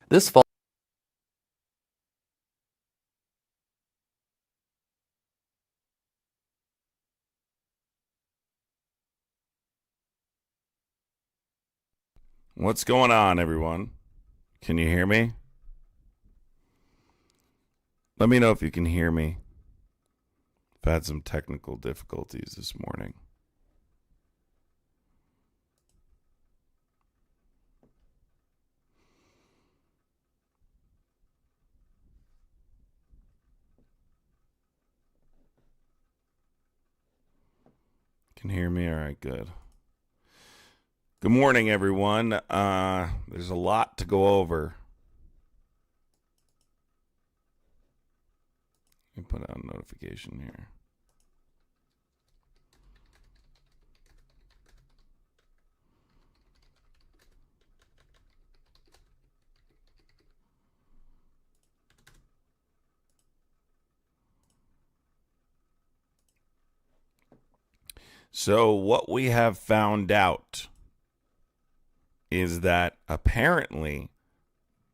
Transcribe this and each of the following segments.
This fall. What's going on, everyone? Can you hear me? Let me know if you can hear me. I've had some technical difficulties this morning. Can hear me? All right, good. Good morning, everyone. There's a lot to go over. Let me put out a notification here. So, what we have found out is that apparently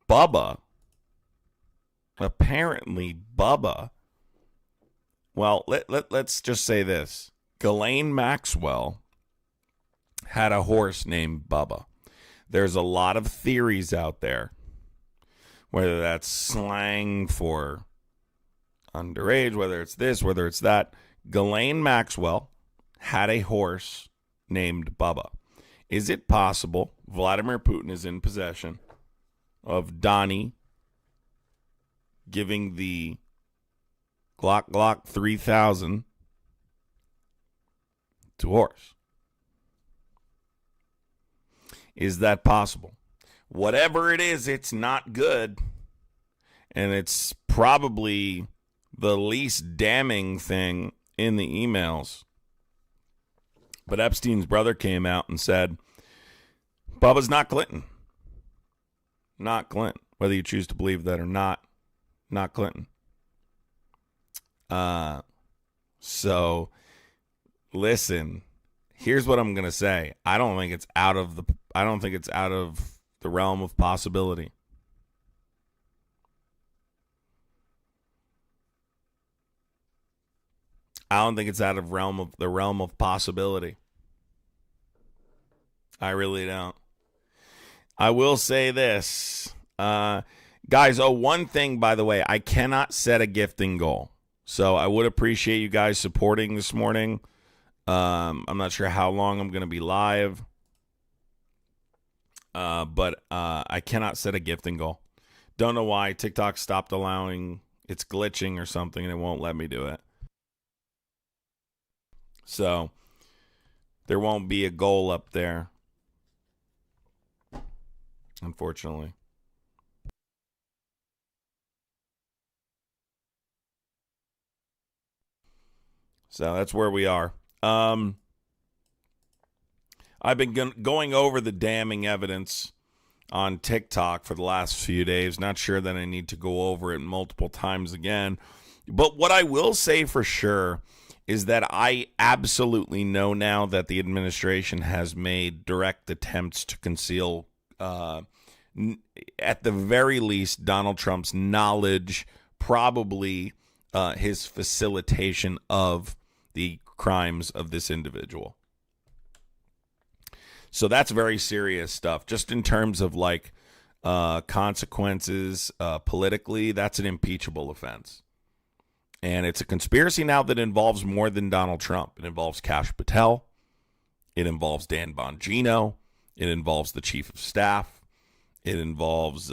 Bubba, well, let's just say this. Ghislaine Maxwell had a horse named Bubba. There's a lot of theories out there, whether that's slang for underage, whether it's this, whether it's that. Ghislaine Maxwell had a horse named Bubba. Is it possible Vladimir Putin is in possession of Donnie giving the Glock 3000 to horse? Is that possible? Whatever it is, it's not good. And it's probably the least damning thing in the emails. But Epstein's brother came out and said, Bubba's not Clinton. Not Clinton. Whether you choose to believe that or not Clinton. So, listen, here's what I'm going to say. I don't think it's out of the realm of possibility. I don't think it's out of the realm of possibility. I really don't. I will say this. Guys, one thing, by the way, I cannot set a gifting goal. So I would appreciate you guys supporting this morning. I'm not sure how long I'm going to be live. But I cannot set a gifting goal. Don't know why. TikTok stopped allowing. It's glitching or something, and it won't let me do it. So there won't be a goal up there, unfortunately. So that's where we are. I've been going over the damning evidence on TikTok for the last few days. Not sure that I need to go over it multiple times again. But what I will say for sure is that I absolutely know now that the administration has made direct attempts to conceal, at the very least, Donald Trump's knowledge, probably his facilitation of the crimes of this individual. So that's very serious stuff. Just in terms of like consequences politically, that's an impeachable offense. And it's a conspiracy now that involves more than Donald Trump. It involves Kash Patel. It involves Dan Bongino. It involves the chief of staff. It involves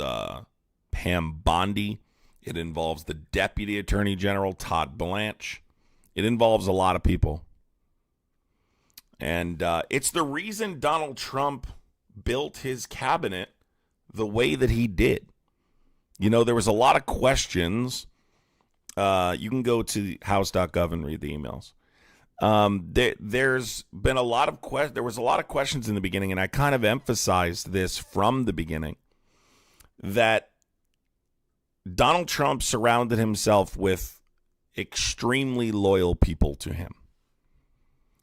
Pam Bondi. It involves the deputy attorney general, Todd Blanche. It involves a lot of people. And it's the reason Donald Trump built his cabinet the way that he did. You know, there was a lot of questions. You can go to house.gov and read the emails. There's been a lot of there was a lot of questions in the beginning, and I kind of emphasized this from the beginning, that Donald Trump surrounded himself with extremely loyal people to him.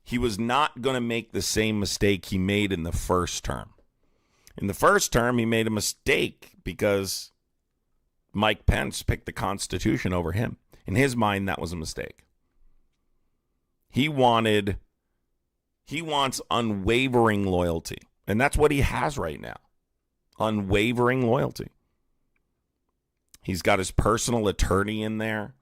He was not going to make the same mistake he made in the first term. In the first term, he made a mistake because Mike Pence picked the Constitution over him. In his mind, that was a mistake. He wants unwavering loyalty. And that's what he has right now. Unwavering loyalty. He's got his personal attorney in there,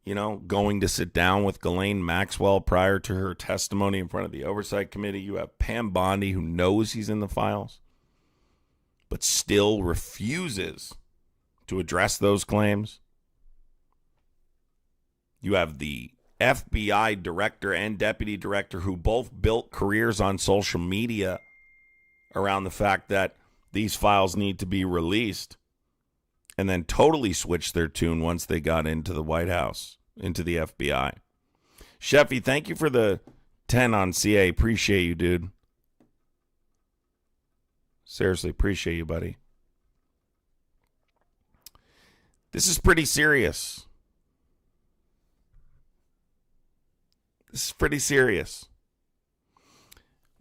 going to sit down with Ghislaine Maxwell prior to her testimony in front of the Oversight Committee. You have Pam Bondi, who knows he's in the files, but still refuses to address those claims. You have the FBI director and deputy director who both built careers on social media around the fact that these files need to be released, and then totally switched their tune once they got into the White House, into the FBI. Sheffy, thank you for the 10 on CA. Appreciate you, dude. Seriously, appreciate you, buddy. This is pretty serious. This is pretty serious.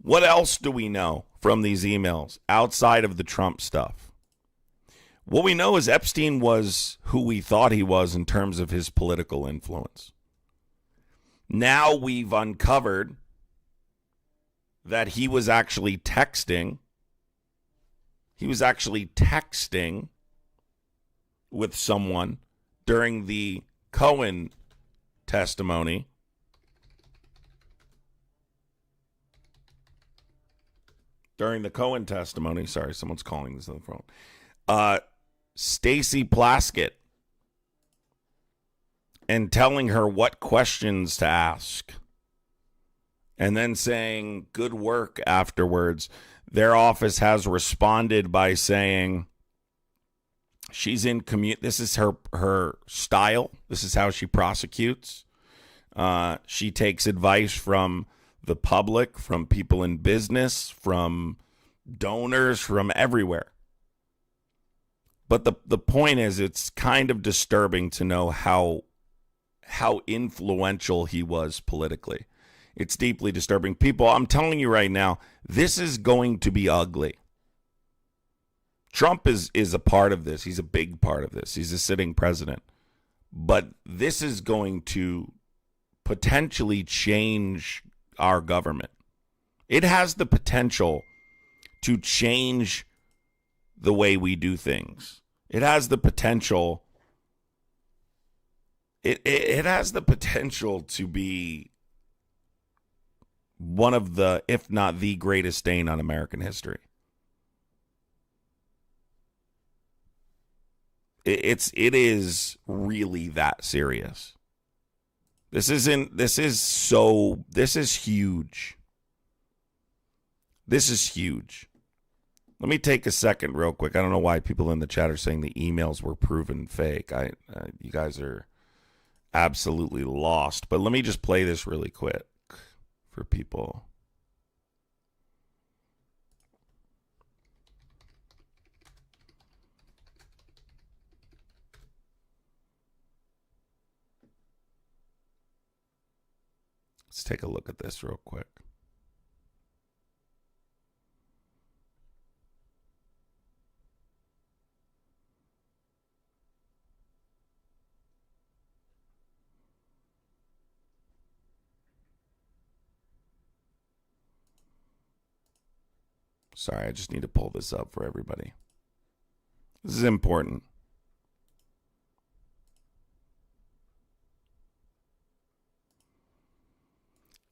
What else do we know from these emails outside of the Trump stuff? What we know is Epstein was who we thought he was in terms of his political influence. Now we've uncovered that he was actually texting. He was actually texting with someone during the Cohen testimony. During the Cohen testimony, sorry, someone's calling this on the phone. Stacey Plaskett, and telling her what questions to ask, and then saying good work afterwards. Their office has responded by saying she's in this is her style. This is how she prosecutes. She takes advice from the public, from people in business, from donors, from everywhere. But the point is, it's kind of disturbing to know how influential he was politically. It's deeply disturbing. People, I'm telling you right now, this is going to be ugly. Trump is a part of this. He's a big part of this. He's a sitting president. But this is going to potentially change our government. It has the potential to change the way we do things. It has the potential. It has the potential to be one of the, if not the greatest stain on American history. It is really that serious. This is huge. This is huge. Let me take a second real quick. I don't know why people in the chat are saying the emails were proven fake. You guys are absolutely lost. But let me just play this really quick for people. Let's take a look at this real quick. Sorry, I just need to pull this up for everybody. This is important.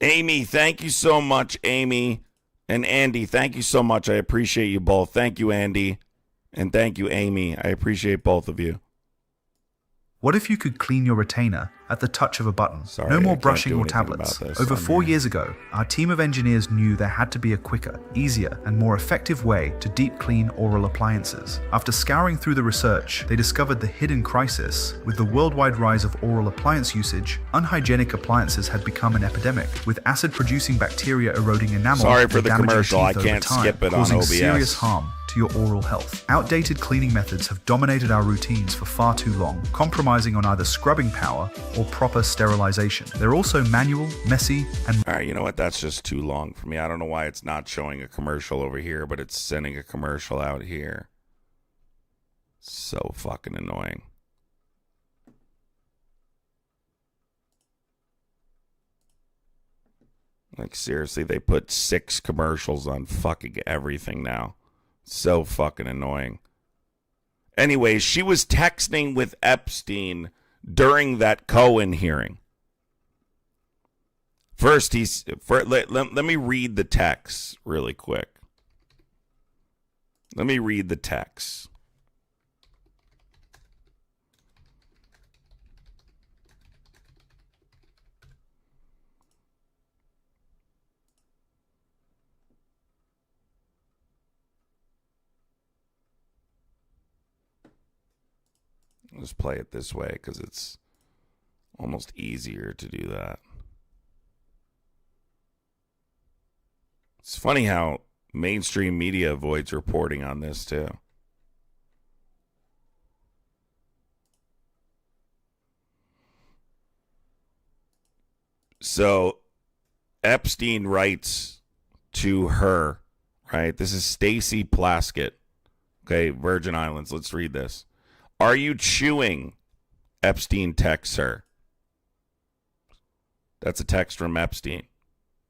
Amy, thank you so much, Amy. And Andy, thank you so much. I appreciate you both. Thank you, Andy. And thank you, Amy. I appreciate both of you. What if you could clean your retainer at the touch of a button? Sorry, no more I can't brushing do or anything tablets. about this. Over 4 years ago, our team of engineers knew there had to be a quicker, easier, and more effective way to deep clean oral appliances. After scouring through the research, they discovered the hidden crisis. With the worldwide rise of oral appliance usage, unhygienic appliances had become an epidemic, with acid-producing bacteria eroding enamel Sorry for and the damaging commercial. teeth I over can't time, skip it on causing OBS. serious harm to to your oral health. Outdated cleaning methods have dominated our routines for far too long, compromising on either scrubbing power or proper sterilization. They're also manual, messy, and... All right, you know what? That's just too long for me. I don't know why it's not showing a commercial over here, but it's sending a commercial out here. So fucking annoying. Like, seriously, they put 6 commercials on fucking everything now. So fucking annoying. Anyway, she was texting with Epstein during that Cohen hearing. First, let me read the text really quick. Let me read the text. Let's play it this way because it's almost easier to do that. It's funny how mainstream media avoids reporting on this too. So Epstein writes to her, right? This is Stacy Plaskett. Okay, Virgin Islands. Let's read this. Are you chewing? Epstein texts her. That's a text from Epstein.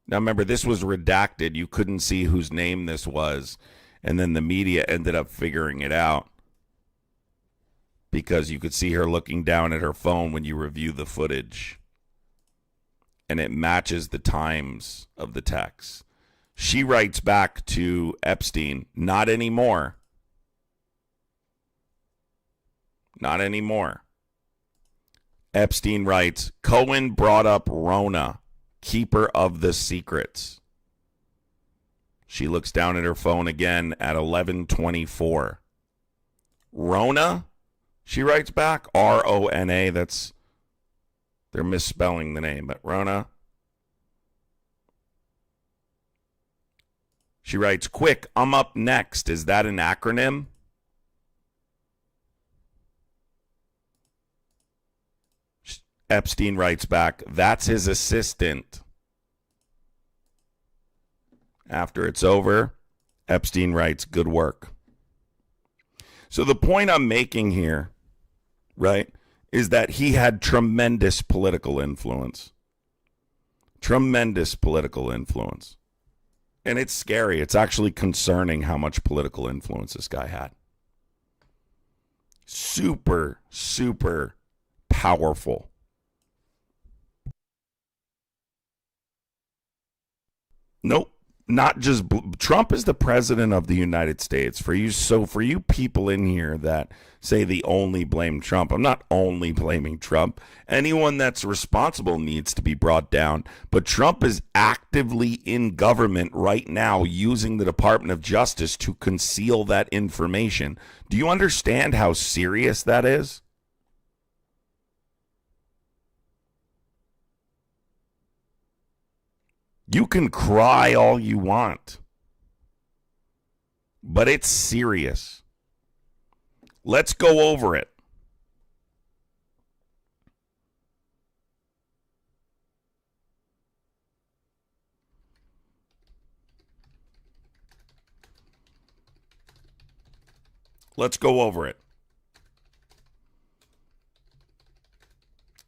Now remember, this was redacted. You couldn't see whose name this was. And then the media ended up figuring it out. Because you could see her looking down at her phone when you review the footage. And it matches the times of the text. She writes back to Epstein, not anymore. Not anymore. Epstein writes, Cohen brought up Rona, keeper of the secrets. She looks down at her phone again at 11:24. Rona? She writes back, R-O-N-A. They're misspelling the name, but Rona. She writes, quick, I'm up next. Is that an acronym? Epstein writes back, that's his assistant. After it's over, Epstein writes, good work. So the point I'm making here, right, is that he had tremendous political influence. Tremendous political influence. And it's scary. It's actually concerning how much political influence this guy had. Super, super powerful. Nope, not just Trump is the president of the United States. For you people in here that say they only blame Trump, I'm not only blaming Trump. Anyone that's responsible needs to be brought down. But Trump is actively in government right now using the Department of Justice to conceal that information. Do you understand how serious that is? You can cry all you want, but it's serious. Let's go over it. Let's go over it.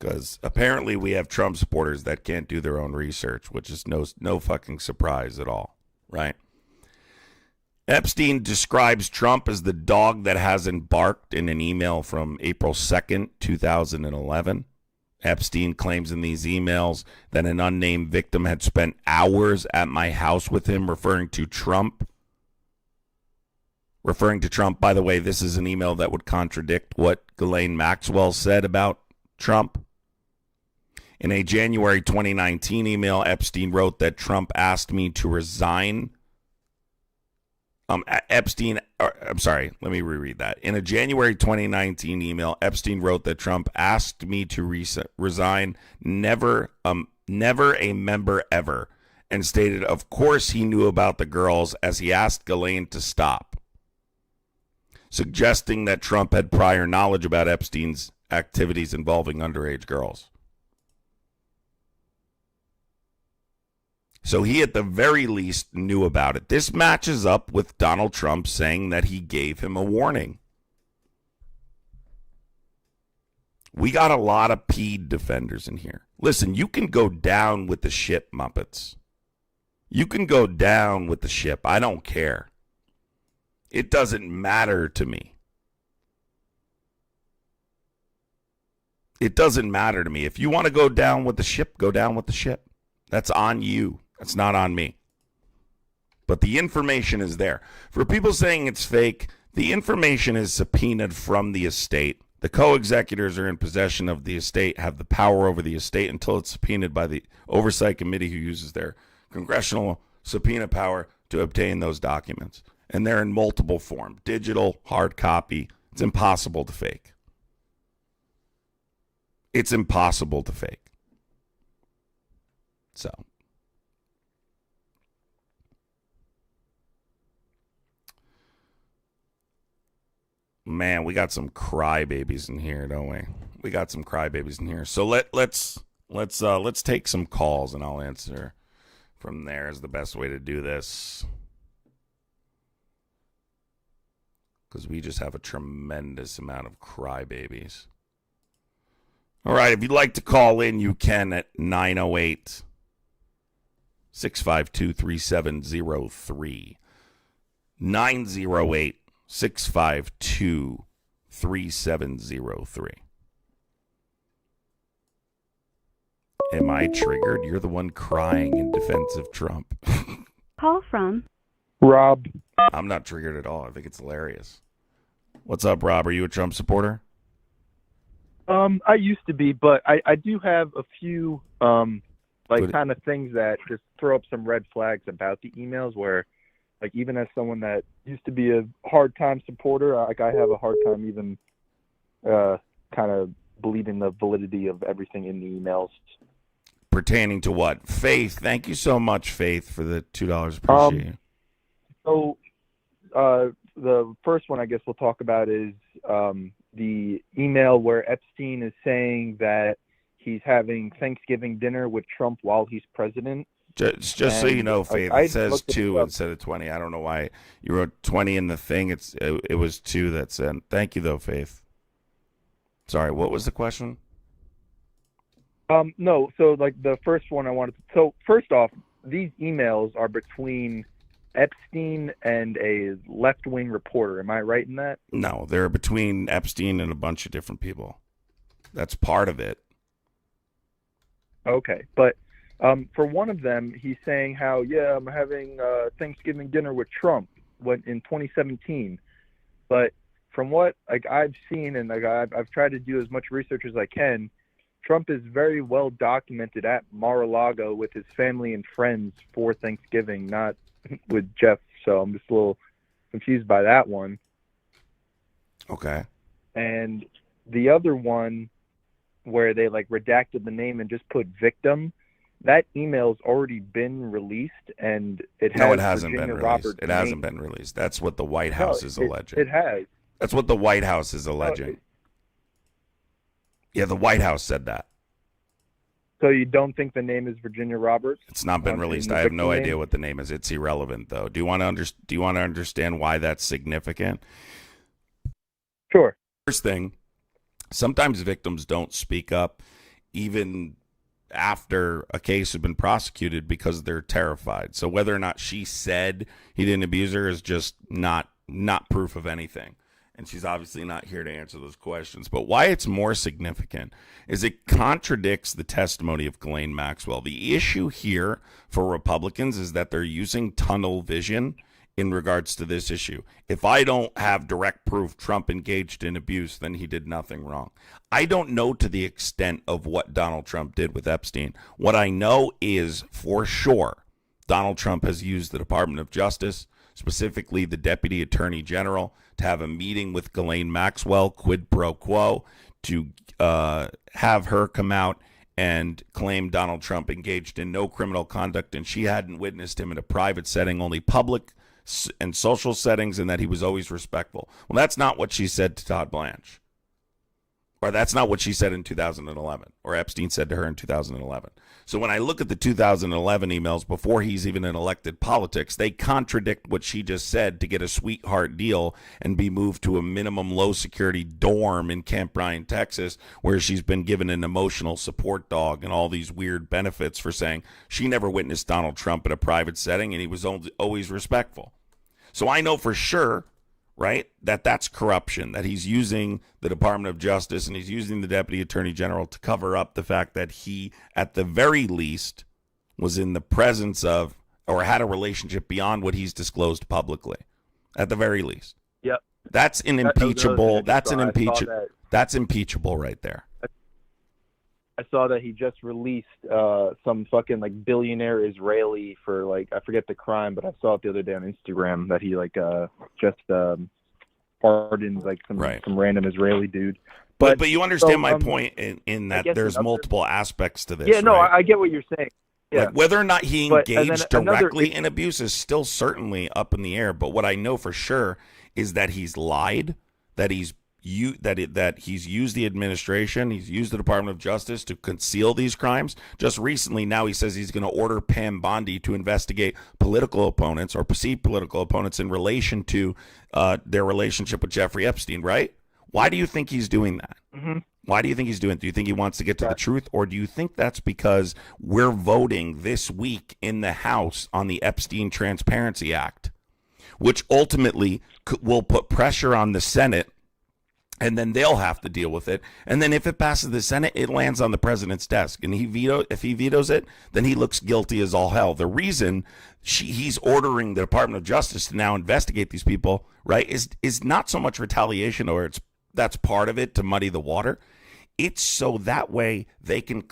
Because apparently we have Trump supporters that can't do their own research, which is no fucking surprise at all, right? Epstein describes Trump as the dog that hasn't barked in an email from April 2nd, 2011. Epstein claims in these emails that an unnamed victim had spent hours at my house with him, referring to Trump. Referring to Trump, by the way, this is an email that would contradict what Ghislaine Maxwell said about Trump. In a January 2019 email, Epstein wrote that Trump asked me to resign. Let me reread that. In a January 2019 email, Epstein wrote that Trump asked me to resign, never a member ever, and stated, of course he knew about the girls, as he asked Ghislaine to stop. suggesting that Trump had prior knowledge about Epstein's activities involving underage girls. So he at the very least knew about it. This matches up with Donald Trump saying that he gave him a warning. We got a lot of PED defenders in here. Listen, you can go down with the ship, Muppets. You can go down with the ship. I don't care. It doesn't matter to me. It doesn't matter to me. If you want to go down with the ship, go down with the ship. That's on you. That's not on me. But the information is there. For people saying it's fake, the information is subpoenaed from the estate. The co-executors are in possession of the estate, have the power over the estate until it's subpoenaed by the Oversight Committee, who uses their congressional subpoena power to obtain those documents. And they're in multiple form, digital, hard copy. It's impossible to fake. It's impossible to fake. So. Man, we got some crybabies in here, don't we? We got some crybabies in here. So let's take some calls and I'll answer from there is the best way to do this. Because we just have a tremendous amount of crybabies. All right, if you'd like to call in, you can at 908 652 3703. 908 652 3703. Am I triggered? You're the one crying in defense of Trump. Call from Rob. I'm not triggered at all. I think it's hilarious. What's up, Rob? Are you a Trump supporter? I used to be, but I do have a few kind of things that just throw up some red flags about the emails where, like, even as someone that used to be a hard time supporter, like, I have a hard time even kind of believing the validity of everything in the emails. Pertaining to what? Faith. Thank you so much, Faith, for the $2. Appreciate you. So the first one I guess we'll talk about is the email where Epstein is saying that he's having Thanksgiving dinner with Trump while he's president. Just so you know, Faith, it says 2 instead of 20. I don't know why you wrote 20 in the thing. It was 2 that said. Thank you, though, Faith. Sorry, what was the question? No, so like the first one I wanted to, so first off, these emails are between Epstein and a left-wing reporter. Am I right in that? No, they're between Epstein and a bunch of different people. That's part of it. Okay, but for one of them, he's saying how, I'm having Thanksgiving dinner with Trump in 2017. But from what I've seen and I've tried to do as much research as I can, Trump is very well documented at Mar-a-Lago with his family and friends for Thanksgiving, not with Jeff. So I'm just a little confused by that one. Okay. And the other one where they redacted the name and just put victim, that email's already been released, and it hasn't been released. It hasn't been released. That's what the White House is alleging. It has. That's what the White House is alleging. Yeah, the White House said that. So you don't think the name is Virginia Roberts? It's not been released. I have no idea what the name is. It's irrelevant, though. Do you want to understand why that's significant? Sure. First thing, sometimes victims don't speak up even after a case has been prosecuted because they're terrified. So whether or not she said he didn't abuse her is just not proof of anything. And she's obviously not here to answer those questions. But why it's more significant is it contradicts the testimony of Ghislaine Maxwell. The issue here for Republicans is that they're using tunnel vision in regards to this issue. If I don't have direct proof Trump engaged in abuse, then he did nothing wrong. I don't know to the extent of what Donald Trump did with Epstein. What I know is for sure Donald Trump has used the Department of Justice, specifically the Deputy Attorney General, to have a meeting with Ghislaine Maxwell, quid pro quo, to have her come out and claim Donald Trump engaged in no criminal conduct and she hadn't witnessed him in a private setting, only public and social settings, and that he was always respectful. Well, that's not what she said to Todd Blanche. Or that's not what she said in 2011, or Epstein said to her in 2011. So when I look at the 2011 emails before he's even in elected politics, they contradict what she just said to get a sweetheart deal and be moved to a minimum low security dorm in Camp Bryan, Texas, where she's been given an emotional support dog and all these weird benefits for saying she never witnessed Donald Trump in a private setting and he was always respectful. So I know for sure, right, that's corruption, that he's using the Department of Justice and he's using the Deputy Attorney General to cover up the fact that he, at the very least, was in the presence of or had a relationship beyond what he's disclosed publicly, at the very least. Yep. That's an impeachable. That's an impeachable. That. That's impeachable right there. I saw that he just released some fucking like billionaire Israeli for like, I forget the crime, but I saw it the other day on Instagram that he like just pardoned like some random Israeli dude. But you understand my point in that there's multiple aspects to this. Yeah, no, right? I get what you're saying. Yeah. Like whether or not he engaged directly in abuse is still certainly up in the air. But what I know for sure is that he's lied, that he's used the administration, he's used the Department of Justice to conceal these crimes. Just recently, now he says he's going to order Pam Bondi to investigate political opponents or perceived political opponents in relation to their relationship with Jeffrey Epstein, right? Why do you think he's doing that? Mm-hmm. Why do you think he's doing it? Do you think he wants to get to the truth, or do you think that's because we're voting this week in the House on the Epstein Transparency Act, which ultimately will put pressure on the Senate, and then they'll have to deal with it. And then if it passes the Senate, it lands on the president's desk. And if he vetoes it, then he looks guilty as all hell. The reason he's ordering the Department of Justice to now investigate these people, right, is not so much retaliation, or that's part of it to muddy the water. It's so that way they can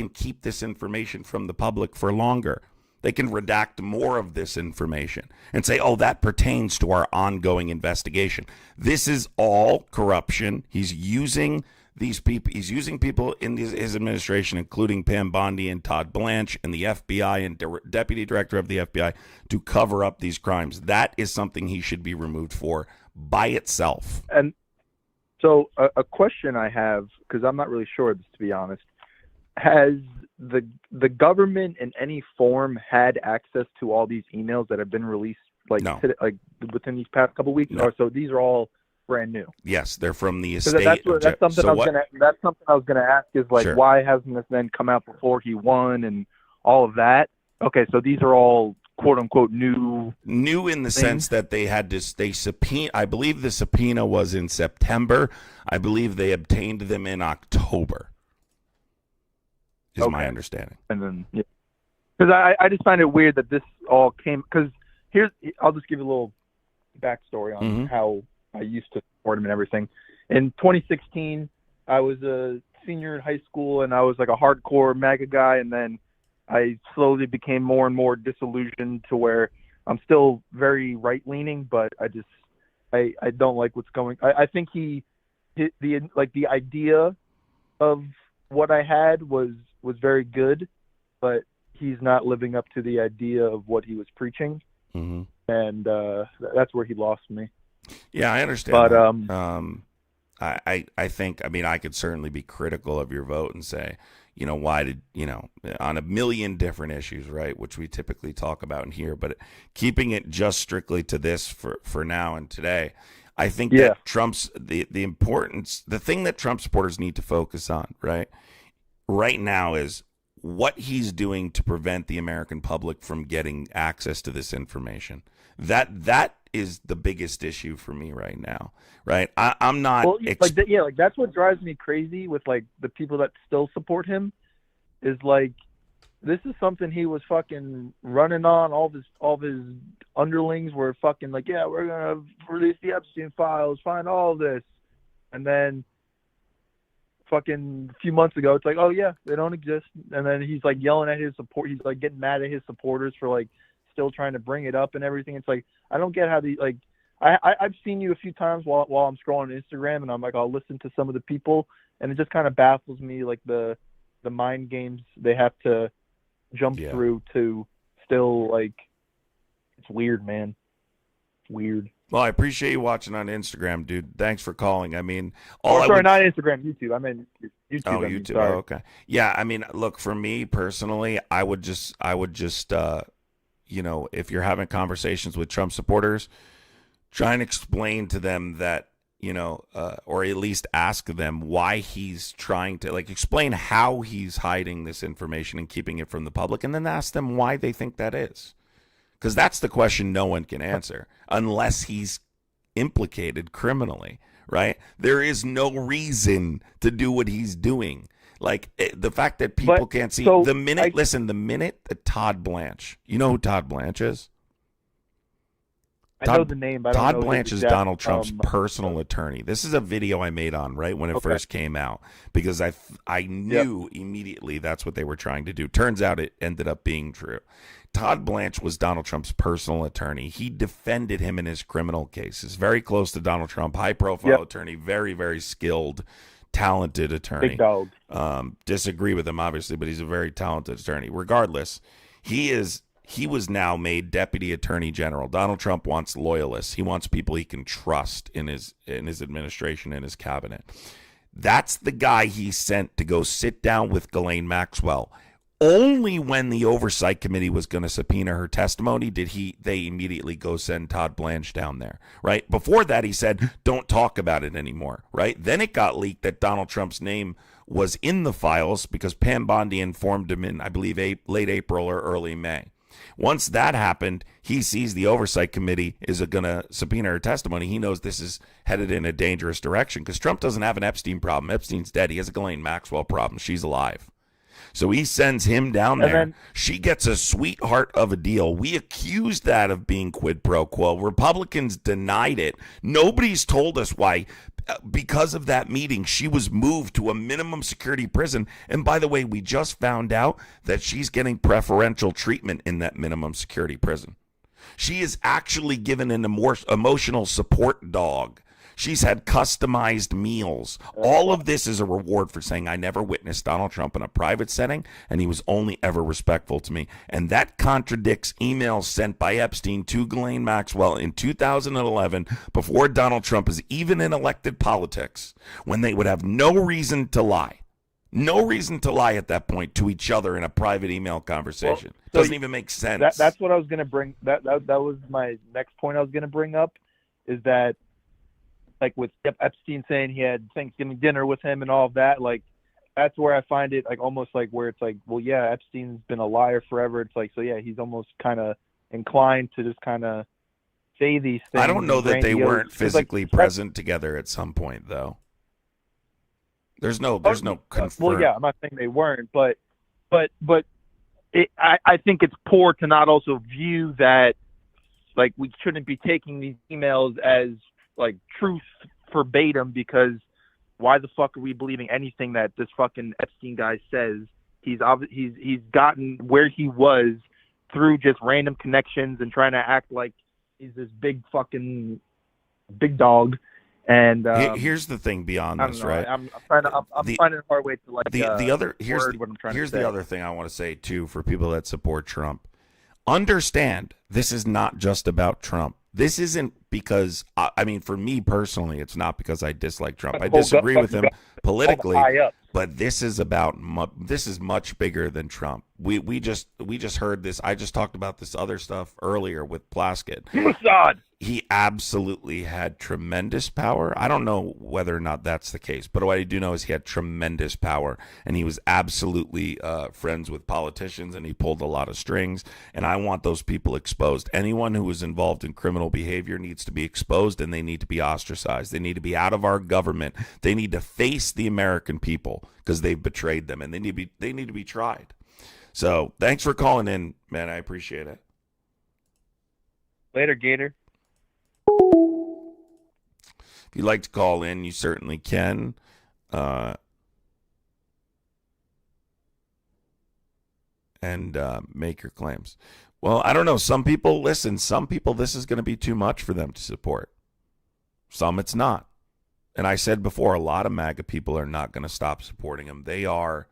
keep this information from the public for longer. They can redact more of this information and say, oh, that pertains to our ongoing investigation. This is all corruption. He's using these people. He's using people in his administration, including Pam Bondi and Todd Blanche and the FBI and Deputy Director of the FBI, to cover up these crimes. That is something he should be removed for by itself. And so a question I have, because I'm not really sure of this, to be honest, has the government in any form had access to all these emails that have been released No. within these past couple of weeks? No. Or so these are all brand new? That's from the estate. That's something I was gonna ask is like, Sure. Why hasn't this then come out before he won and all of that? Okay, so these are all quote unquote new in the sense that they subpoena. I believe the subpoena was in September. I believe they obtained them in October. Is my understanding. And then, because I just find it weird that this all came. Because I'll just give you a little backstory on how I used to support him and everything. In 2016, I was a senior in high school, and I was like a hardcore MAGA guy, and then I slowly became more and more disillusioned to where I'm still very right-leaning, but I don't like what's going. I think the idea of what I had was very good, but he's not living up to the idea of what he was preaching, and that's where he lost me. Yeah, I understand. But I think, I mean, I could certainly be critical of your vote and say, why did, on a million different issues, right, which we typically talk about in here, but keeping it just strictly to this for now and today, I think that Trump's, the importance, the thing that Trump supporters need to focus on, right now is what he's doing to prevent the American public from getting access to this information. That is the biggest issue for me right now, right? I'm not. Well, that's what drives me crazy with like the people that still support him is like, this is something he was fucking running on. All of his underlings were fucking like, yeah, we're gonna release the Epstein files, find all this, and then fucking a few months ago, it's like, oh yeah, they don't exist. And then he's like yelling at his support. He's like getting mad at his supporters for like still trying to bring it up and everything. It's like, I don't get how I've seen you a few times while I'm scrolling Instagram, and I'm like, I'll listen to some of the people, and it just kind of baffles me, like the mind games they have to jump through to still, like, it's weird, man. weird. Well, I appreciate you watching on Instagram, dude. Thanks for calling. I mean, Not Instagram, YouTube. I mean YouTube. Oh, YouTube. YouTube. Oh, okay. Yeah, I mean, look, for me personally, I would just, if you're having conversations with Trump supporters, try and explain to them that, or at least ask them why he's trying to, explain how he's hiding this information and keeping it from the public, and then ask them why they think that is. Because that's the question no one can answer unless he's implicated criminally, right? There is no reason to do what he's doing. The fact that people can't see the minute that Todd Blanche, you know who Todd Blanche is? I know the name, but I don't Todd know Blanche his is exact, Donald Trump's personal attorney. This is a video I made on when it first came out, because I knew immediately that's what they were trying to do. Turns out it ended up being true. Todd Blanche was Donald Trump's personal attorney. He defended him in his criminal cases. Very close to Donald Trump, high-profile attorney, very, very skilled, talented attorney. Big dog. Disagree with him, obviously, but he's a very talented attorney. Regardless, he was now made deputy attorney general. Donald Trump wants loyalists. He wants people he can trust in his administration, in his cabinet. That's the guy he sent to go sit down with Ghislaine Maxwell. Only when the oversight committee was going to subpoena her testimony did they immediately go send Todd Blanche down there, right? Before that, he said, don't talk about it anymore, right? Then it got leaked that Donald Trump's name was in the files because Pam Bondi informed him in, I believe, late April or early May. Once that happened, he sees the oversight committee is going to subpoena her testimony. He knows this is headed in a dangerous direction because Trump doesn't have an Epstein problem. Epstein's dead. He has a Ghislaine Maxwell problem. She's alive. So he sends him down there. She gets a sweetheart of a deal. We accused that of being quid pro quo. Republicans denied it. Nobody's told us why. Because of that meeting, she was moved to a minimum security prison. And by the way, we just found out that she's getting preferential treatment in that minimum security prison. She is actually given an emotional support dog. She's had customized meals. All of this is a reward for saying I never witnessed Donald Trump in a private setting, and he was only ever respectful to me. And that contradicts emails sent by Epstein to Ghislaine Maxwell in 2011, before Donald Trump is even in elected politics, when they would have no reason to lie. No reason to lie at that point to each other in a private email conversation. Doesn't even make sense. That's what I was going to bring. That was my next point I was going to bring up, is that, with Epstein saying he had Thanksgiving dinner with him and all of that, that's where I find it almost where it's well, yeah, Epstein's been a liar forever. It's so yeah, he's almost kind of inclined to just kind of say these things. I don't know that they weren't physically present together at some point, though. There's no confirmed. Well, yeah, I'm not saying they weren't, but I think it's poor to not also view that we shouldn't be taking these emails as truth verbatim, because why the fuck are we believing anything that this fucking Epstein guy says? He's gotten where he was through just random connections and trying to act like he's this big fucking big dog. And here's the thing beyond this, right? I'm finding a hard way to here's the other thing I want to say too, for people that support Trump. Understand, this is not just about Trump. This isn't because, for me personally, it's not because I dislike Trump. I disagree with him politically, but this is much bigger than Trump. We just heard this. I just talked about this other stuff earlier with Plaskett. Mossad. He absolutely had tremendous power. I don't know whether or not that's the case, but what I do know is he had tremendous power, and he was absolutely friends with politicians, and he pulled a lot of strings, and I want those people exposed. Anyone who was involved in criminal behavior needs to be exposed, and they need to be ostracized. They need to be out of our government. They need to face the American people because they've betrayed them, and they need to be tried. So thanks for calling in, man. I appreciate it. Later, Gator. If you'd like to call in, you certainly can. And make your claims. Well, I don't know. Some people, this is going to be too much for them to support. Some it's not. And I said before, a lot of MAGA people are not going to stop supporting him. They are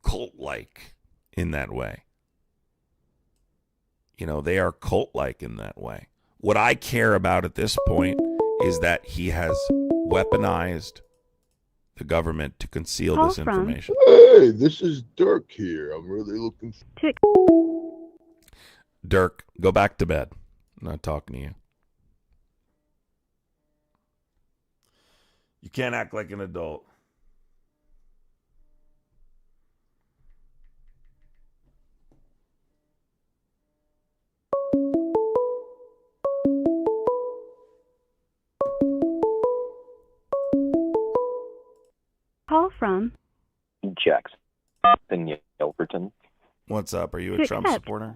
cult-like in that way. They are cult-like in that way. What I care about at this point is that he has weaponized the government to conceal Call this from- information. Hey, this is Dirk here. I'm really looking Dirk, go back to bed. I'm not talking to you. You can't act like an adult. Call from Jackson Yelverton. What's up? Are you a To Trump accept. supporter?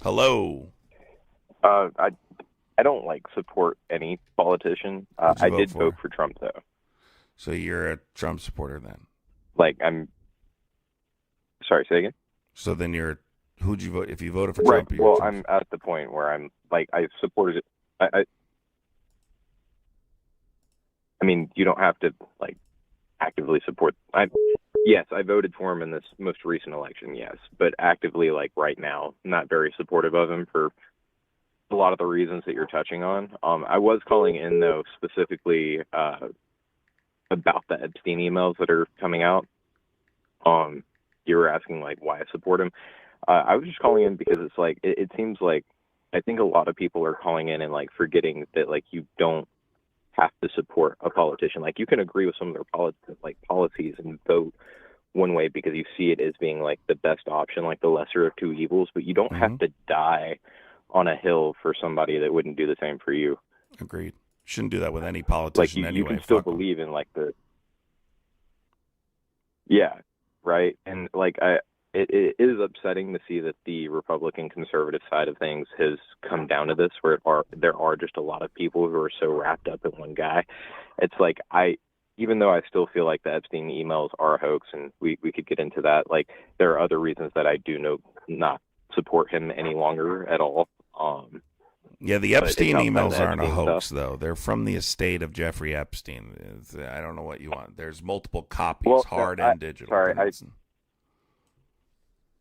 Hello. I don't like support any politician. Who'd you I vote did for? vote for Trump though. So you're a Trump supporter then? Like I'm. Sorry, say again. So then who'd you vote? If you voted for Right. Trump, you're Well, Trump. I'm at the point where I'm like I supported it. I mean, you don't have to like actively support. Yes, I voted for him in this most recent election. Yes, but actively, like right now, not very supportive of him for a lot of the reasons that you're touching on. I was calling in though specifically about the Epstein emails that are coming out. You were asking like why I support him. I was just calling in because it's like it seems like I think a lot of people are calling in and like forgetting that like you don't have to support a politician. Like you can agree with some of their policies and vote one way because you see it as being like the best option, like the lesser of two evils, but you don't have to die on a hill for somebody that wouldn't do the same for you. Agreed. Shouldn't do that with any Like politician you anyway. can still Fuck 'em. believe in like yeah, right. And like it is upsetting to see that the Republican conservative side of things has come down to this, where there are just a lot of people who are so wrapped up in one guy. It's like even though I still feel like the Epstein emails are a hoax, and we could get into that, like there are other reasons that I do not support him any longer at all. Yeah, the but Epstein it's outside emails the aren't a Epstein hoax, stuff. though. They're from the estate of Jeffrey Epstein. I don't know what you want. There's multiple copies, Well, hard I- and digital. sorry,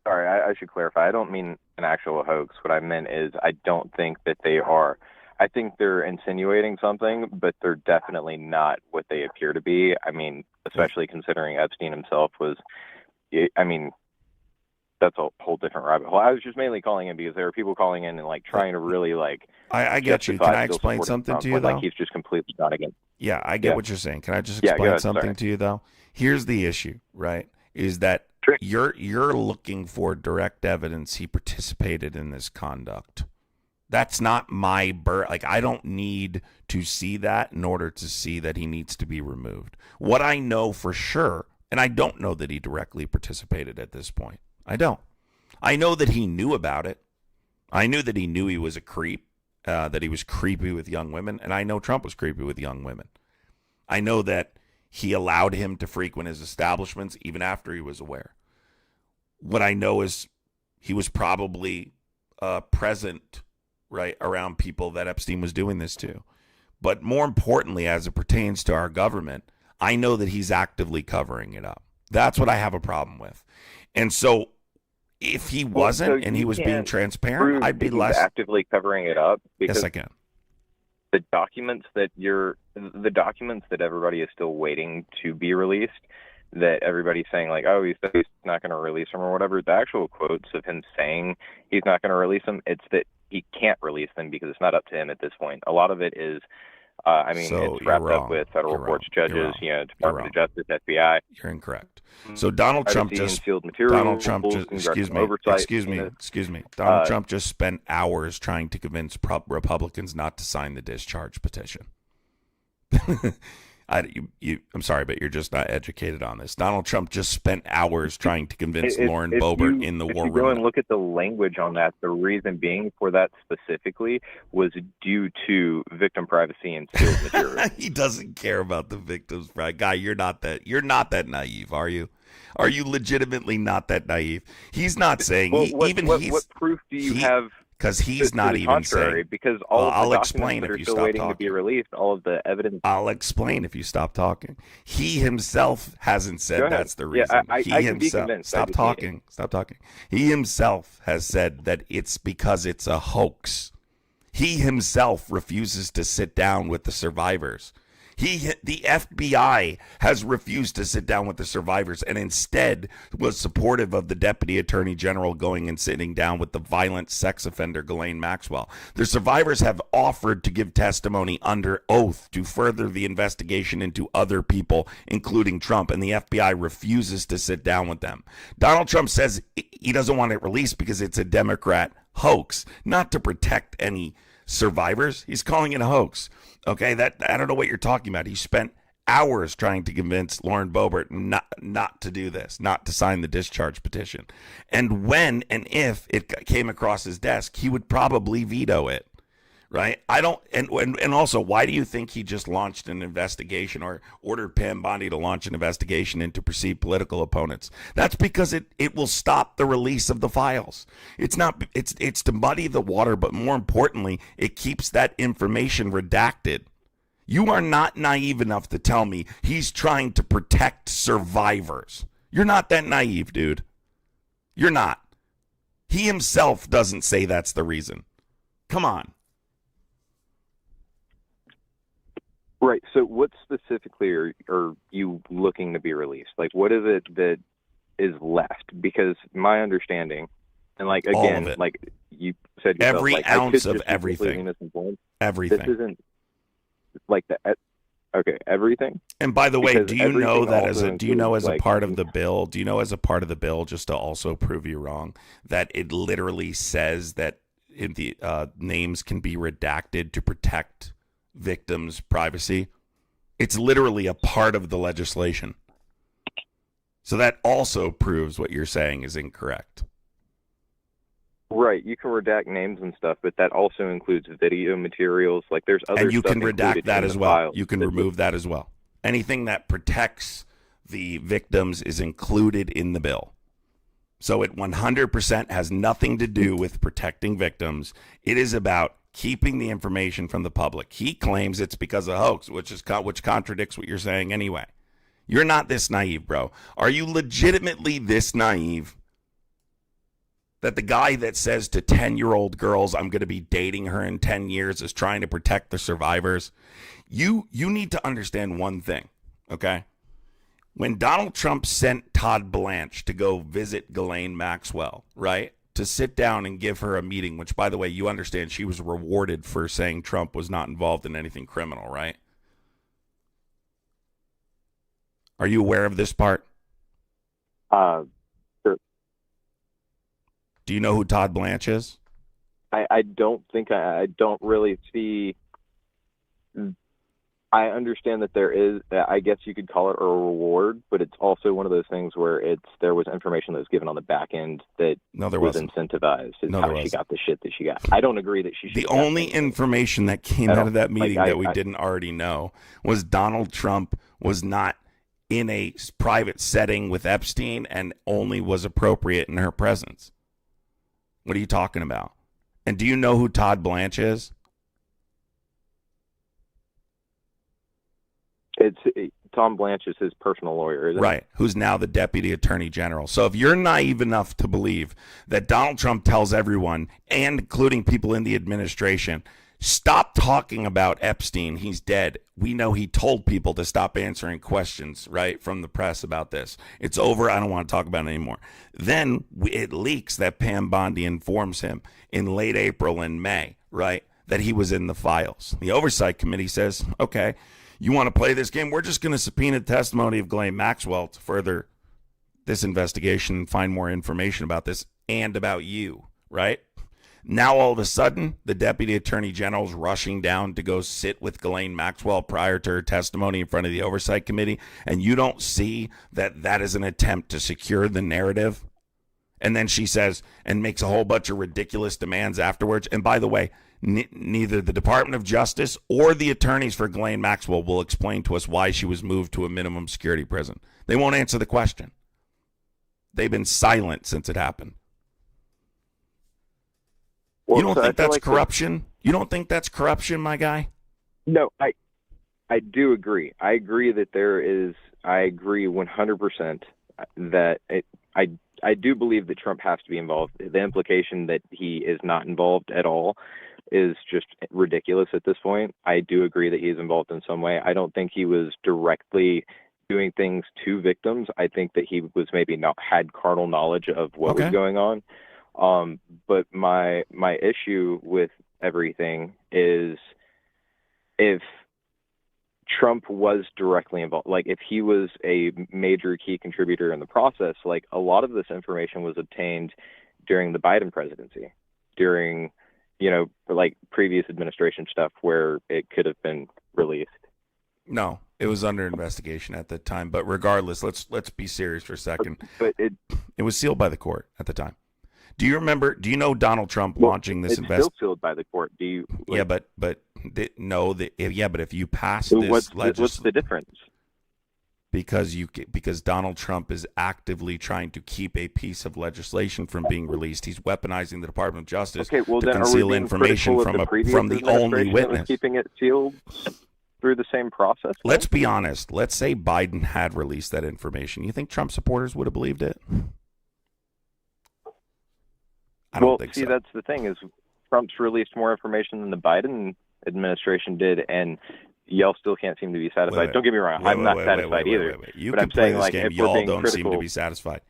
Sorry, I should clarify. I don't mean an actual hoax. What I meant is I don't think that they are. I think they're insinuating something, but they're definitely not what they appear to be. I mean, especially considering Epstein himself was, I mean, that's a whole different rabbit hole. I was just mainly calling in because there are people calling in and like trying to really like. I get you. justify Can I still explain supporting something Trump to you, when, though? Like he's just completely not against. Yeah, I get Yeah. what you're saying. Can I just Yeah, go explain ahead, something sorry. to you, though? Here's the issue, right? Is that Sure. you're looking for direct evidence he participated in this conduct. That's not my like I don't need to see that in order to see that he needs to be removed. What I know for sure, and I don't know that he directly participated at this point. I don't. I know that he knew about it. I knew that he knew he was a creep, that he was creepy with young women, and I know Trump was creepy with young women. I know that he allowed him to frequent his establishments even after he was aware. What I know is he was probably present, right, around people that Epstein was doing this to. But more importantly, as it pertains to our government, I know that he's actively covering it up. That's what I have a problem with. And so if he wasn't and he was being transparent, I'd be less actively covering it up because Yes, I can. the documents that everybody is still waiting to be released, that everybody's saying like, oh, he's not going to release them or whatever. The actual quotes of him saying he's not going to release them, it's that he can't release them because it's not up to him at this point. A lot of it is, So it's you're wrapped wrong. up with federal You're courts, wrong. judges, You're Department of Justice, FBI. You're incorrect. So Donald Trump privacy, just concealed materials, Donald Trump just congressional oversight, excuse me. Donald Trump just spent hours trying to convince Republicans not to sign the discharge petition. I'm sorry, but you're just not educated on this. Donald Trump just spent hours trying to convince Lauren Boebert in the war If you go room. and look at the language on that, the reason being for that specifically was due to victim privacy and sealed material. He doesn't care about the victims, right? Guy, you're not that naive, are you? Are you legitimately not that naive? He's not saying What proof do you have? because he's To not the even contrary, saying. because all Well, of the I'll documents explain that if are you still stop waiting to be talking. released, all of the evidence. I'll explain if you stop talking. He himself hasn't Go said ahead. that's the Yeah, reason. I He can be himself. convinced. I Stop just need it. talking. Stop talking. He himself has said that it's because it's a hoax. He himself refuses to sit down with the survivors. The FBI has refused to sit down with the survivors and instead was supportive of the Deputy Attorney General going and sitting down with the violent sex offender Ghislaine Maxwell. The survivors have offered to give testimony under oath to further the investigation into other people, including Trump, and the FBI refuses to sit down with them. Donald Trump says he doesn't want it released because it's a Democrat hoax, not to protect any survivors. He's calling it a hoax. Okay, that I don't know what you're talking about. He spent hours trying to convince Lauren Boebert not to do this, not to sign the discharge petition. And when and if it came across his desk, he would probably veto it. Right? I don't, and also, why do you think he just launched an investigation or ordered Pam Bondi to launch an investigation into perceived political opponents? That's because it will stop the release of the files. It's to muddy the water, but more importantly, it keeps that information redacted. You are not naive enough to tell me he's trying to protect survivors. You're not that naive, dude. You're not. He himself doesn't say that's the reason. Come on. Right. So, what specifically are you looking to be released? Like, what is it that is left? Because my understanding, and like All of again, it. like you said yourself, Every like, ounce I could of just be everything. completely misinformed. Everything. This isn't like the okay, everything. And by the way, Because do you know everything that also do you know as a includes, part of the bill, just to also prove you wrong, that it literally says that the names can be redacted to protect victims' privacy? It's literally a part of the legislation. So that also proves what you're saying is incorrect. Right, you can redact names and stuff, but that also includes video materials. Like, there's other And you stuff can redact included that in as the well. file. You can remove that as well. Anything that protects the victims is included in the bill. So it 100% has nothing to do with protecting victims. It is about keeping the information from the public. He claims it's because of hoax, which contradicts what you're saying anyway. You're not this naive, bro. Are you legitimately this naive that the guy that says to 10-year-old girls, I'm going to be dating her in 10 years, is trying to protect the survivors? You need to understand one thing, okay? When Donald Trump sent Todd Blanche to go visit Ghislaine Maxwell, right, to sit down and give her a meeting, which, by the way, you understand she was rewarded for saying Trump was not involved in anything criminal, right? Are you aware of this part? Sure. Do you know who Todd Blanche is? I don't think I don't really see. I understand that there is, I guess you could call it a reward, but it's also one of those things where there was information that was given on the back end that No, there was wasn't. incentivized. It's No, how there she wasn't. got the shit that she got. I don't agree that she should. The only information that came out of that meeting that we didn't already know was Donald Trump was not in a private setting with Epstein and only was appropriate in her presence. What are you talking about? And do you know who Todd Blanche is? Tom Blanche is his personal lawyer, isn't Right, who's now the Deputy Attorney General. So if you're naive enough to believe that Donald Trump tells everyone, and including people in the administration, stop talking about Epstein, he's dead. We know he told people to stop answering questions, right, from the press about this. It's over. I don't want to talk about it anymore. Then it leaks that Pam Bondi informs him in late April and May, right, that he was in the files. The Oversight Committee says, okay, you want to play this game? We're just going to subpoena the testimony of Ghislaine Maxwell to further this investigation and find more information about this and about you, right? Now, all of a sudden, the Deputy Attorney General's rushing down to go sit with Ghislaine Maxwell prior to her testimony in front of the Oversight Committee, and you don't see that that is an attempt to secure the narrative? And then she says, and makes a whole bunch of ridiculous demands afterwards. And by the way, neither the Department of Justice or the attorneys for Ghislaine Maxwell will explain to us why she was moved to a minimum security prison. They won't answer the question. They've been silent since it happened. Well, You don't so I think feel that's like corruption? You don't think that's corruption, my guy? No, I do agree. I agree that there is. I agree 100% that I do believe that Trump has to be involved. The implication that he is not involved at all is just ridiculous at this point. I do agree that he's involved in some way. I don't think he was directly doing things to victims. I think that he was maybe not had carnal knowledge of what was going on. But my issue with everything is if Trump was directly involved, like if he was a major key contributor in the process, like a lot of this information was obtained during the Biden presidency, during, like previous administration stuff where it could have been released. No, it was under investigation at the time. But regardless, let's be serious for a second. But it was sealed by the court at the time. Do you remember? Do you know Donald Trump launching this investigation? It's still sealed by the court. Do you? Yeah, but but if you pass this what's the difference? Because Donald Trump is actively trying to keep a piece of legislation from being released. He's weaponizing the Department of Justice to conceal information from the only witness. Keeping it sealed through the same process. Let's be honest. Let's say Biden had released that information. You think Trump supporters would have believed it? I don't think so. That's the thing is Trump's released more information than the Biden administration did, and y'all still can't seem to be satisfied. Don't get me wrong, I'm not satisfied either. You but can I'm play saying, this like, game. if we're Y'all being don't critical, seem to be satisfied.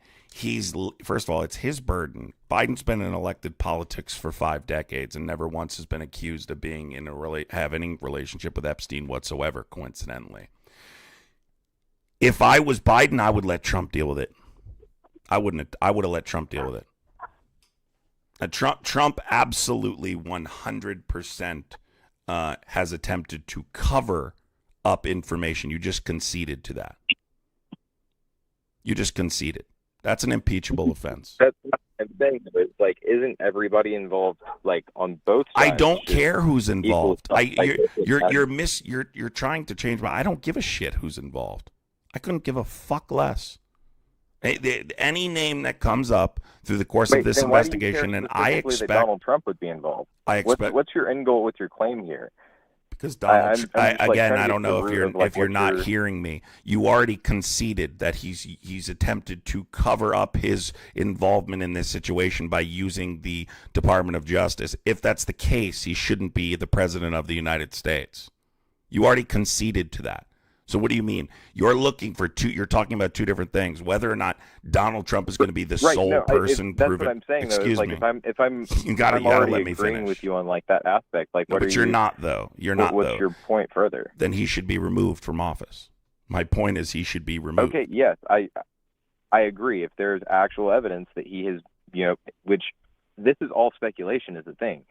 First of all, it's his burden. Biden's been in elected politics for 5 decades and never once has been accused of being in have any relationship with Epstein whatsoever, coincidentally. If I was Biden, I would let Trump deal with it. I would have let Trump deal with it. Trump absolutely 100% has attempted to cover up information. You just conceded to that. You just conceded. That's an impeachable offense. That's what I'm saying. It's like, isn't everybody involved, like, on both sides? I don't care who's involved. You're trying to change my. I don't give a shit who's involved. I couldn't give a fuck less. Any name that comes up through the course of this investigation, and I expect that Donald Trump would be involved. What's your end goal with your claim here? Because Donald, I don't know if you're not hearing me. You already conceded that he's attempted to cover up his involvement in this situation by using the Department of Justice. If that's the case, he shouldn't be the president of the United States. You already conceded to that. So what do you mean? You're looking for you're talking about two different things. Whether or not Donald Trump is going to be the sole person proving. That's what I'm saying. Excuse me. If I'm you gotta let me agreeing finish with you on like that aspect. Like, but you're not though. You're not. What's your point further? Then he should be removed from office. My point is he should be removed. Okay. Yes, I agree. If there's actual evidence that he has, which. This is all speculation is the thing.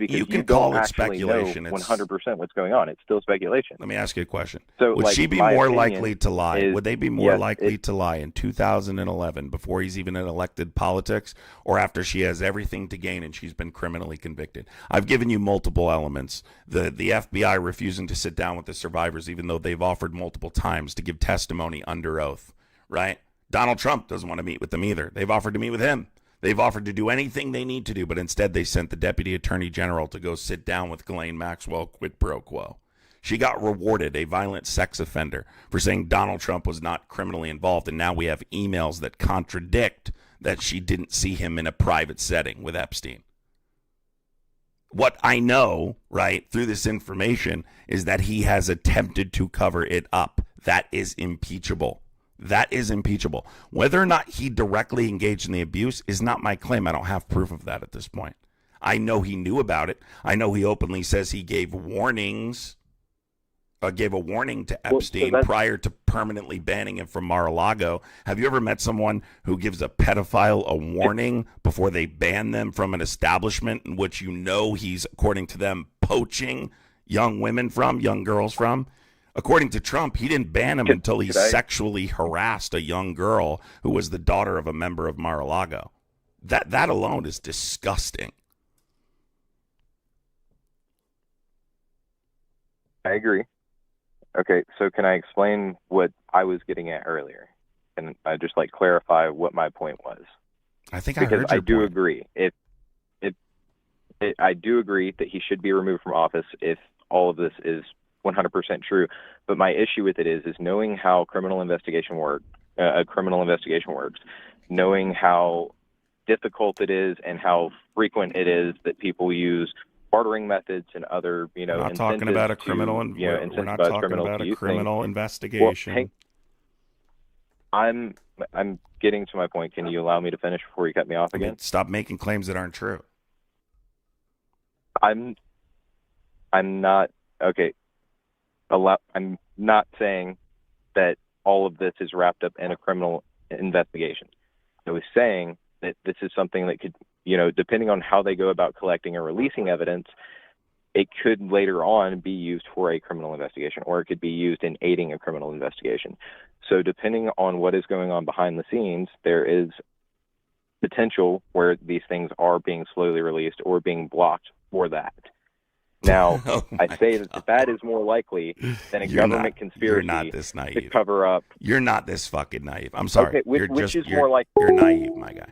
You can call it speculation. 100% what's going on. It's still speculation. Let me ask you a question. So, would she be more likely to lie? Would they be more likely to lie in 2011 before he's even in elected politics or after she has everything to gain and she's been criminally convicted? I've given you multiple elements. The FBI refusing to sit down with the survivors even though they've offered multiple times to give testimony under oath, right? Donald Trump doesn't want to meet with them either. They've offered to meet with him. They've offered to do anything they need to do, but instead they sent the Deputy Attorney General to go sit down with Ghislaine Maxwell, quid pro quo. She got rewarded, a violent sex offender, for saying Donald Trump was not criminally involved, and now we have emails that contradict that she didn't see him in a private setting with Epstein. What I know, right, through this information is that he has attempted to cover it up. That is impeachable. That is impeachable. Whether or not he directly engaged in the abuse is not my claim. I don't have proof of that at this point. I know he knew about it. I know he openly says he gave warnings, gave a warning to Epstein prior to permanently banning him from Mar-a-Lago. Have you ever met someone who gives a pedophile a warning before they ban them from an establishment in which he's, according to them, poaching young girls from? According to Trump, he didn't ban him until he sexually harassed a young girl who was the daughter of a member of Mar-a-Lago. That alone is disgusting. I agree. Okay, so can I explain what I was getting at earlier? And I just clarify what my point was. I think I heard your I do point. agree. I do agree that he should be removed from office if all of this is 100% true. But my issue with it is knowing how criminal investigation works, knowing how difficult it is and how frequent it is that people use bartering methods and other, we're not talking about a criminal, we're not talking about a criminal investigation. Well, I'm getting to my point. Can you allow me to finish before you cut me off again? Stop making claims that aren't true. I'm not okay. I'm not saying that all of this is wrapped up in a criminal investigation. I was saying that this is something that could, depending on how they go about collecting and releasing evidence, it could later on be used for a criminal investigation, or it could be used in aiding a criminal investigation. So depending on what is going on behind the scenes, there is potential where these things are being slowly released or being blocked for that. Now, I say that is more likely than a government conspiracy you're not this naive. To cover up. You're not this fucking naive. I'm sorry. Okay, which is more like you're naive, my guy.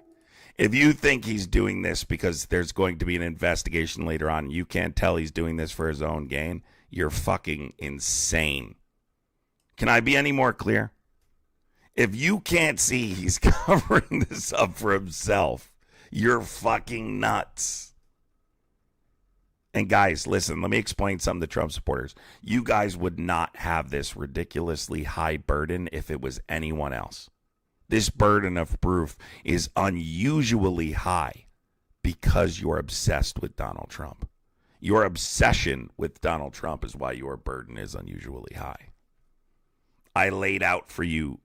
If you think he's doing this because there's going to be an investigation later on, you can't tell he's doing this for his own gain, you're fucking insane. Can I be any more clear? If you can't see he's covering this up for himself, you're fucking nuts. And guys, listen, let me explain something to Trump supporters. You guys would not have this ridiculously high burden if it was anyone else. This burden of proof is unusually high because you're obsessed with Donald Trump. Your obsession with Donald Trump is why your burden is unusually high. I laid out for you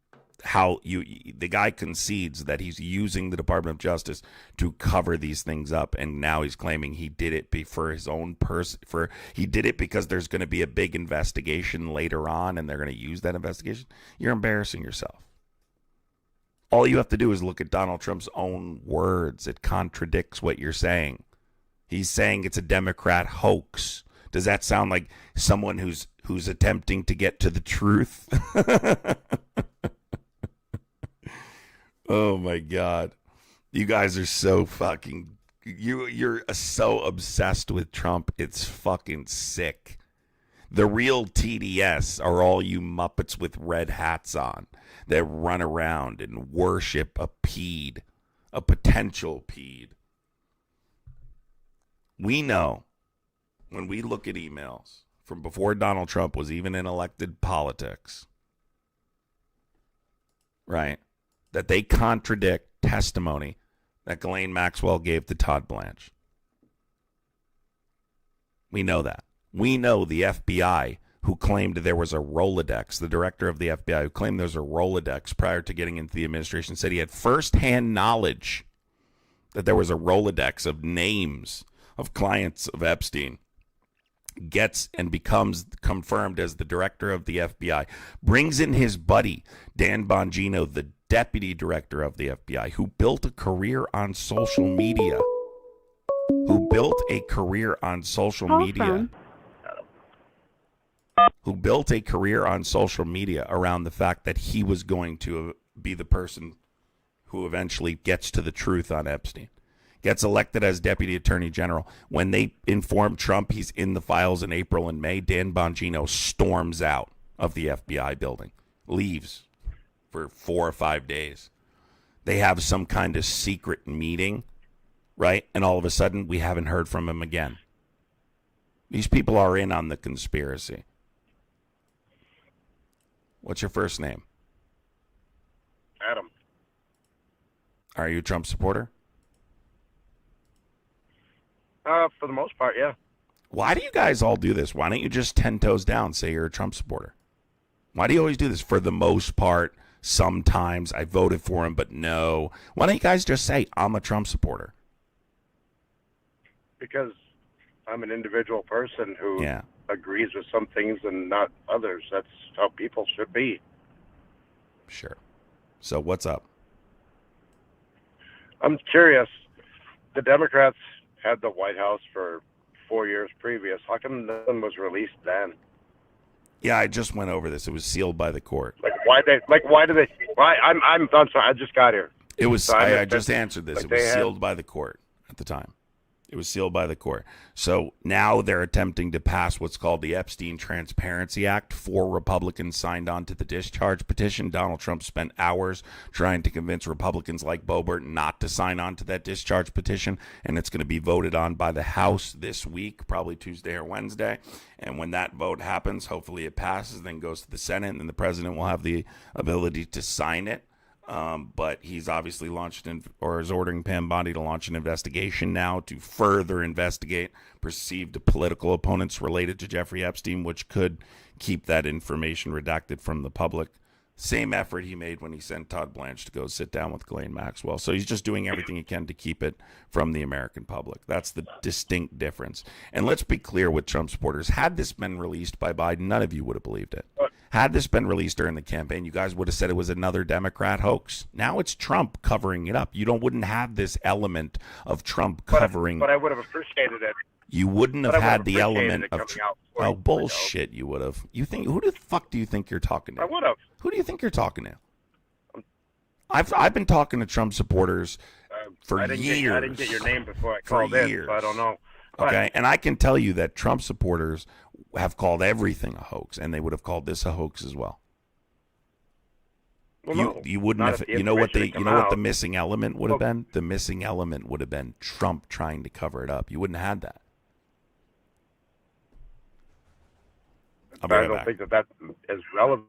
how the guy concedes that he's using the Department of Justice to cover these things up, and now he's claiming he did it for his own he did it because there's going to be a big investigation later on and they're going to use that investigation. You're embarrassing yourself. All you have to do is look at Donald Trump's own words. It contradicts what you're saying. He's saying it's a Democrat hoax. Does that sound like someone who's attempting to get to the truth? Oh my God. You guys are so fucking you're so obsessed with Trump. It's fucking sick. The real TDS are all you Muppets with red hats on that run around and worship a potential peed. We know when we look at emails from before Donald Trump was even in elected politics, right, that they contradict testimony that Ghislaine Maxwell gave to Todd Blanche. We know that. We know the FBI who claimed there was a Rolodex, the director of the FBI who claimed there was a Rolodex prior to getting into the administration, said he had firsthand knowledge that there was a Rolodex of names of clients of Epstein, gets and becomes confirmed as the director of the FBI, brings in his buddy, Dan Bongino, the deputy director of the FBI, who built a career on social media, who built a career on social media around the fact that he was going to be the person who eventually gets to the truth on Epstein. Gets elected as deputy attorney general. When they inform Trump he's in the files in April and May, Dan Bongino storms out of the FBI building, leaves for 4 or 5 days. They have some kind of secret meeting, right? And all of a sudden, we haven't heard from him again. These people are in on the conspiracy. What's your first name? Adam. Are you a Trump supporter? For the most part, yeah. Why do you guys all do this? Why don't you just 10 toes down say you're a Trump supporter? Why do you always do this? For the most part, sometimes I voted for him, but no. Why don't you guys just say, I'm a Trump supporter? Because I'm an individual person who agrees with some things and not others. That's how people should be. Sure. So what's up? I'm curious. The Democrats had the White House for 4 years previous. How come nothing was released then? Yeah, I just went over this. It was sealed by the court. Why do they? I'm sorry. I just got here. It was. So I just answered this. It was sealed by the court at the time. It was sealed by the court. So now they're attempting to pass what's called the Epstein Transparency Act. 4 Republicans signed on to the discharge petition. Donald Trump spent hours trying to convince Republicans like Boebert not to sign on to that discharge petition, and it's going to be voted on by the House this week, probably Tuesday or Wednesday. And when that vote happens, hopefully it passes, then goes to the Senate, and then the president will have the ability to sign it. But he's obviously launched or is ordering Pam Bondi to launch an investigation now to further investigate perceived political opponents related to Jeffrey Epstein, which could keep that information redacted from the public. Same effort he made when he sent Todd Blanche to go sit down with Ghislaine Maxwell. So he's just doing everything he can to keep it from the American public. That's the distinct difference. And let's be clear with Trump supporters. Had this been released by Biden, none of you would have believed it. Had this been released during the campaign, you guys would have said it was another Democrat hoax. Now it's Trump covering it up. You wouldn't have this element of Trump covering. But I would have appreciated it. You wouldn't have had the element of Oh, bullshit. You would have. You think who the fuck do you think you're talking to? I would have. Who do you think you're talking to? I've been talking to Trump supporters for years. I didn't get your name before I called in, so I don't know. Okay, and I can tell you that Trump supporters have called everything a hoax, and they would have called this a hoax as well. Well, you wouldn't have. You know what the missing element would have been? The missing element would have been Trump trying to cover it up. You wouldn't have had that. I don't think that is relevant.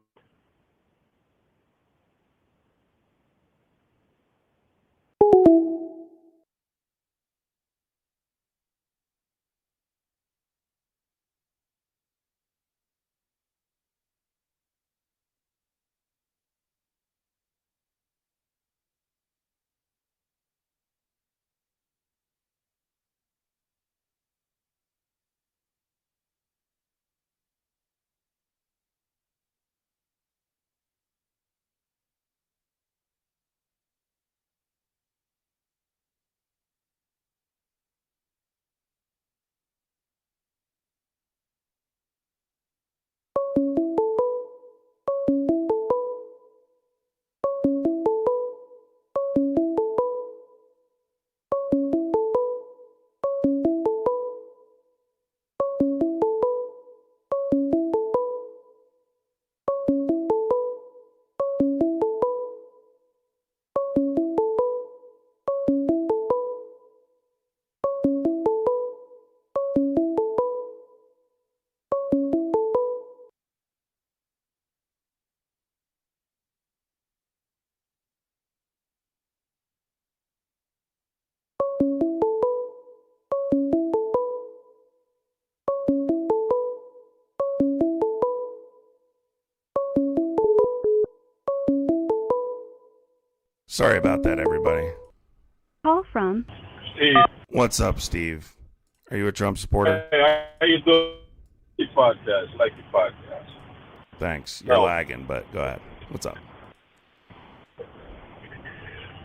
Sorry about that, everybody. Call from Steve. What's up, Steve? Are you a Trump supporter? Hey, how you doing? Your podcast, like your podcast. Thanks. You're lagging, but go ahead. What's up?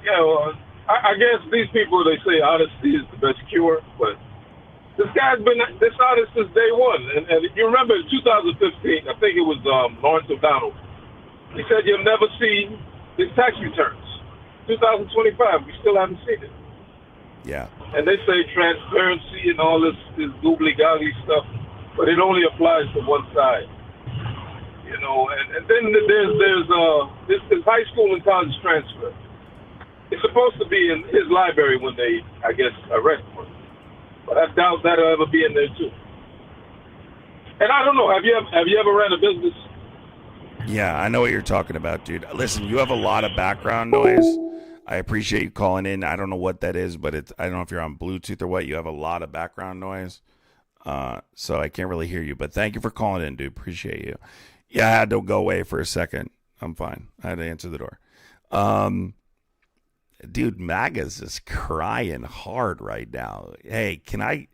Yeah, well, I guess these people, they say honesty is the best cure, but this guy's been dishonest since day one. And you remember in 2015, I think it was Lawrence O'Donnell, he said you'll never see his tax returns. 2025, we still haven't seen it. Yeah. And they say transparency and all this googly-googly stuff, but it only applies to one side. You know, and then there's this high school and college transfer. It's supposed to be in his library when they, I guess, arrest him. But I doubt that'll ever be in there too. And I don't know. Have you ever ran a business? Yeah, I know what you're talking about, dude. Listen, you have a lot of background noise. I appreciate you calling in. I don't know what that is, but I don't know if you're on Bluetooth or what. You have a lot of background noise, so I can't really hear you. But thank you for calling in, dude. Appreciate you. Yeah, I had to go away for a second. I'm fine. I had to answer the door. Dude, MAGA's just crying hard right now. Hey, can I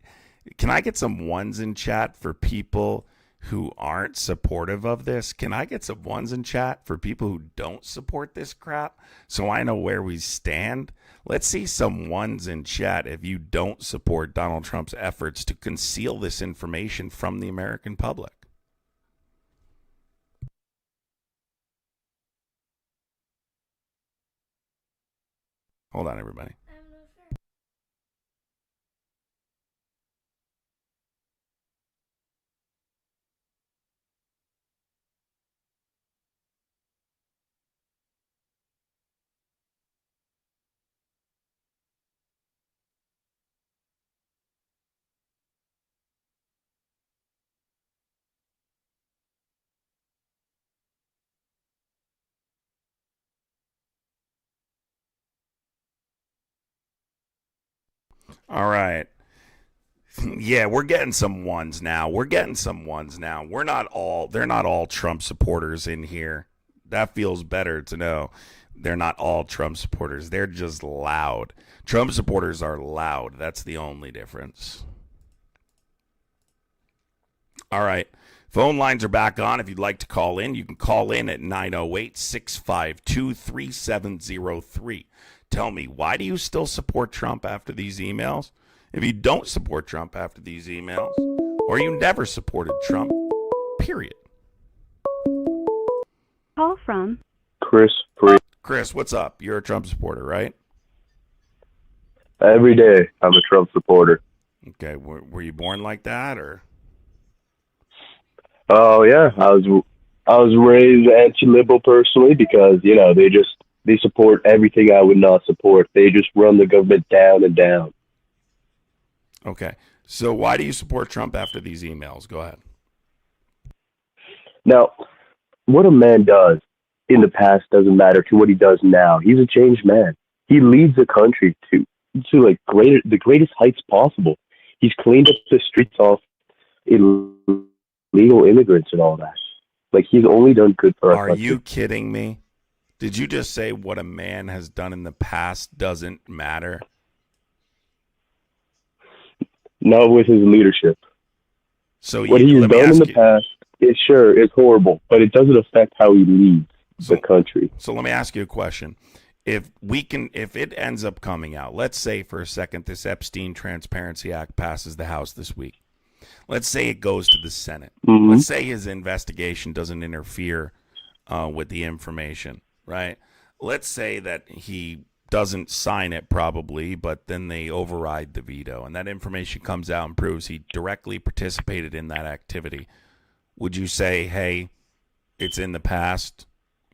get some ones in chat for people who aren't supportive of this? Can I get some ones in chat for people who don't support this crap so I know where we stand? Let's see some ones in chat if you don't support Donald Trump's efforts to conceal this information from the American public. Hold on, everybody. All right. Yeah, we're getting some ones now. They're not all Trump supporters in here. That feels better to know. They're not all Trump supporters. They're just loud. Trump supporters are loud. That's the only difference. All right. Phone lines are back on. If you'd like to call in, you can call in at 908-652-3703. Tell me, why do you still support Trump after these emails? If you don't support Trump after these emails, or you never supported Trump, period. Call from Chris. Chris, what's up? You're a Trump supporter, right? Every day, I'm a Trump supporter. Okay. Were you born like that, or? Oh yeah, I was raised anti-liberal personally because they support everything I would not support. They just run the government down and down. Okay. So why do you support Trump after these emails? Go ahead. Now, what a man does in the past doesn't matter to what he does now. He's a changed man. He leads the country to like the greatest heights possible. He's cleaned up the streets off illegal immigrants and all that. Like, he's only done good for our country. Are you kidding me? Did you just say what a man has done in the past doesn't matter? Not with his leadership. So what he's done in the past is horrible, but it doesn't affect how he leads the country. So let me ask you a question. If it ends up coming out, let's say for a second this Epstein Transparency Act passes the House this week. Let's say it goes to the Senate. Mm-hmm. Let's say his investigation doesn't interfere with the information, right? Let's say that he doesn't sign it probably, but then they override the veto and that information comes out and proves he directly participated in that activity. Would you say, hey, it's in the past?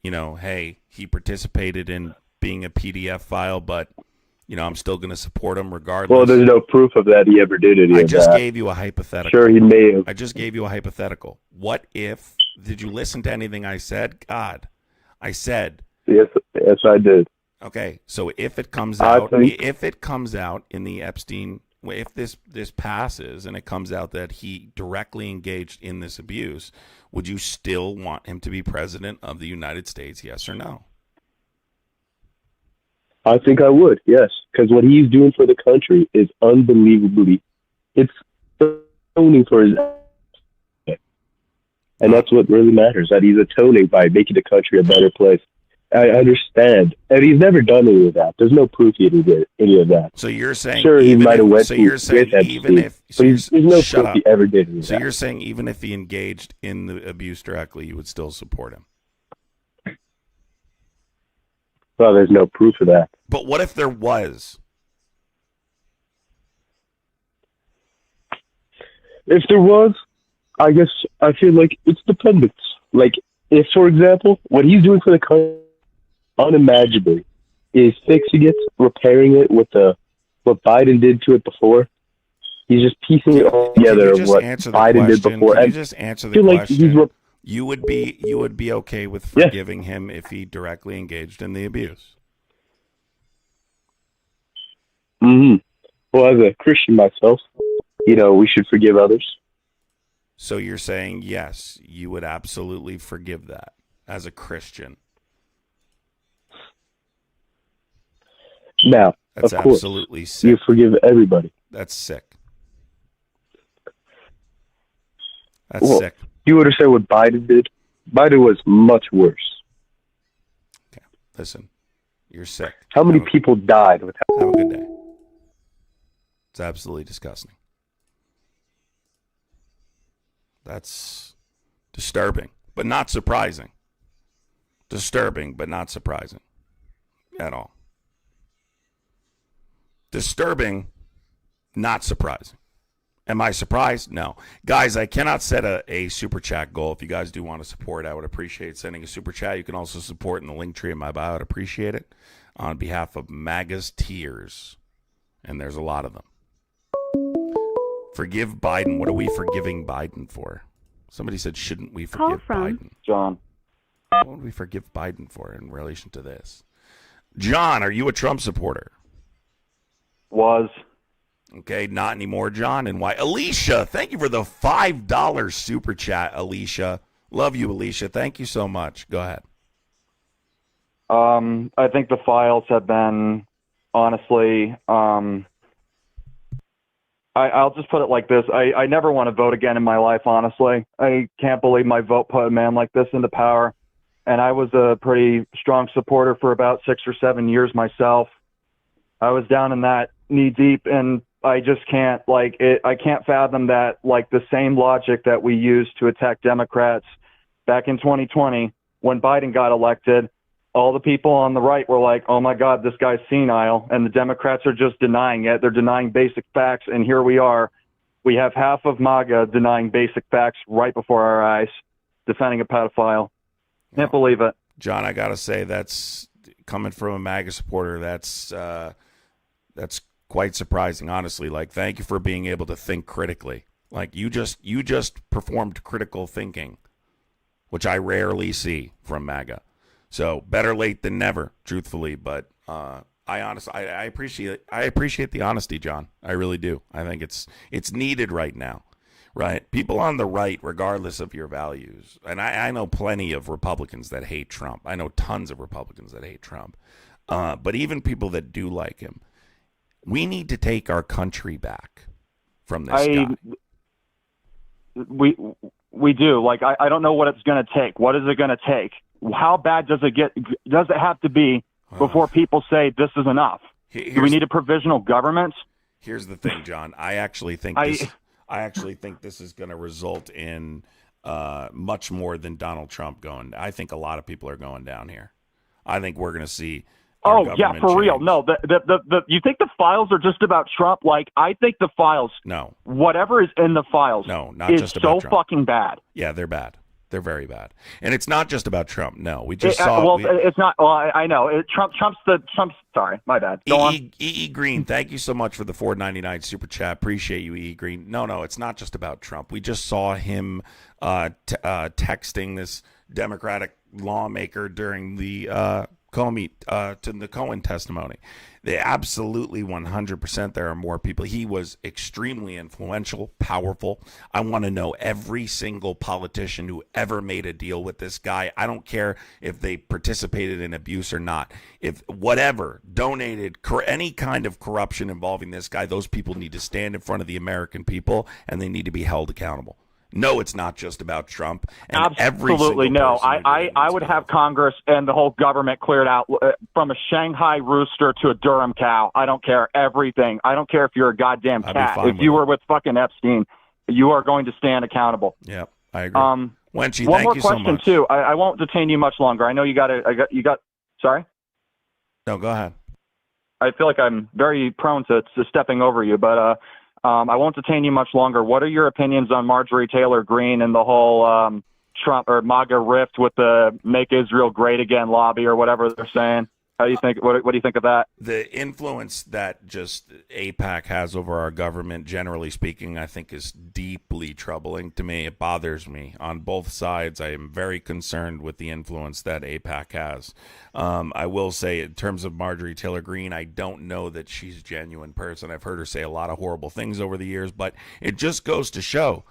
Hey, he participated in being a PDF file, but I'm still going to support him regardless. Well, there's no proof of that he ever did any of that. I just gave you a hypothetical. Sure, he may have. I just gave you a hypothetical. What if? Did you listen to anything I said? God, I said. Yes, I did. Okay, so if it comes out, in the Epstein, if this passes and it comes out that he directly engaged in this abuse, would you still want him to be president of the United States? Yes or no? I think I would, yes, because what he's doing for the country is unbelievably, it's atoning for his, and that's what really matters, that he's atoning by making the country a better place. I understand, and he's never done any of that. There's no proof he did any of that. So you're saying, sure, he might have went so you're saying with even Epstein, if, but there's no proof he ever did any of so that. you're saying even if he engaged in the abuse directly, you would still support him? Well, there's no proof of that. But what if there was? If there was, I guess I feel like it's dependent. Like, if, for example, what he's doing for the country unimaginably is fixing it, repairing it with what Biden did to it before. He's just piecing it all together of what Biden did before. Can you just answer the question? Like you would be okay with forgiving him if he directly engaged in the abuse? Mm-hmm. Well, as a Christian myself, we should forgive others. So you're saying, yes, you would absolutely forgive that as a Christian? Now, that's of course, absolutely sick. You forgive everybody. That's sick. That's sick. Do you understand what Biden did? Biden was much worse. Okay, listen, you're sick. How many people died with Have a good day. It's absolutely disgusting. That's disturbing, but not surprising. Disturbing, but not surprising at all. Disturbing, not surprising. Am I surprised? No. Guys, I cannot set a super chat goal. If you guys do want to support, I would appreciate sending a super chat. You can also support in the link tree in my bio. I'd appreciate it on behalf of MAGA's Tears. And there's a lot of them. Forgive Biden. What are we forgiving Biden for? Somebody said, shouldn't we forgive Biden? John. What would we forgive Biden for in relation to this? John, are you a Trump supporter? Was. Okay, not anymore, John. And why? Alicia, thank you for the $5 super chat, Alicia. Love you, Alicia. Thank you so much. Go ahead. I think the files have been, honestly, I'll just put it like this. I never want to vote again in my life, honestly. I can't believe my vote put a man like this into power. And I was a pretty strong supporter for about 6 or 7 years myself. I was down in that knee deep, and I just can't, I can't fathom that, the same logic that we used to attack Democrats back in 2020 when Biden got elected. All the people on the right were like, oh my God, this guy's senile. And the Democrats are just denying it. They're denying basic facts. And here we are. We have half of MAGA denying basic facts right before our eyes, defending a pedophile. Can't believe it. John, I got to say, that's coming from a MAGA supporter. That's quite surprising, honestly. Thank you for being able to think critically. You just performed critical thinking, which I rarely see from MAGA. So better late than never, truthfully. But I appreciate the honesty, John. I really do. I think it's needed right now, right? People on the right, regardless of your values, and I know plenty of Republicans that hate Trump. I know tons of Republicans that hate Trump. But even people that do like him, we need to take our country back from this guy. We do. I don't know what it's going to take. What is it going to take? How bad does it have to be before people say this is enough? Do we need a provisional government? Here's the thing, John. I actually think this is going to result in much more than Donald Trump going. I think a lot of people are going down here. I think we're going to see. Oh yeah, for real. No, you think the files are just about Trump? I think the files. No. Whatever is in the files. No, not just about Trump. So fucking bad. Yeah, they're bad. They're very bad, and it's not just about Trump. No, we just saw. It's not. Well, I know. Trump's. Sorry, my bad. Go on. E. Green, thank you so much for the $4.99 super chat. Appreciate you, E. Green. No, it's not just about Trump. We just saw him texting this Democratic lawmaker during the the Cohen testimony. They absolutely 100%. There are more people. He was extremely influential, powerful. I want to know every single politician who ever made a deal with this guy. I don't care if they participated in abuse or not. If whatever, donated, any kind of corruption involving this guy, those people need to stand in front of the American people and they need to be held accountable. No, it's not just about Trump. And absolutely no. I would have Congress and the whole government cleared out from a Shanghai rooster to a Durham cow. I don't care. Everything. I don't care if you're a goddamn cat. If you were with fucking Epstein, you are going to stand accountable. Yep, I agree. Wenchy, one more question so much. Too. I won't detain you much longer. I know you got. Sorry. No, go ahead. I feel like I'm very prone to stepping over you, but. I won't detain you much longer. What are your opinions on Marjorie Taylor Greene and the whole Trump or MAGA rift with the Make Israel Great Again lobby or whatever they're saying? How do you think? What do you think of that? The influence that just AIPAC has over our government, generally speaking, I think is deeply troubling to me. It bothers me on both sides. I am very concerned with the influence that AIPAC has. I will say, in terms of Marjorie Taylor Greene, I don't know that she's a genuine person. I've heard her say a lot of horrible things over the years, but it just goes to show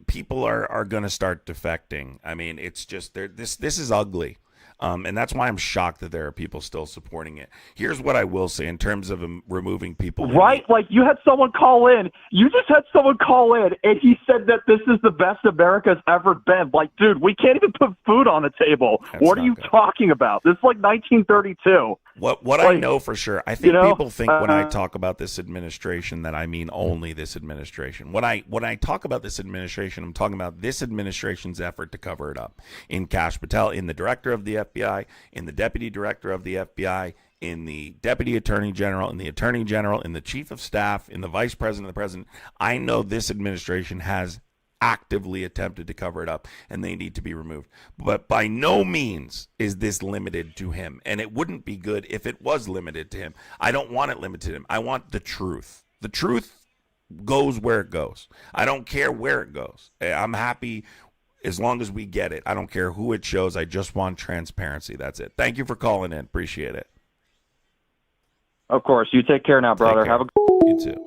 people are going to start defecting. I mean, it's just this is ugly. And that's why I'm shocked that there are people still supporting it. Here's what I will say in terms of removing people. Right? You had someone call in. You just had someone call in, and he said that this is the best America's ever been. Dude, we can't even put food on the table. What are you talking about? This is 1932. What I know for sure, I think people think when I talk about this administration that I mean only this administration. When I talk about this administration, I'm talking about this administration's effort to cover it up. In Kash Patel, in the director of the FBI, in the deputy director of the FBI, in the deputy attorney general, in the attorney general, in the chief of staff, in the vice president of the president. I know this administration has actively attempted to cover it up, and they need to be removed. But by no means is this limited to him, and it wouldn't be good if it was limited to him. I don't want it limited to him. I want the truth. The truth goes where it goes. I don't care where it goes. I'm happy as long as we get it. I don't care who it shows. I just want transparency. That's it. Thank you for calling in. Appreciate it. Of course. You take care now, brother. Care. Have a You too.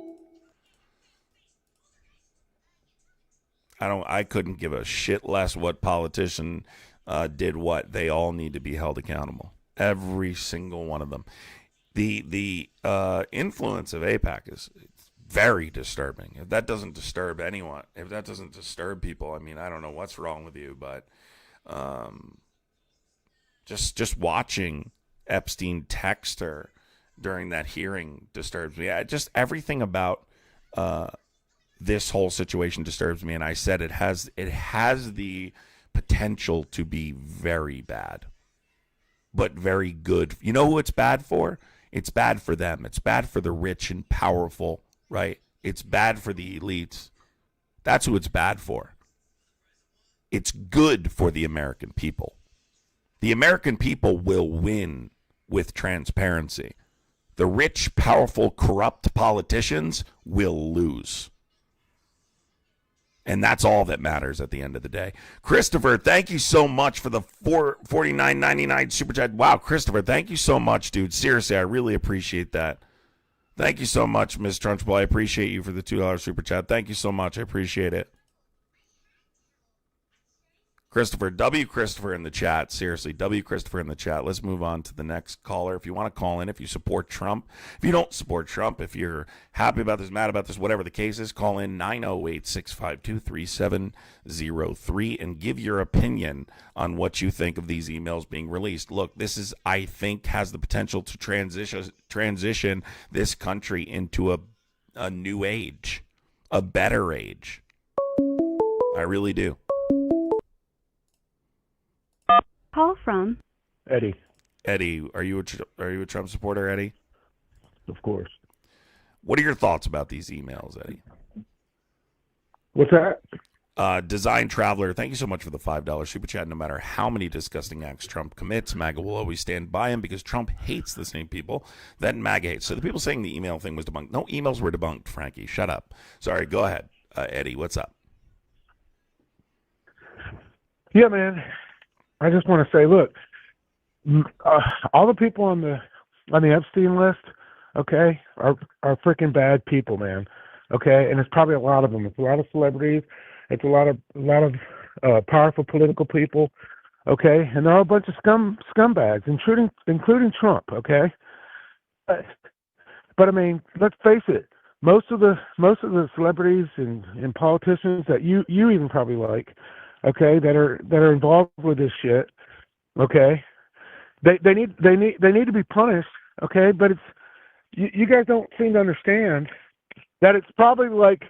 I couldn't give a shit less what politician did what. They all need to be held accountable. Every single one of them. The influence of AIPAC is very disturbing. If that doesn't disturb anyone, if that doesn't disturb people, I mean, I don't know what's wrong with you, but just watching Epstein text her during that hearing disturbs me. Just everything about this whole situation disturbs me, and I said it has the potential to be very bad, but very good. You know who it's bad for? It's bad for them. It's bad for the rich and powerful, right? It's bad for the elites. That's who it's bad for. It's good for the American people. The American people will win with transparency. The rich, powerful, corrupt politicians will lose. And that's all that matters at the end of the day. Christopher, thank you so much for the $49.99 super chat. Wow, Christopher, thank you so much, dude. Seriously, I really appreciate that. Thank you so much, Ms. Trunchbull. I appreciate you for the $2 super chat. Thank you so much. I appreciate it. Christopher, W. Christopher in the chat. Seriously, W. Christopher in the chat. Let's move on to the next caller. If you want to call in, if you support Trump, if you don't support Trump, if you're happy about this, mad about this, whatever the case is, call in 908-652-3703 and give your opinion on what you think of these emails being released. Look, this is, I think, has the potential to transition this country into a new age, a better age. I really do. Call from Eddie. Eddie, are you a Trump supporter, Eddie? Of course. What are your thoughts about these emails, Eddie? What's that? Design Traveler, thank you so much for the $5 super chat. No matter how many disgusting acts Trump commits, MAGA will always stand by him because Trump hates the same people that MAGA hates. So the people saying the email thing was debunked. No emails were debunked, Frankie. Shut up. Sorry, go ahead. Eddie, what's up? Yeah, man. I just want to say, look, all the people on the Epstein list, okay, are freaking bad people, man. Okay, and it's probably a lot of them. It's a lot of celebrities. It's a lot of powerful political people. Okay, and they're all a bunch of scumbags, including Trump. Okay, but I mean, let's face it. Most of the celebrities and politicians that you even probably like, okay, that are involved with this shit, okay, they need to be punished, okay, but it's you guys don't seem to understand that it's probably like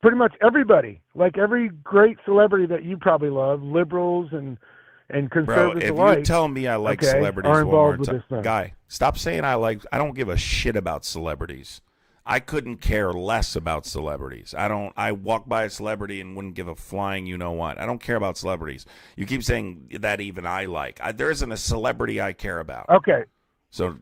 pretty much everybody, like every great celebrity that you probably love, liberals and conservatives Bro, if alike, you tell me I like okay, celebrities are one more involved with time, this thing. guy, stop saying I don't give a shit about celebrities. I couldn't care less about celebrities. I walk by a celebrity and wouldn't give a flying you know what. I don't care about celebrities. You keep saying that even I like. There isn't a celebrity I care about. Okay. So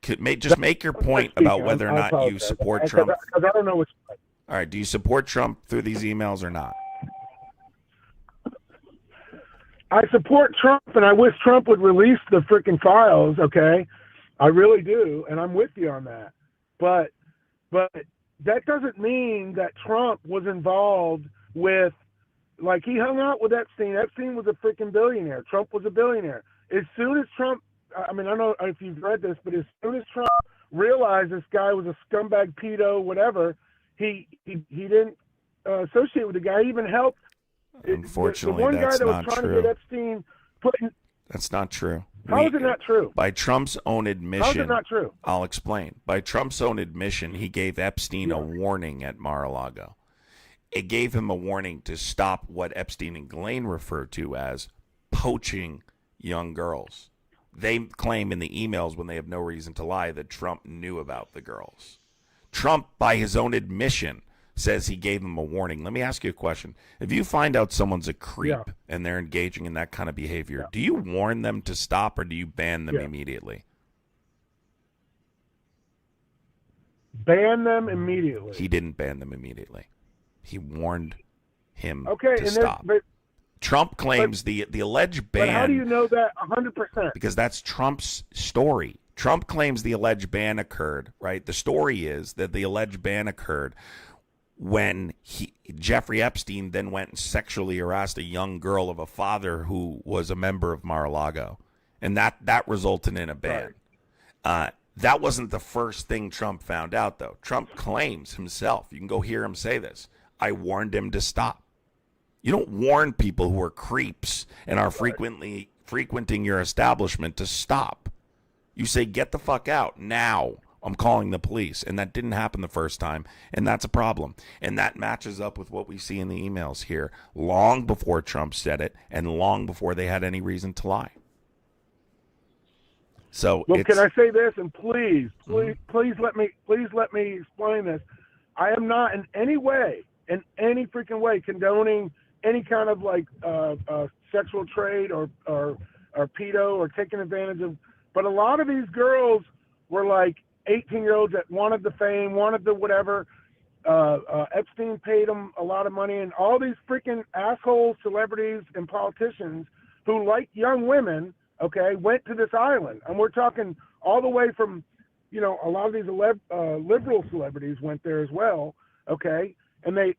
just make your point about whether or not you support Trump. Because I don't know what's right. All right, do you support Trump through these emails or not? I support Trump, and I wish Trump would release the freaking files, okay? I really do, and I'm with you on that. But that doesn't mean that Trump was involved with, like, he hung out with Epstein. Epstein was a freaking billionaire. Trump was a billionaire. As soon as Trump, I mean, I don't know if you've read this, but as soon as Trump realized this guy was a scumbag, pedo, whatever, he didn't associate with the guy. He even helped. Unfortunately, the one that's guy that not was trying true. to get Epstein put in. That's not true. How is it not true? By Trump's own admission. How is it not true? I'll explain. By Trump's own admission, he gave Epstein a warning at Mar-a-Lago. It gave him a warning to stop what Epstein and Ghislaine referred to as poaching young girls. They claim in the emails, when they have no reason to lie, that Trump knew about the girls. Trump, by his own admission, says he gave him a warning. Let me ask you a question. If you find out someone's a creep and they're engaging in that kind of behavior, do you warn them to stop or do you ban them immediately? Ban them immediately. He didn't ban them immediately. He warned him Okay, to and stop. Trump claims the alleged ban. But how do you know that 100%? Because that's Trump's story. Trump claims the alleged ban occurred, right? The story is that the alleged ban occurred when Jeffrey Epstein then went and sexually harassed a young girl of a father who was a member of Mar-a-Lago. And that resulted in a ban. Right. That wasn't the first thing Trump found out, though. Trump claims himself, you can go hear him say this, I warned him to stop. You don't warn people who are creeps and are frequenting your establishment to stop. You say, get the fuck out now. I'm calling the police. And that didn't happen the first time. And that's a problem. And that matches up with what we see in the emails here long before Trump said it and long before they had any reason to lie. So look, can I say this? And please let me explain this. I am not in any freaking way condoning any kind of like sexual trade or pedo or taking advantage of. But a lot of these girls were like 18-year-olds that wanted the fame, wanted the whatever. Epstein paid them a lot of money, and all these freaking asshole celebrities and politicians who like young women, okay, went to this island. And we're talking all the way from, you know, a lot of these liberal celebrities went there as well, okay, and they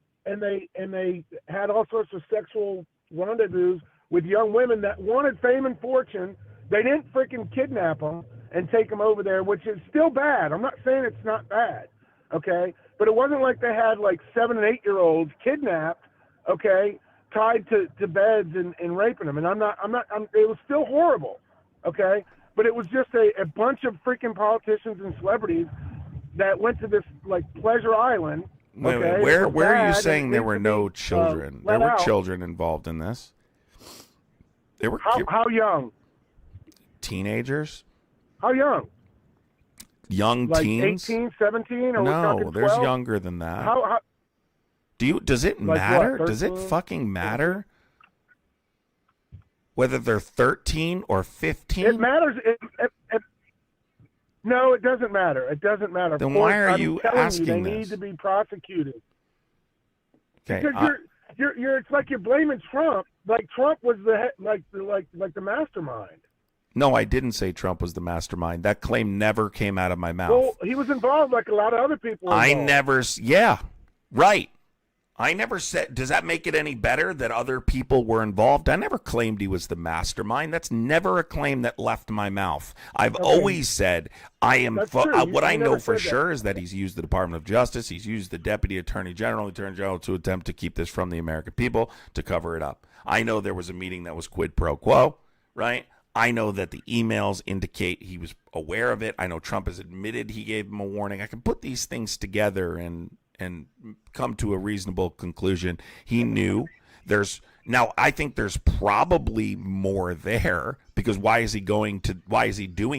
had all sorts of sexual rendezvous with young women that wanted fame and fortune. They didn't freaking kidnap them and take them over there, which is still bad. I'm not saying it's not bad, okay? But it wasn't like they had like 7 and 8-year-olds kidnapped, okay, tied to beds and raping them. And it was still horrible, okay? But it was just a bunch of freaking politicians and celebrities that went to this like pleasure island. Okay? Where are you saying there were no children? There were children involved in this. There were how young? Teenagers. How young? Young like teens? 18, 17? Or no, there's younger than that. Does it like matter? What, does it fucking matter? Whether they're 13 or 15? It matters. No, it doesn't matter. It doesn't matter. Then why are you asking they this? Need to be prosecuted. Okay. Because it's like you're blaming Trump. Like Trump was the mastermind. No, I didn't say Trump was the mastermind. That claim never came out of my mouth. Well, he was involved like a lot of other people. Yeah, right. I never said, does that make it any better that other people were involved? I never claimed he was the mastermind. That's never a claim that left my mouth. I've always said what I know for sure is that he's used the Department of Justice. He's used the Deputy Attorney General to attempt to keep this from the American people, to cover it up. I know there was a meeting that was quid pro quo, right? I know that the emails indicate he was aware of it. I know Trump has admitted he gave him a warning. I can put these things together and come to a reasonable conclusion. He knew. I think there's probably more there, because why is he doing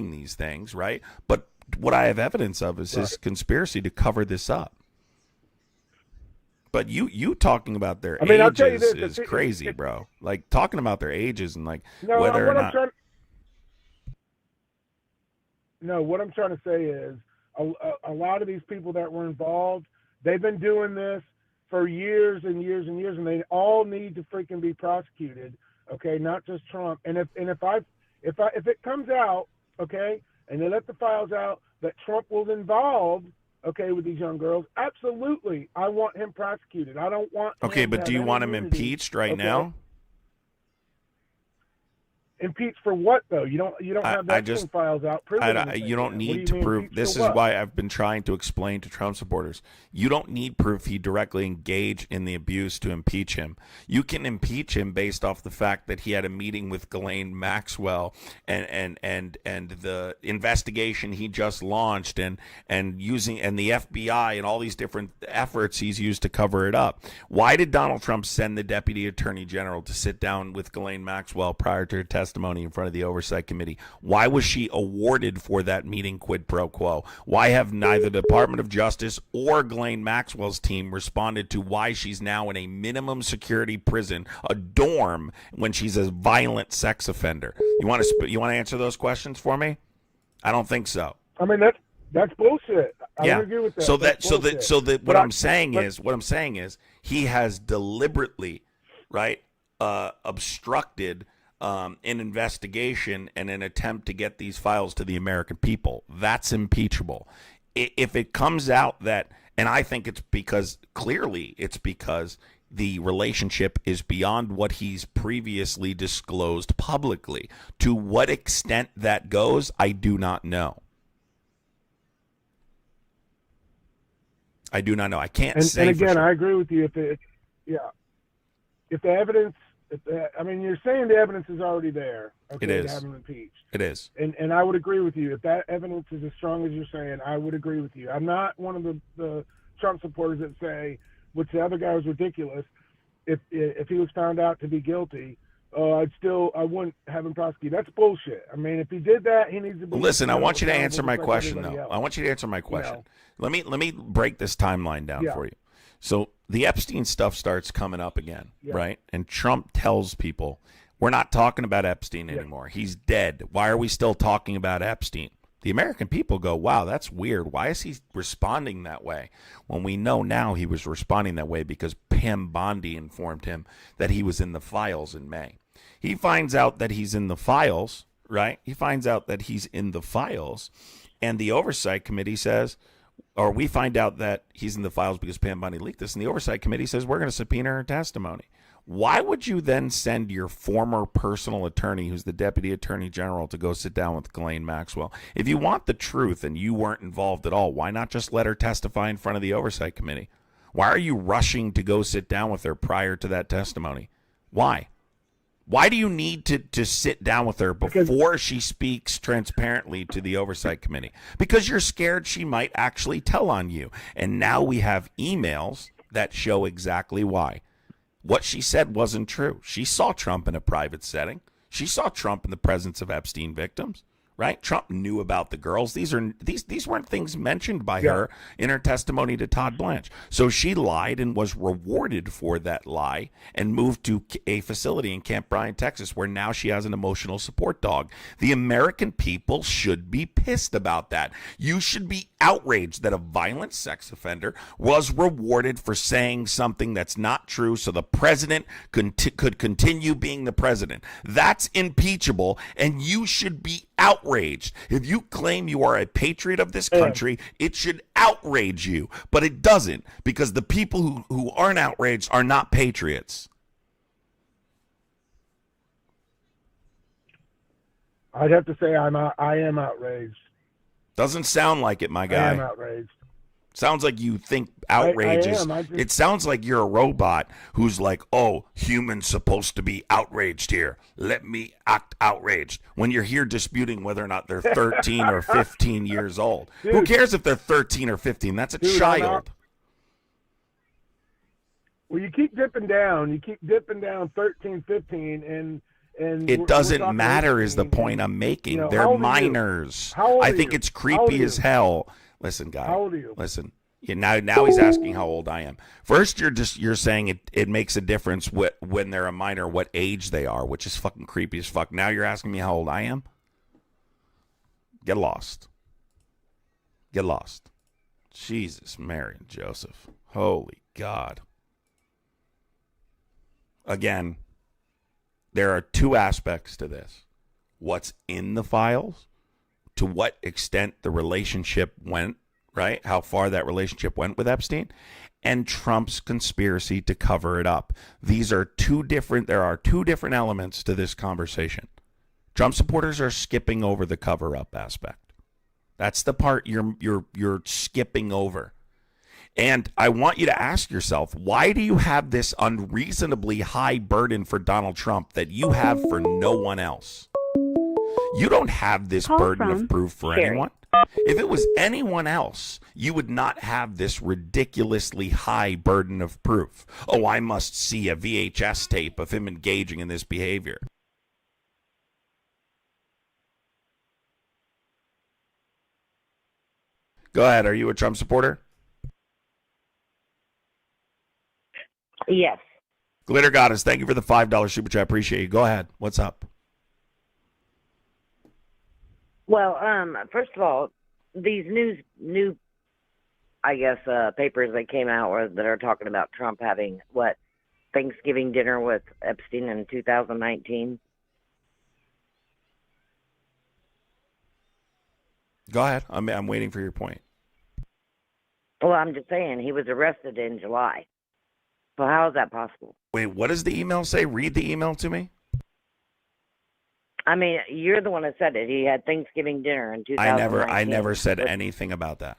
these things, right? But what I have evidence of is his conspiracy to cover this up. But you talking about their ages is crazy, bro. Like talking about their ages and like whether or not. What I'm trying to say is a lot of these people that were involved, they've been doing this for years and years and years, and they all need to freaking be prosecuted. Okay, not just Trump. And if it comes out, okay, and they let the files out that Trump was involved, okay, with these young girls, absolutely, I want him prosecuted. I don't want. Okay, but do you want him impeached right now? Impeached for what though? You don't have that files out. You don't need to prove. This is why I've been trying to explain to Trump supporters. You don't need proof he directly engaged in the abuse to impeach him. You can impeach him based off the fact that he had a meeting with Ghislaine Maxwell and the investigation he just launched and the FBI and all these different efforts he's used to cover it up. Why did Donald Trump send the Deputy Attorney General to sit down with Ghislaine Maxwell prior to her testimony in front of the Oversight Committee? Why was she awarded for that meeting quid pro quo? Why have neither the Department of Justice or Ghislaine Maxwell's team responded to why she's now in a minimum security prison, a dorm, when she's a violent sex offender? You want to answer those questions for me? I don't think so. I mean that's bullshit. I don't agree with that. What I'm saying is he has deliberately, right, obstructed an investigation and an attempt to get these files to the American people. That's impeachable. If it comes out that, and I think it's because the relationship is beyond what he's previously disclosed publicly. To what extent that goes, I do not know. I do not know. I can't say. And again, for sure. I agree with you. If the evidence, you're saying the evidence is already there. Okay, It is. To have him impeached. It is. And I would agree with you. If that evidence is as strong as you're saying, I would agree with you. I'm not one of the Trump supporters that say, which the other guy was ridiculous, if he was found out to be guilty, I wouldn't have him prosecuted. That's bullshit. I mean, if he did that, he needs to be. Listen, I want you to answer my question, though. I want you to answer my question. Let me break this timeline down for you. So the Epstein stuff starts coming up again, right? And Trump tells people, we're not talking about Epstein anymore. He's dead. Why are we still talking about Epstein? The American people go, wow, that's weird. Why is he responding that way? When we know now he was responding that way because Pam Bondi informed him that he was in the files in May. He finds out that he's in the files, right? He finds out that he's in the files, and the Oversight Committee says, or we find out that he's in the files because Pam Bondi leaked this, and the Oversight Committee says, we're going to subpoena her testimony. Why would you then send your former personal attorney, who's the Deputy Attorney General, to go sit down with Ghislaine Maxwell? If you want the truth and you weren't involved at all, why not just let her testify in front of the Oversight Committee? Why are you rushing to go sit down with her prior to that testimony? Why? Why do you need to sit down with her before she speaks transparently to the Oversight Committee? Because you're scared she might actually tell on you. And now we have emails that show exactly why. What she said wasn't true. She saw Trump in a private setting. She saw Trump in the presence of Epstein victims, right? Trump knew about the girls. These weren't things mentioned by her in her testimony to Todd Blanche. So she lied and was rewarded for that lie and moved to a facility in Camp Bryan, Texas, where now she has an emotional support dog. The American people should be pissed about that. You should be outraged that a violent sex offender was rewarded for saying something that's not true so the president could continue being the president. That's impeachable, and you should be outraged. If you claim you are a patriot of this country, it should outrage you, but it doesn't, because the people who aren't outraged are not patriots. I'd have to say I am outraged. Doesn't sound like it, my guy. I am outraged. Sounds like you think outrage is. It sounds like you're a robot who's like, oh, humans supposed to be outraged here. Let me act outraged. When you're here disputing whether or not they're 13 or 15 years old. Dude, who cares if they're 13 or 15? That's a child. Well, you keep dipping down. You keep dipping down 13, 15, and it doesn't matter is the point I'm making. They're minors. I think it's creepy as hell. Listen, guy. How old are you? Listen. Now he's asking how old I am. First, you're saying it makes a difference when they're a minor what age they are, which is fucking creepy as fuck. Now you're asking me how old I am? Get lost. Get lost. Jesus, Mary and Joseph. Holy God. Again, there are two aspects to this. What's in the files, to what extent the relationship went, right? How far that relationship went with Epstein, and Trump's conspiracy to cover it up. There are two different elements to this conversation. Trump supporters are skipping over the cover-up aspect. That's the part you're skipping over. And I want you to ask yourself, why do you have this unreasonably high burden for Donald Trump that you have for no one else? You don't have this burden of proof for anyone. If it was anyone else, you would not have this ridiculously high burden of proof. Oh, I must see a VHS tape of him engaging in this behavior. Go ahead. Are you a Trump supporter? Yes. Glitter Goddess, thank you for the $5 super chat. Appreciate you. Go ahead. What's up? Well, first of all, these new, I guess, papers that came out that are talking about Trump having Thanksgiving dinner with Epstein in 2019. Go ahead. I'm waiting for your point. Well, I'm just saying he was arrested in July. So how is that possible? Wait, what does the email say? Read the email to me. I mean, you're the one that said it. He had Thanksgiving dinner in 2019. I never said anything about that.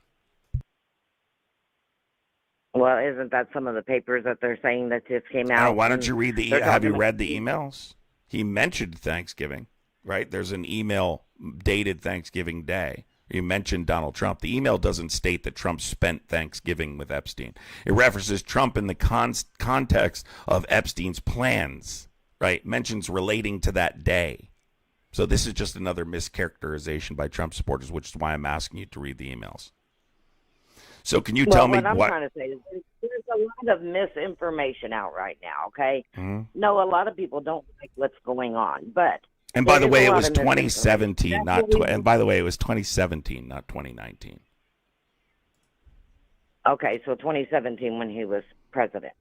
Well, isn't that some of the papers that they're saying that just came out? Why don't you read the? Have you read the emails? He mentioned Thanksgiving, right? There's an email dated Thanksgiving Day. You mentioned Donald Trump. The email doesn't state that Trump spent Thanksgiving with Epstein. It references Trump in the context of Epstein's plans, right? Mentions relating to that day. So this is just another mischaracterization by Trump supporters, which is why I'm asking you to read the emails. So can you tell me what I'm trying to say is there's a lot of misinformation out right now, okay? Mm-hmm. No, a lot of people don't like what's going on, but... And by the way, it was 2017, and by the way, it was 2017, not 2019. Okay, so 2017 when he was president.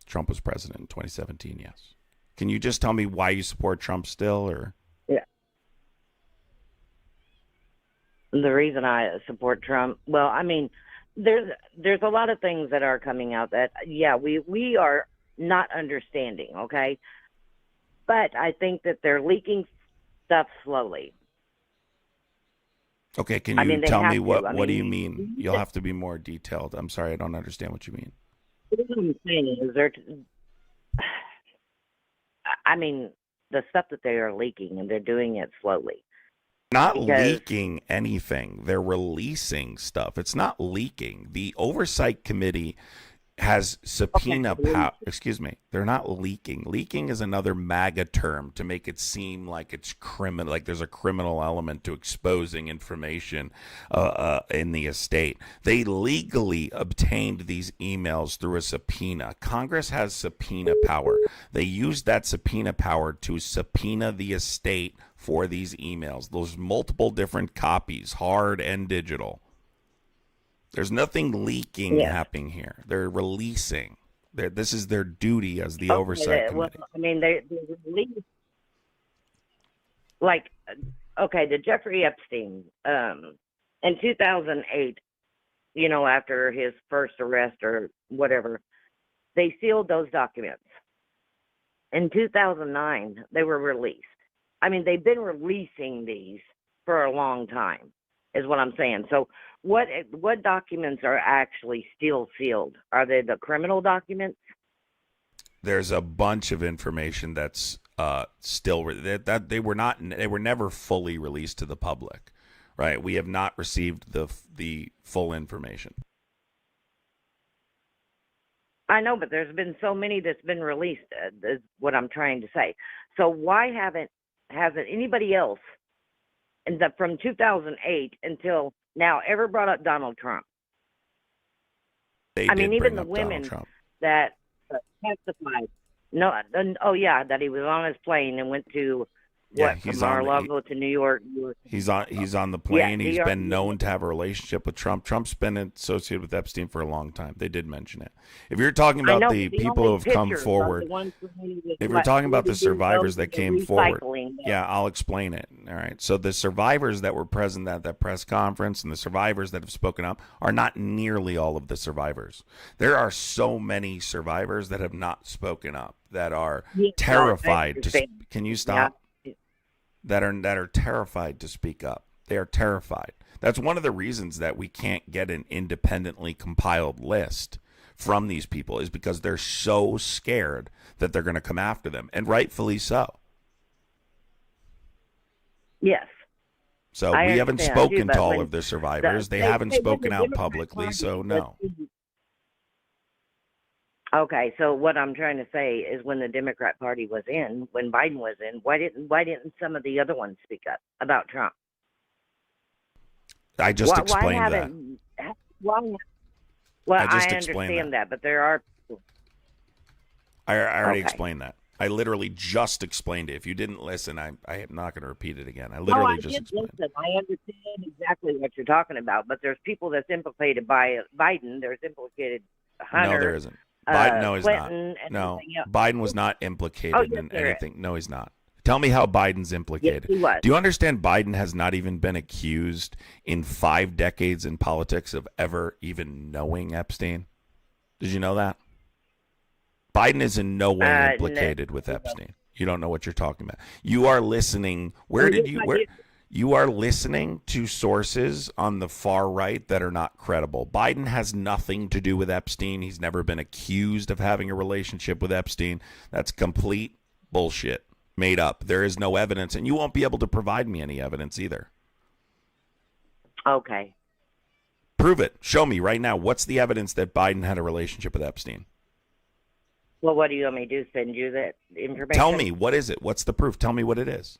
Trump was president in 2017, yes. Can you just tell me why you support Trump still, or? Yeah. The reason I support Trump, well, I mean, there's a lot of things that are coming out that, yeah, we are not understanding, okay? But I think that they're leaking stuff slowly. Okay, can you tell me what do you mean? You'll have to be more detailed. I'm sorry, I don't understand what you mean. What I'm saying is the stuff that they are leaking, and they're doing it slowly. Not leaking anything. They're releasing stuff. It's not leaking. The Oversight Committee has subpoena power. Excuse me. They're not leaking. Leaking is another MAGA term to make it seem like it's criminal, like there's a criminal element to exposing information in the estate. They legally obtained these emails through a subpoena. Congress has subpoena power. They used that subpoena power to subpoena the estate for these emails. Those multiple different copies, hard and digital. There's nothing leaking happening here. They're releasing. This is their duty as the Oversight Committee. Well, I mean, they release, like, okay, the Jeffrey Epstein, in 2008, you know, after his first arrest or whatever, they sealed those documents. In 2009, they were released. I mean, they've been releasing these for a long time, is what I'm saying. So what documents are actually still sealed? Are they the criminal documents? There's a bunch of information that's still that they were never fully released to the public, right? We have not received the full information. I know, but there's been so many that's been released, is what I'm trying to say. So why hasn't anybody else from 2008 until now ever brought up Donald Trump? Even the women that testified. No, that he was on his plane and went to from Mar-a-Lago to New York. He's on the plane. He's been known to have a relationship with Trump. Trump's been associated with Epstein for a long time. They did mention it. If you're talking about the people who have come forward, if you're talking about the survivors that came forward, I'll explain it. All right. So the survivors that were present at that press conference and the survivors that have spoken up are not nearly all of the survivors. There are so many survivors that have not spoken up, that are terrified to. Can you stop? Yeah. That are terrified to speak up. They are terrified. That's one of the reasons that we can't get an independently compiled list from these people, is because they're so scared that they're going to come after them, and rightfully so. Yes. So we haven't spoken to all of the survivors. They haven't spoken out publicly, so no. Okay, so what I'm trying to say is when the Democrat Party was in, when Biden was in, why didn't some of the other ones speak up about Trump? I just explained that. I understand that, but there are people. I already explained that. I literally just explained it. If you didn't listen, I am not going to repeat it again. I literally just explained it. I understand exactly what you're talking about, but there's people that's implicated by Biden. There's implicated Hunter. No, there isn't. Biden, no, he's not. Clinton, No, Biden was not implicated in anything. No, he's not. Tell me how Biden's implicated. Yes, he was. Do you understand Biden has not even been accused in 5 decades in politics of ever even knowing Epstein? Did you know that? Biden is in no way implicated with Epstein. You don't know what you're talking about. You are listening. You are listening to sources on the far right that are not credible. Biden has nothing to do with Epstein. He's never been accused of having a relationship with Epstein. That's complete bullshit. Made up. There is no evidence, and you won't be able to provide me any evidence either. Okay. Prove it. Show me right now. What's the evidence that Biden had a relationship with Epstein? Well, what do you want me to do? Send you that information? Tell me. What is it? What's the proof? Tell me what it is.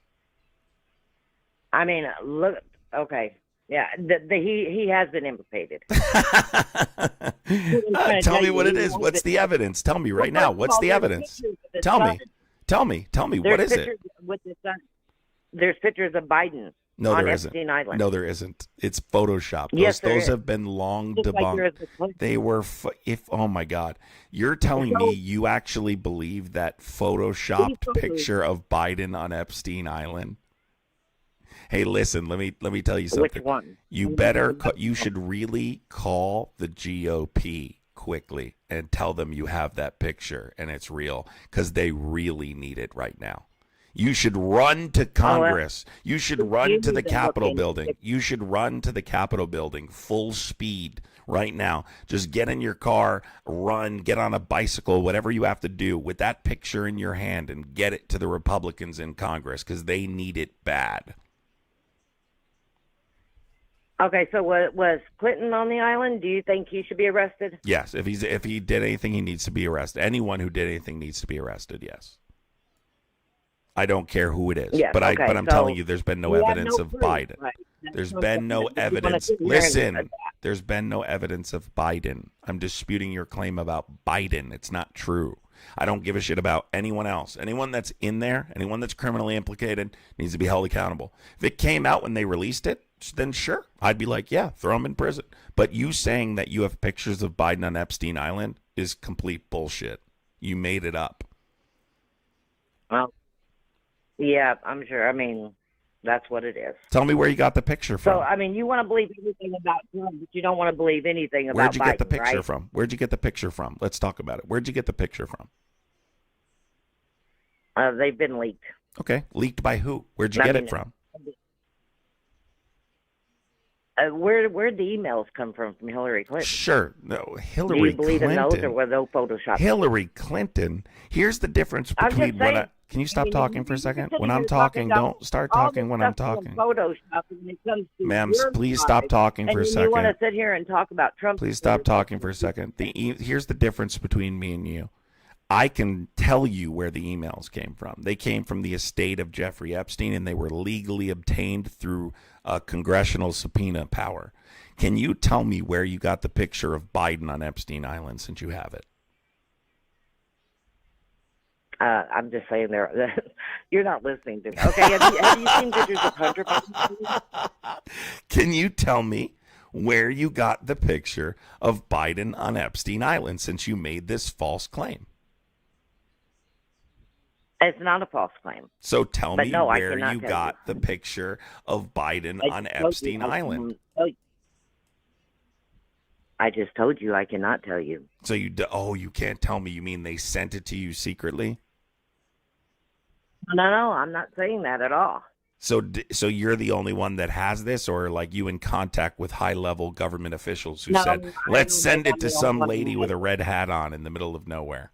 I mean, look. Okay. Yeah. He has been implicated. Tell me what it is. What's the evidence? Tell me right now. What's the evidence? Tell me. Tell me. What is it? There's pictures of Biden on Epstein Island. No, there isn't. It's Photoshop. Yes, those have been long debunked. They were oh my God. You're telling me you actually believe that photoshopped picture of Biden on Epstein Island? Hey, listen, let me tell you something. Which one? You should really call the GOP quickly and tell them you have that picture and it's real, because they really need it right now. You should run to Congress. You should run to the Capitol building. You should run to the Capitol building full speed right now. Just get in your car, run, get on a bicycle, whatever you have to do with that picture in your hand and get it to the Republicans in Congress, because they need it bad. Okay, so was Clinton on the island? Do you think he should be arrested? Yes, if he did anything, he needs to be arrested. Anyone who did anything needs to be arrested. Yes. I don't care who it is, yes, but okay, I'm telling you, there's been no evidence of Biden. Right. There's been no evidence. Listen, there's been no evidence of Biden. I'm disputing your claim about Biden. It's not true. I don't give a shit about anyone else. Anyone that's in there, anyone that's criminally implicated needs to be held accountable. If it came out when they released it, then sure, I'd be like, yeah, throw him in prison. But you saying that you have pictures of Biden on Epstein Island is complete bullshit. You made it up. Well, yeah, I'm sure. I mean, that's what it is. Tell me where you got the picture from. So, I mean, you want to believe anything about Trump, but you don't want to believe anything about Biden, Where'd you get the picture right? from? Where'd you get the picture from? Let's talk about it. Where'd you get the picture from? They've been leaked. Okay. Leaked by who? Where'd you get it from? Where'd the emails come from Hillary Clinton? Sure. No, Hillary Clinton. Do you believe in those, or were those Photoshop? Hillary Clinton. Here's the difference between when I... Can you stop talking for a second? When I'm talking, don't start talking when I'm talking. Ma'am, please stop talking for a second. You want to sit here and talk about Trump? Please stop talking for a second. Here's the difference between me and you. I can tell you where the emails came from. They came from the estate of Jeffrey Epstein, and they were legally obtained through congressional subpoena power. Can you tell me where you got the picture of Biden on Epstein Island, since you have it? I'm just saying you're not listening to me. Okay, have you seen pictures of Hunter Biden? Can you tell me where you got the picture of Biden on Epstein Island, since you made this false claim? It's not a false claim. So tell me where you got the picture of Biden on Epstein Island. I just told you I cannot tell you. So you can't tell me. You mean they sent it to you secretly? No, I'm not saying that at all. So you're the only one that has this, or like you in contact with high-level government officials who said, let's send it to some lady with a red hat on in the middle of nowhere?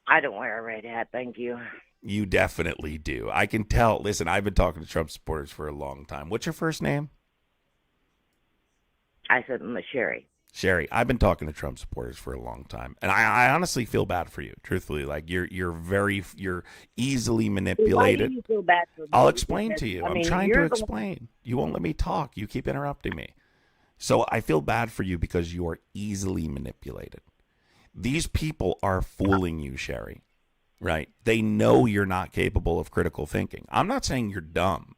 I don't wear a red hat, thank you. You definitely do. I can tell. Listen, I've been talking to Trump supporters for a long time. What's your first name? I said Sherry. Sherry, I've been talking to Trump supporters for a long time, and I honestly feel bad for you. Truthfully, like you're easily manipulated. Why do you feel bad for me? I'll explain to you. I mean, I'm trying to explain. You won't let me talk. You keep interrupting me. So I feel bad for you because you are easily manipulated. These people are fooling you, Sherry. Right? They know you're not capable of critical thinking. I'm not saying you're dumb.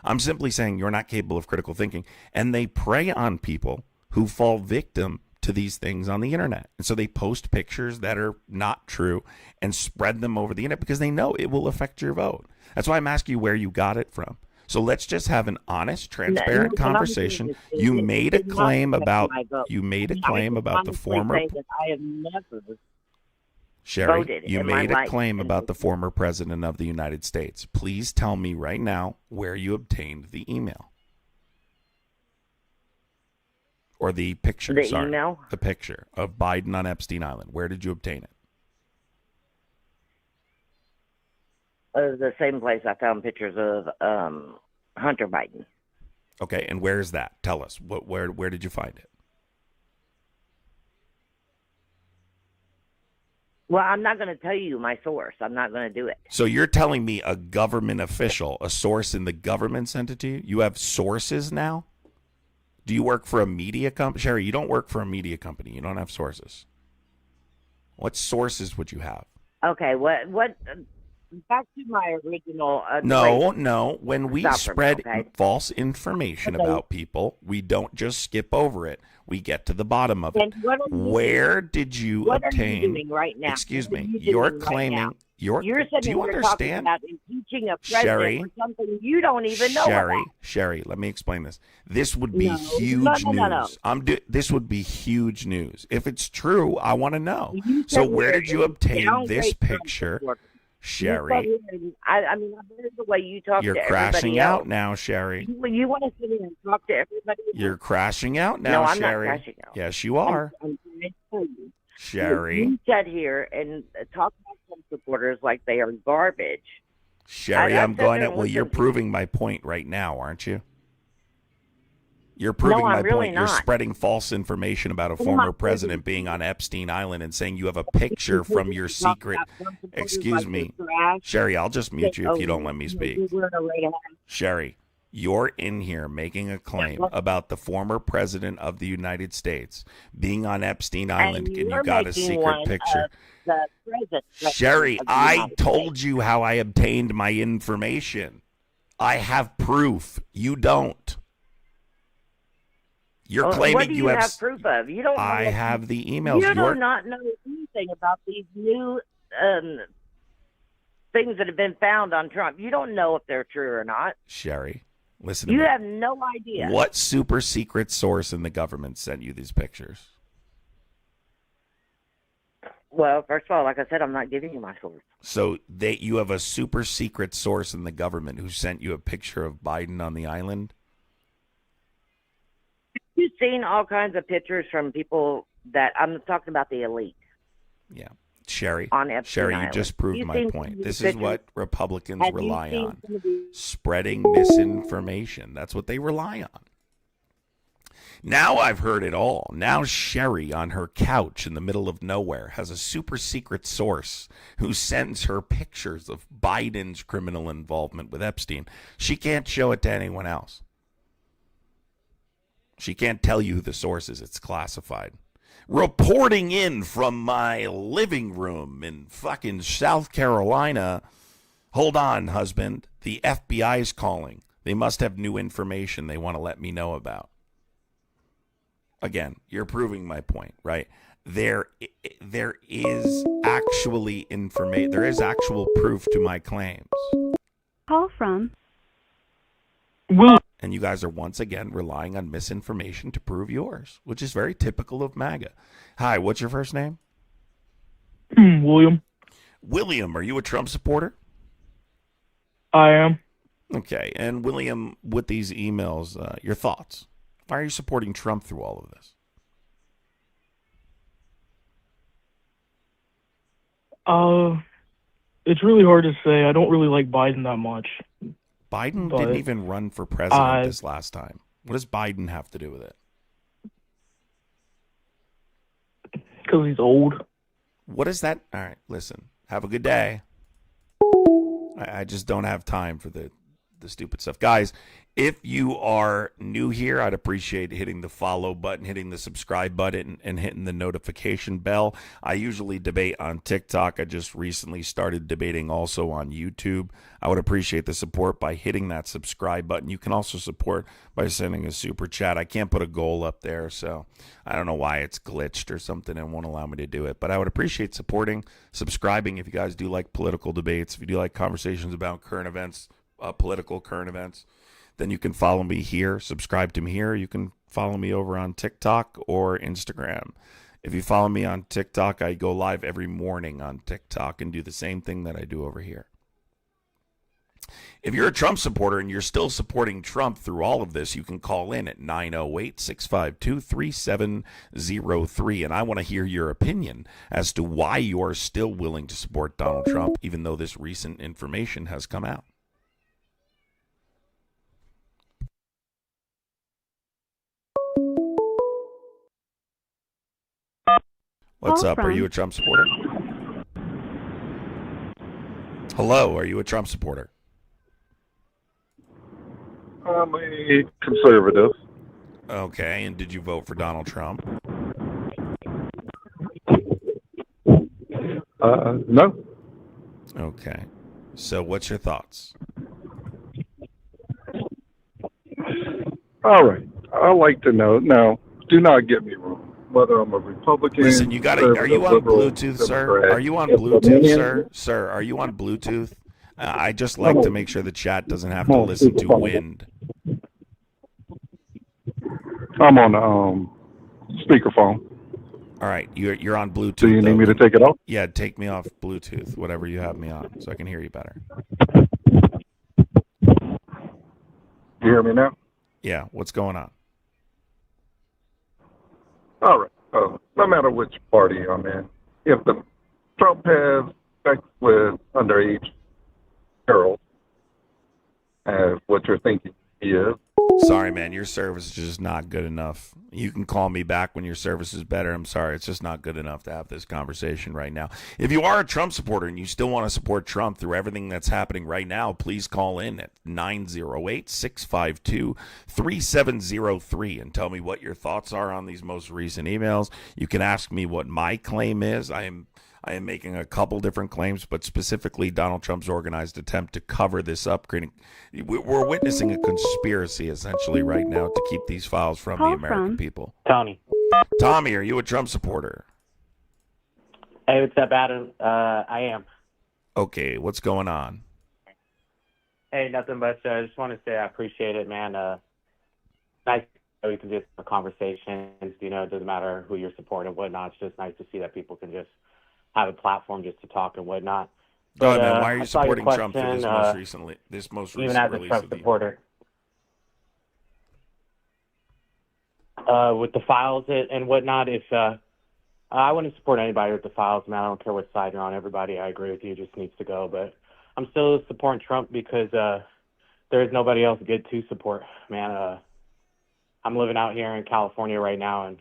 I'm simply saying you're not capable of critical thinking, and they prey on people who fall victim to these things on the internet. And so they post pictures that are not true and spread them over the internet because they know it will affect your vote. That's why I'm asking you where you got it from. So let's just have an honest, transparent conversation. You made a claim about the former I have never Sherry, voted you in my made a life. claim about the former president of the United States. Please tell me right now where you obtained the email. Or the picture, The email? The picture of Biden on Epstein Island. Where did you obtain it? The same place I found pictures of Hunter Biden. Okay, and where's that? Tell us. Where did you find it? Well, I'm not going to tell you my source. I'm not going to do it. So you're telling me a government official, a source in the government sent it to you? You have sources now? Do you work for a media company? Sherry, you don't work for a media company. You don't have sources. What sources would you have? Okay, what back to my original No. When we spread okay? false information about people, we don't just skip over it. We get to the bottom of it. Where did you obtain? Are you doing right now? Excuse me. You're claiming. Right You're sitting do you here understand? talking about impeaching a president Sherry, for something you don't even know about. Sherry, let me explain this. This would be huge news. No. This would be huge news. If it's true, I want to know. So where did you obtain this picture? Sherry, I mean, I've heard the way you talk to you're everybody crashing else. out now, Sherry. You want to sit here and talk to everybody else? You're crashing out now, No, I'm Sherry. not crashing out. Yes, you are. I'm trying to tell you. Sherry. You sat here and talk about some supporters like they are garbage. Sherry, I'm going to. Well, you're listen to proving my point right now, aren't you? You're proving my really point. You're not. spreading false information about a former president being on Epstein Island and saying you have a picture from your secret. Excuse me. Sherry, I'll just mute you if you don't let me speak. Sherry, you're in here making a claim about the former president of the United States being on Epstein Island, and you got a secret picture. Sherry, I told you how I obtained my information. I have proof. You don't. You're claiming what do you have proof of? You don't. I have the emails. You do not know anything about these new things that have been found on Trump. You don't know if they're true or not. Sherry, listen to me. You have no idea. What super secret source in the government sent you these pictures? Well, first of all, like I said, I'm not giving you my source. So you have a super secret source in the government who sent you a picture of Biden on the island? You've seen all kinds of pictures from people that I'm talking about the elite. Yeah. Sherry, on Epstein Sherry, Island. you just proved my point. This is what Republicans Have you rely seen on. some of these- Spreading misinformation. That's what they rely on. Now I've heard it all. Now Sherry on her couch in the middle of nowhere has a super secret source who sends her pictures of Biden's criminal involvement with Epstein. She can't show it to anyone else. She can't tell you who the source is. It's classified. Reporting in from my living room in fucking South Carolina. Hold on, husband. The FBI's calling. They must have new information they want to let me know about. Again, you're proving my point, right? There is actually information. There is actual proof to my claims. Call from. And you guys are once again relying on misinformation to prove yours, which is very typical of MAGA. Hi, what's your first name? William. William, are you a Trump supporter? I am. Okay, and William, with these emails, your thoughts. Why are you supporting Trump through all of this? It's really hard to say. I don't really like Biden that much. Biden didn't even run for president this last time. What does Biden have to do with it? Because he's old. What is that? All right, listen. Have a good day. I just don't have time for the the stupid stuff. Guys, if you are new here, I'd appreciate hitting the follow button, hitting the subscribe button, and hitting the notification bell. I usually debate on TikTok. I just recently started debating also on YouTube. I would appreciate the support by hitting that subscribe button. You can also support by sending a super chat. I can't put a goal up there, so I don't know why it's glitched or something and won't allow me to do it. But I would appreciate supporting, subscribing if you guys do like political debates, if you do like conversations about current events, political current events. Then you can follow me here, subscribe to me here. You can follow me over on TikTok or Instagram. If you follow me on TikTok, I go live every morning on TikTok and do the same thing that I do over here. If you're a Trump supporter and you're still supporting Trump through all of this, you can call in at 908-652-3703. And I want to hear your opinion as to why you are still willing to support Donald Trump, even though this recent information has come out. What's up? Are you a Trump supporter? Hello, are you a Trump supporter? I'm a conservative. Okay, and did you vote for Donald Trump? No. Okay. So what's your thoughts? All right. I'd like to know. Now, do not get me wrong. Whether I'm a Republican. Listen, you got to. Are you on liberal, Bluetooth, sir? Democrat. Are you on Bluetooth, sir? Sir, are you on Bluetooth? I just like to make sure the chat doesn't have to listen to wind. I'm on speakerphone. All right, you're on Bluetooth. Do you need me to take it off? Yeah, take me off Bluetooth, whatever you have me on, so I can hear you better. You hear me now? Yeah, what's going on? All right. No matter which party I'm in, if the Trump has sex with underage girls, as what you're thinking he is. Sorry, man, your service is just not good enough. You can call me back when your service is better. I'm sorry, it's just not good enough to have this conversation right now. If you are a Trump supporter and you still want to support Trump through everything that's happening right now, please call in at 908-652-3703 and tell me what your thoughts are on these most recent emails. You can ask me what my claim is. I am making a couple different claims, but specifically Donald Trump's organized attempt to cover this up. We're witnessing a conspiracy essentially right now to keep these files from the American people. Tony. Tommy, are you a Trump supporter? Hey, what's up, Adam? I am. Okay, what's going on? Hey, nothing but I just want to say I appreciate it, man. Nice that we can just have conversations. You know, it doesn't matter who you're supporting and whatnot. It's just nice to see that people can just have a platform just to talk and whatnot. Go ahead, man. Why are you supporting Trump for this most recent even as a release Trump of the supporter? With the files and whatnot, if I wouldn't support anybody with the files, man. I don't care what side you're on. Everybody, I agree with you, just needs to go. But I'm still supporting Trump because there is nobody else good to support, man. I'm living out here in California right now, and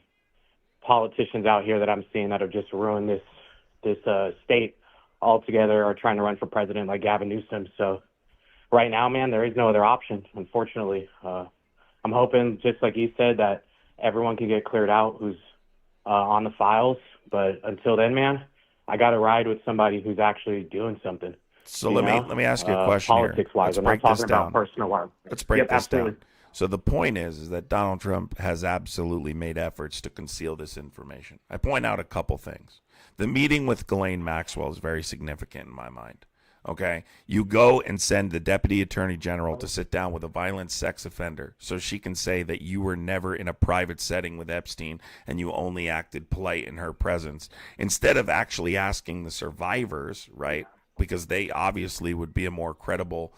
politicians out here that I'm seeing that have just ruined this state altogether are trying to run for president, like Gavin Newsom. So right now, man, there is no other option, unfortunately. I'm hoping, just like you said, that everyone can get cleared out who's on the files. But until then, man, I got to ride with somebody who's actually doing something. So let me ask you a question here. Politics-wise, Let's I'm break not this talking about down. personal-wise. Let's break this absolutely. down. So the point is that Donald Trump has absolutely made efforts to conceal this information. I point out a couple things. The meeting with Ghislaine Maxwell is very significant in my mind. Okay? You go and send the Deputy Attorney General to sit down with a violent sex offender so she can say that you were never in a private setting with Epstein and you only acted polite in her presence, instead of actually asking the survivors, right? Because they obviously would be a more credible,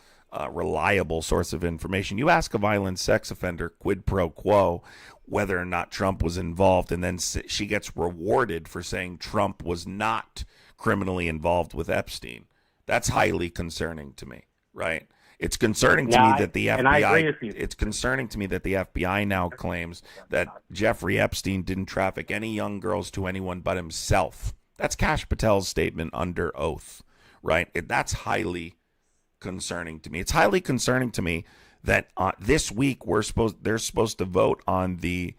reliable source of information. You ask a violent sex offender, quid pro quo, whether or not Trump was involved, and then she gets rewarded for saying Trump was not criminally involved with Epstein. That's highly concerning to me, right? It's concerning to me that the FBI. It's concerning to me that the FBI now claims that Jeffrey Epstein didn't traffic any young girls to anyone but himself. That's Kash Patel's statement under oath, right? That's highly concerning to me. It's highly concerning to me that this week they're supposed to vote on the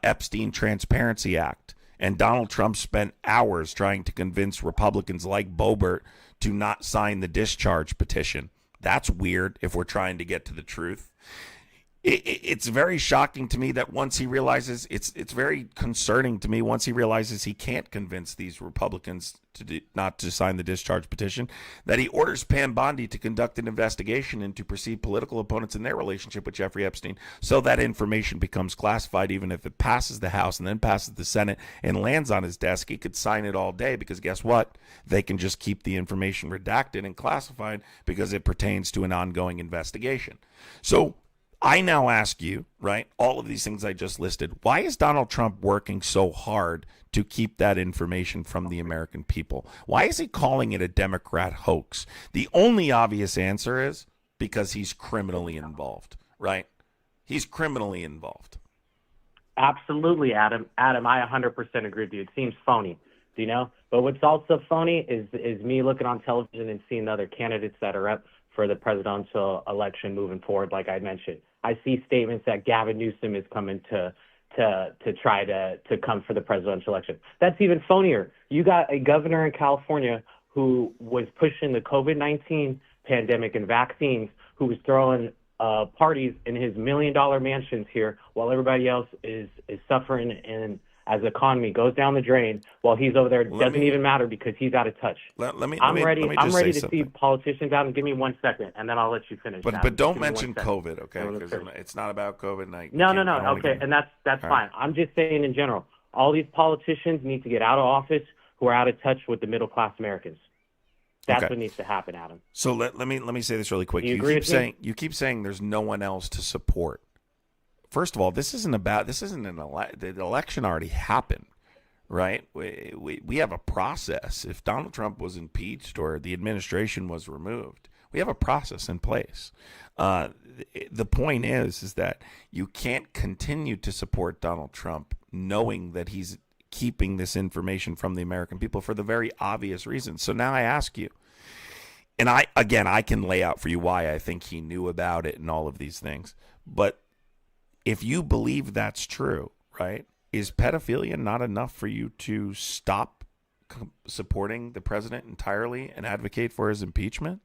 Epstein Transparency Act, and Donald Trump spent hours trying to convince Republicans like Boebert to not sign the discharge petition. That's weird if we're trying to get to the truth. It's very shocking to me that once he realizes, it's very concerning to me once he realizes he can't convince these Republicans not to sign the discharge petition, that he orders Pam Bondi to conduct an investigation into perceived political opponents in their relationship with Jeffrey Epstein, so that information becomes classified. Even if it passes the House and then passes the Senate and lands on his desk, he could sign it all day, because guess what? They can just keep the information redacted and classified because it pertains to an ongoing investigation. So I now ask you, right, all of these things I just listed, why is Donald Trump working so hard to keep that information from the American people? Why is he calling it a Democrat hoax? The only obvious answer is because he's criminally involved, right? He's criminally involved. Absolutely, Adam. Adam, I 100% agree with you. It seems phony, you know? But what's also phony is me looking on television and seeing the other candidates that are up for the presidential election moving forward, like I mentioned. I see statements that Gavin Newsom is coming to try to come for the presidential election. That's even phonier. You got a governor in California who was pushing the COVID-19 pandemic and vaccines, who was throwing parties in his $1 million mansions here while everybody else is suffering and as the economy goes down the drain, while he's over there, it doesn't even matter because he's out of touch. I'm ready to see politicians out, and give me 1 second, and then I'll let you finish. But don't mention COVID, okay? Because it's not about COVID. No. Okay, and that's fine. Right. I'm just saying in general, all these politicians need to get out of office who are out of touch with the middle class Americans. That's what needs to happen, Adam. So let me say this really quick. You keep saying there's no one else to support. First of all, the election already happened, right? We have a process. If Donald Trump was impeached or the administration was removed, we have a process in place. The point is that you can't continue to support Donald Trump knowing that he's keeping this information from the American people for the very obvious reasons. So now I ask you, and I can lay out for you why I think he knew about it and all of these things, but if you believe that's true, right, is pedophilia not enough for you to stop supporting the president entirely and advocate for his impeachment?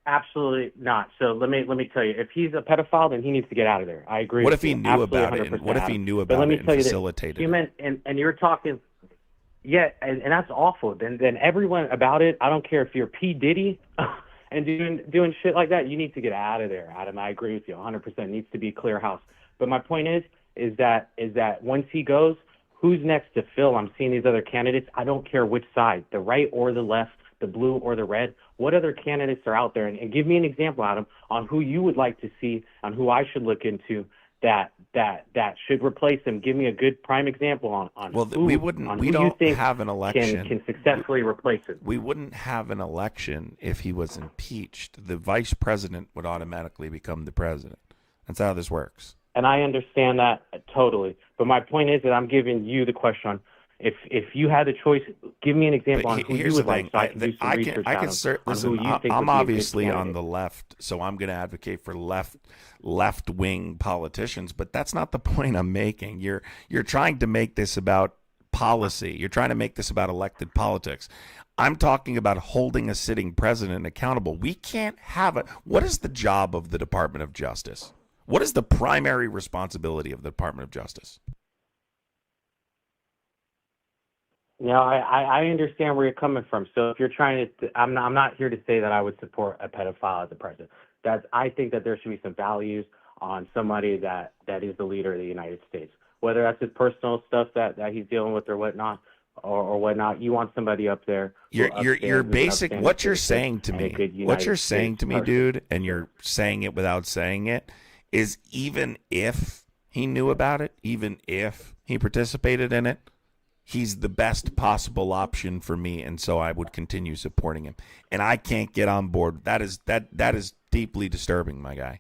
Absolutely not. So let me tell you, if he's a pedophile, then he needs to get out of there. I agree. What if he knew about it? What if he knew about it and facilitated it? And you're talking, yeah, and that's awful. Then everyone about it. I don't care if you're P. Diddy. And doing shit like that, you need to get out of there, Adam. I agree with you 100%. It needs to be a clear house. But my point is that once he goes, who's next to fill? I'm seeing these other candidates. I don't care which side, the right or the left, the blue or the red. What other candidates are out there? And give me an example, Adam, on who you would like to see, on who I should look into that should replace him. Give me a good prime example on who, we don't have an election can successfully replace him. We wouldn't have an election if he was impeached. The vice president would automatically become the president. That's how this works. And I understand that totally. But my point is that I'm giving you the question on if you had the choice, give me an example on who you would like, so I can do some research I'm obviously on the left, so I'm going to advocate for left-wing politicians, but that's not the point I'm making. You're trying to make this about policy. You're trying to make this about elected politics. I'm talking about holding a sitting president accountable. We can't have it. What is the job of the Department of Justice? What is the primary responsibility of the Department of Justice? No, I understand where you're coming from. So if you're trying to, I'm not here to say that I would support a pedophile as a president. I think that there should be some values on somebody that is the leader of the United States. Whether that's his personal stuff that he's dealing with or whatnot, or whatnot, you want somebody up there. You're basic. What you're saying to me, dude, and you're saying it without saying it, is even if he knew about it, even if he participated in it, he's the best possible option for me, and so I would continue supporting him. And I can't get on board. That is deeply disturbing, my guy.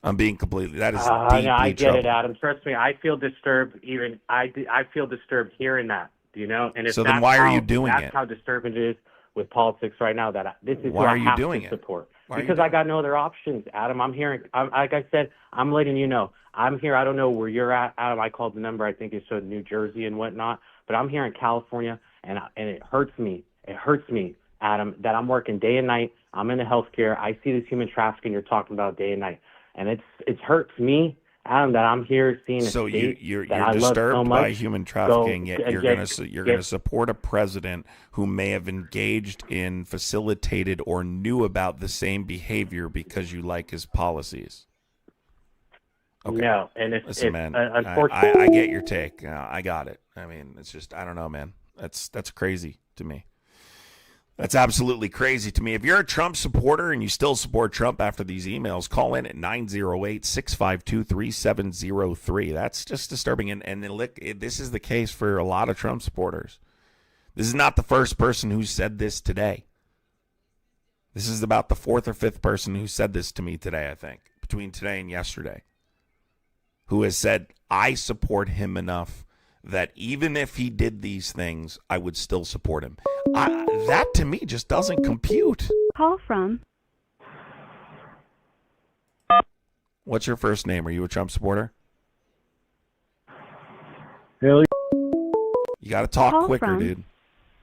I'm being completely. That is deeply no, I get trouble. it, Adam. Trust me, I feel disturbed. I feel disturbed hearing that. Do you know? And if so then why are you doing that's it? How disturbing it is with politics right now that this is Why who are I you have doing to it? support. Why are you Because I got no other options, Adam. I'm hearing, like I said, I'm letting you know. I'm here. I don't know where you're at, Adam. I called the number. I think it showed New Jersey and whatnot. But I'm here in California, and it hurts me. It hurts me, Adam, that I'm working day and night. I'm in the healthcare. I see this human trafficking you're talking about day and night. And it hurts me, Adam, that I'm here seeing a So state you're that I love disturbed so much. by human trafficking, yet and you're get- gonna get- support a president who may have engaged in, facilitated, or knew about the same behavior because you like his policies. Okay. No, and Listen, man, unfortunately. I get your take. I got it. I mean, it's just, I don't know, man. That's crazy to me. That's absolutely crazy to me. If you're a Trump supporter and you still support Trump after these emails, call in at 908-652-3703. That's just disturbing. And look, this is the case for a lot of Trump supporters. This is not the first person who said this today. This is about the fourth or fifth person who said this to me today, I think, between today and yesterday, who has said, I support him enough that even if he did these things, I would still support him. That to me just doesn't compute. Call from. What's your first name? Are you a Trump supporter? Hell, you got to talk Call quicker, from. dude.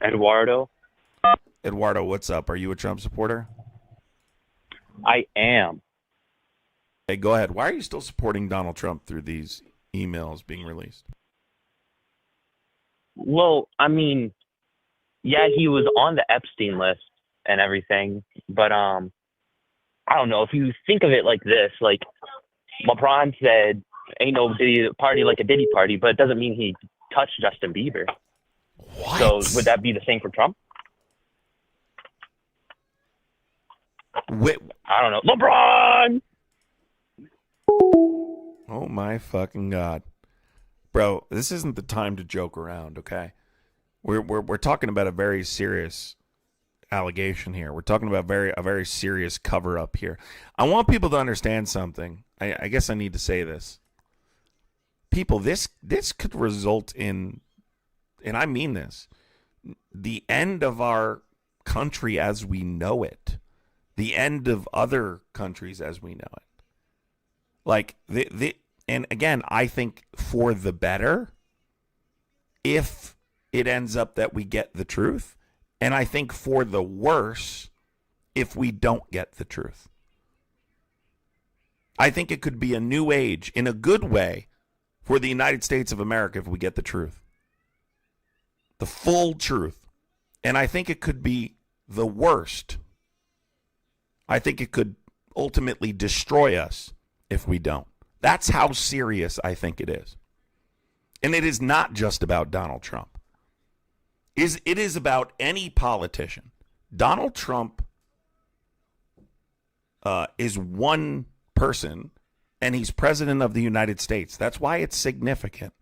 Eduardo. Eduardo, what's up? Are you a Trump supporter? I am. Hey, go ahead. Why are you still supporting Donald Trump through these emails being released? Well, I mean, yeah, he was on the Epstein list and everything, but I don't know, if you think of it like this, like LeBron said, ain't no Diddy party like a Diddy party, but it doesn't mean he touched Justin Bieber. What? So would that be the same for Trump? Wait. I don't know. LeBron! Oh my fucking God. Bro, this isn't the time to joke around, okay? We're talking about a very serious allegation here. We're talking about a very serious cover up here. I want people to understand something. I guess I need to say this. People, this could result in, and I mean this, the end of our country as we know it. The end of other countries as we know it. Like and again, I think for the better if it ends up that we get the truth, and I think for the worse if we don't get the truth. I think it could be a new age in a good way for the United States of America if we get the truth. The full truth. And I think it could be the worst. I think it could ultimately destroy us if we don't. That's how serious I think it is. And it is not just about Donald Trump. It is about any politician. Donald Trump is one person, and he's president of the United States. That's why it's significant.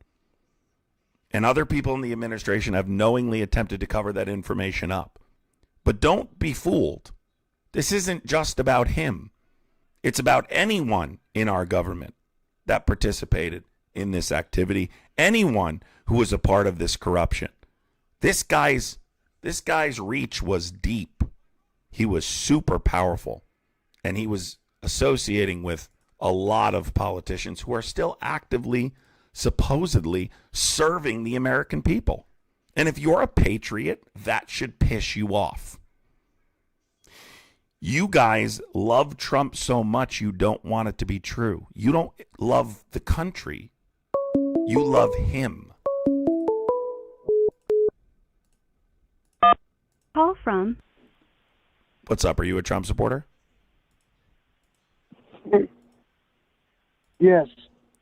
And other people in the administration have knowingly attempted to cover that information up. But don't be fooled. This isn't just about him. It's about anyone in our government that participated in this activity, anyone who was a part of this corruption. This guy's reach was deep. He was super powerful, and he was associating with a lot of politicians who are still actively, supposedly, serving the American people. And if you're a patriot, that should piss you off. You guys love Trump so much you don't want it to be true. You don't love the country. You love him. Call from. What's up? Are you a Trump supporter? Yes.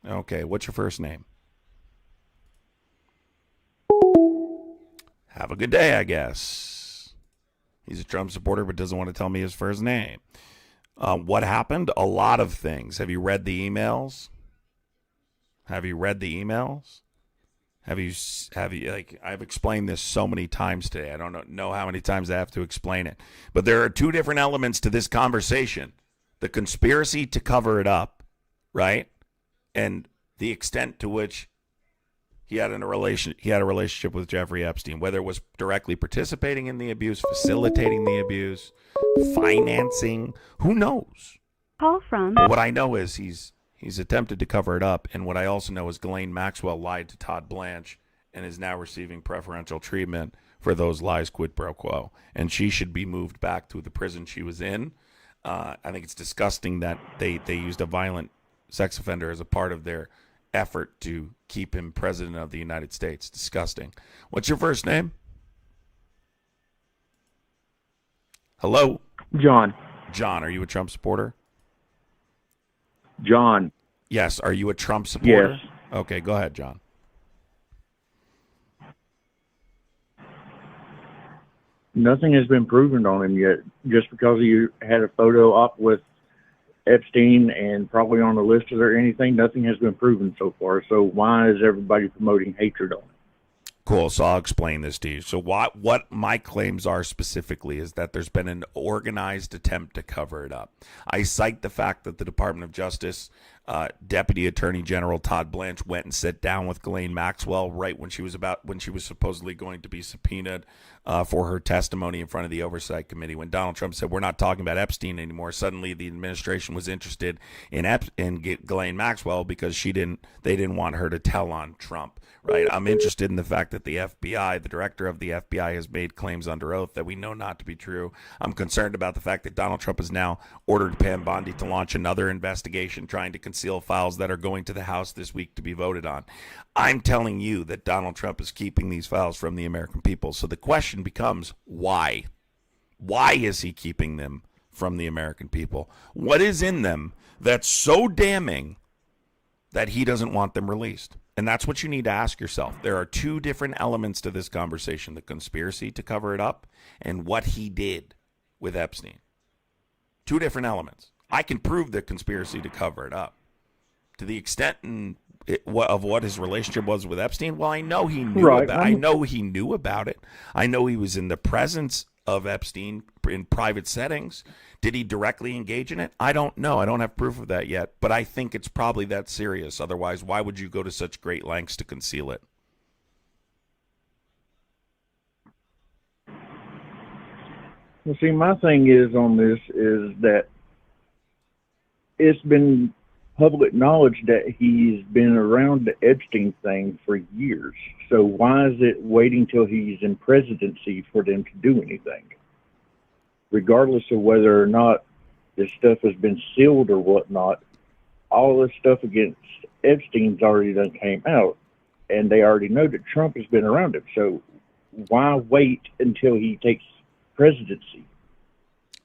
Okay. What's your first name? Have a good day, I guess. He's a Trump supporter but doesn't want to tell me his first name. What happened? A lot of things. Have you read the emails? Have you read the emails? Have you like, I've explained this so many times today. I don't know how many times I have to explain it. But there are two different elements to this conversation. The conspiracy to cover it up, right? And the extent to which he had a relationship with Jeffrey Epstein, whether it was directly participating in the abuse, facilitating the abuse, financing, who knows? Call from. But what I know is he's attempted to cover it up, and what I also know is Ghislaine Maxwell lied to Todd Blanche and is now receiving preferential treatment for those lies, quid pro quo, and she should be moved back to the prison she was in. I think it's disgusting that they used a violent sex offender as a part of their effort to keep him president of the United States. Disgusting. What's your first name? Hello? John. John, are you a Trump supporter? John. Yes. Are you a Trump supporter? Yes. Okay, go ahead, John. Nothing has been proven on him yet. Just because you had a photo op with Epstein and probably on the list or anything, nothing has been proven so far. So why is everybody promoting hatred on him? Cool. So I'll explain this to you. So what my claims are specifically is that there's been an organized attempt to cover it up. I cite the fact that the Department of Justice Deputy Attorney General Todd Blanche went and sat down with Ghislaine Maxwell right when she was supposedly going to be subpoenaed for her testimony in front of the Oversight Committee. When Donald Trump said, we're not talking about Epstein anymore, suddenly the administration was interested in Ghislaine Maxwell because they didn't want her to tell on Trump. Right. I'm interested in the fact that the FBI, the director of the FBI, has made claims under oath that we know not to be true. I'm concerned about the fact that Donald Trump has now ordered Pam Bondi to launch another investigation trying to conceal files that are going to the House this week to be voted on. I'm telling you that Donald Trump is keeping these files from the American people. So the question becomes, why? Why is he keeping them from the American people? What is in them that's so damning that he doesn't want them released? And that's what you need to ask yourself. There are two different elements to this conversation: the conspiracy to cover it up and what he did with Epstein. Two different elements. I can prove the conspiracy to cover it up. To the extent of what his relationship was with Epstein, well, I know he knew about it. I know he knew about it. I know he was in the presence of Epstein in private settings. Did he directly engage in it? I don't know. I don't have proof of that yet, but I think it's probably that serious. Otherwise, why would you go to such great lengths to conceal it? Well, see, my thing is on this is that it's been public knowledge that he's been around the Epstein thing for years. So why is it waiting till he's in presidency for them to do anything? Regardless of whether or not this stuff has been sealed or whatnot, all this stuff against Epstein's already done came out, and they already know that Trump has been around him. So why wait until he takes presidency?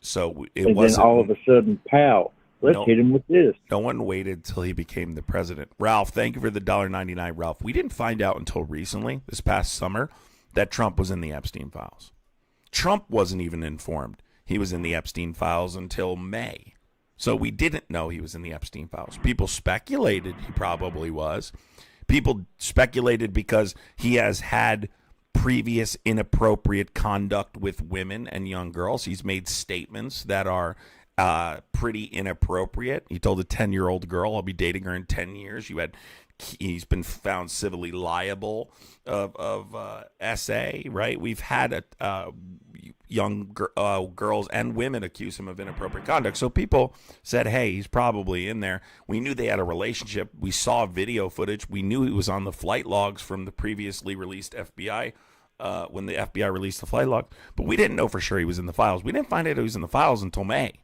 So and then all of a sudden, pow, let's hit him with this. No one waited till he became the president. Ralph, thank you for the $1.99, Ralph. We didn't find out until recently, this past summer, that Trump was in the Epstein files. Trump wasn't even informed he was in the Epstein files until May. So we didn't know he was in the Epstein files. People speculated he probably was. People speculated because he has had previous inappropriate conduct with women and young girls. He's made statements that are pretty inappropriate. He told a 10-year-old girl, I'll be dating her in 10 years. He's been found civilly liable of SA, right? We've had young girls and women accuse him of inappropriate conduct. So people said, hey, he's probably in there. We knew they had a relationship. We saw video footage. We knew he was on the flight logs from the previously released FBI, when the FBI released the flight log. But we didn't know for sure he was in the files. We didn't find out he was in the files until May.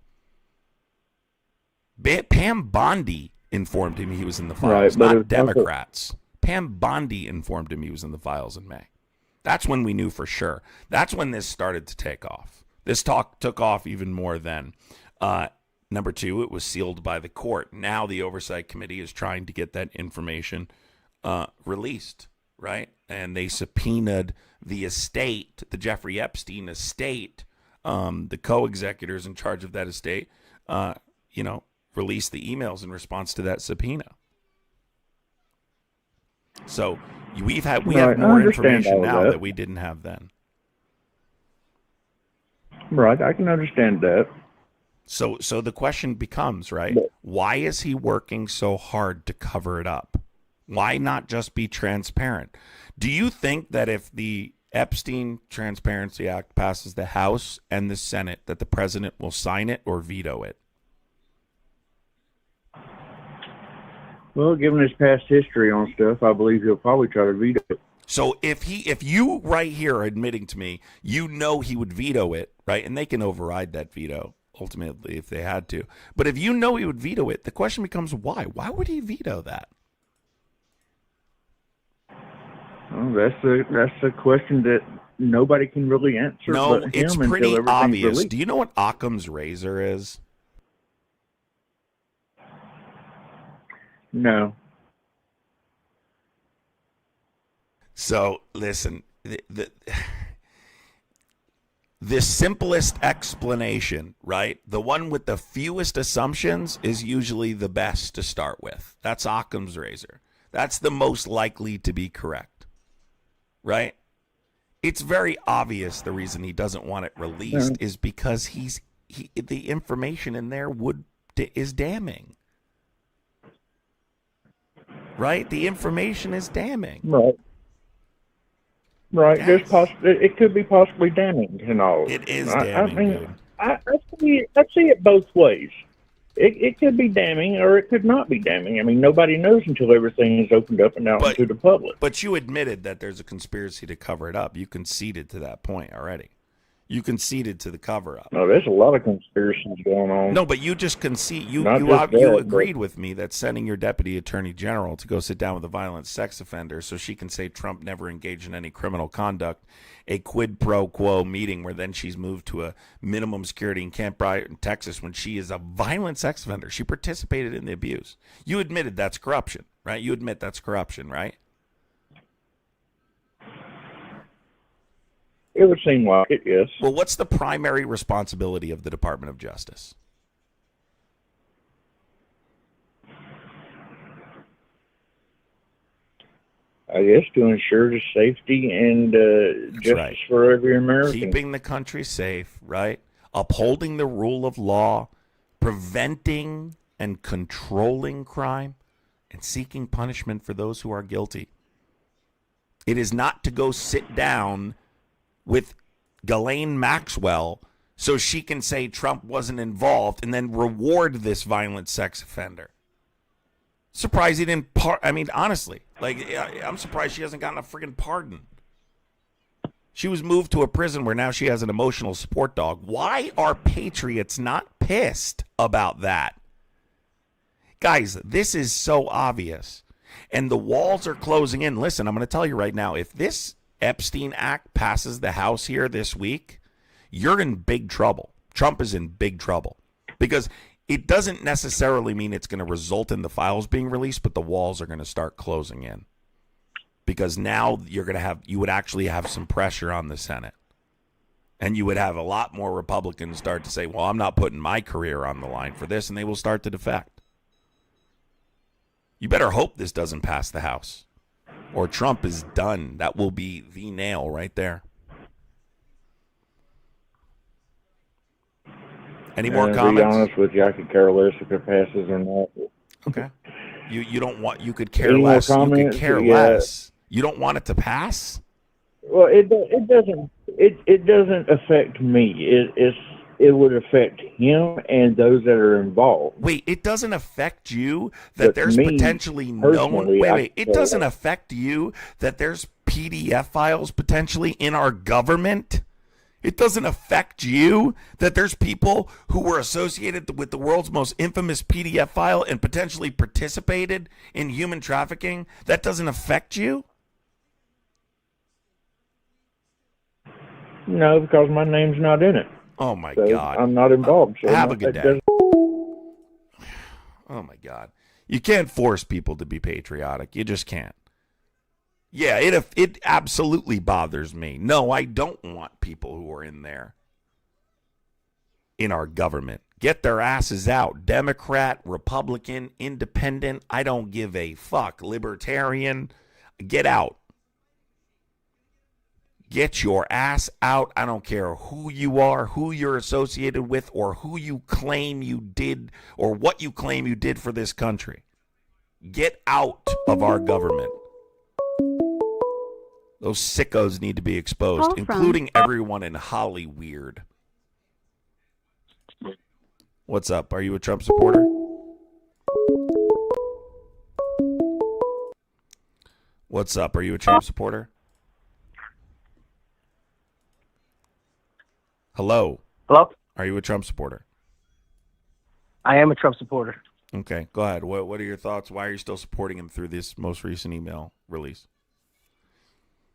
Pam Bondi informed him he was in the files, not Democrats. Pam Bondi informed him he was in the files in May. That's when we knew for sure. That's when this started to take off. This talk took off even more then. Number two, it was sealed by the court. Now the Oversight Committee is trying to get that information released, right? And they subpoenaed the estate, the Jeffrey Epstein estate, the co-executors in charge of that estate, released the emails in response to that subpoena. So we have more information now that we didn't have then. Right, I can understand that. So the question becomes, right, why is he working so hard to cover it up? Why not just be transparent? Do you think that if the Epstein Transparency Act passes the House and the Senate, that the president will sign it or veto it? Well, given his past history on stuff, I believe he'll probably try to veto it. So if you right here are admitting to me, you know he would veto it, right? And they can override that veto ultimately if they had to. But if you know he would veto it, the question becomes why? Why would he veto that? Well, that's a question that nobody can really answer. No, but it's him pretty until everything's obvious. released. Do you know what Occam's razor is? No. So listen, the simplest explanation, right? The one with the fewest assumptions is usually the best to start with. That's Occam's razor. That's the most likely to be correct, right? It's very obvious the reason he doesn't want it released is because the information in there is damning. Right? The information is damning. Right. Right. It could be possibly damning and all. It is damning, dude. I see it both ways. It could be damning or it could not be damning. I mean, nobody knows until everything is opened up and out into the public. But you admitted that there's a conspiracy to cover it up. You conceded to that point already. You conceded to the cover-up. No, there's a lot of conspiracies going on. No, but you just concede. You agreed with me that sending your deputy attorney general to go sit down with a violent sex offender so she can say Trump never engaged in any criminal conduct, a quid pro quo meeting where then she's moved to a minimum security in Camp Bryant in Texas when she is a violent sex offender. She participated in the abuse. You admitted that's corruption, right? You admit that's corruption, right? It would seem like it, yes. Well, what's the primary responsibility of the Department of Justice? I guess to ensure the safety and justice for every American. Keeping the country safe, right? Upholding the rule of law, preventing and controlling crime, and seeking punishment for those who are guilty. It is not to go sit down with Ghislaine Maxwell so she can say Trump wasn't involved and then reward this violent sex offender. Surprised he didn't honestly, I'm surprised she hasn't gotten a friggin' pardon. She was moved to a prison where now she has an emotional support dog. Why are patriots not pissed about that? Guys, this is so obvious. And the walls are closing in. Listen, I'm going to tell you right now, if this Epstein Act passes the House here this week, you're in big trouble. Trump is in big trouble because it doesn't necessarily mean it's going to result in the files being released, but the walls are going to start closing in because now you would actually have some pressure on the Senate, and you would have a lot more Republicans start to say, well, I'm not putting my career on the line for this, and they will start to defect. You better hope this doesn't pass the House, or Trump is done. That will be the nail right there. Any more comments? To be honest with you, I could care less if it passes or not. Okay. You don't want. You could care less. You could care less. You don't want it to pass. Well, it doesn't. It doesn't affect me. It would affect him and those that are involved. Wait, it doesn't affect you that there's potentially known. Wait. It doesn't affect you that there's PDF files potentially in our government. It doesn't affect you that there's people who were associated with the world's most infamous PDF file and potentially participated in human trafficking. That doesn't affect you? No, because my name's not in it. Oh, my God. I'm not involved. So have a good day. Oh, my God. You can't force people to be patriotic. You just can't. Yeah, it absolutely bothers me. No, I don't want people who are in there in our government. Get their asses out. Democrat, Republican, Independent, I don't give a fuck. Libertarian, get out. Get your ass out. I don't care who you are, who you're associated with, or who you claim you did, or what you claim you did for this country. Get out of our government. Those sickos need to be exposed, Call from- including everyone in Hollyweird. What's up? Are you a Trump supporter? What's up? Are you a Trump supporter? Hello? Hello? Are you a Trump supporter? I am a Trump supporter. Okay, go ahead. What are your thoughts? Why are you still supporting him through this most recent email release?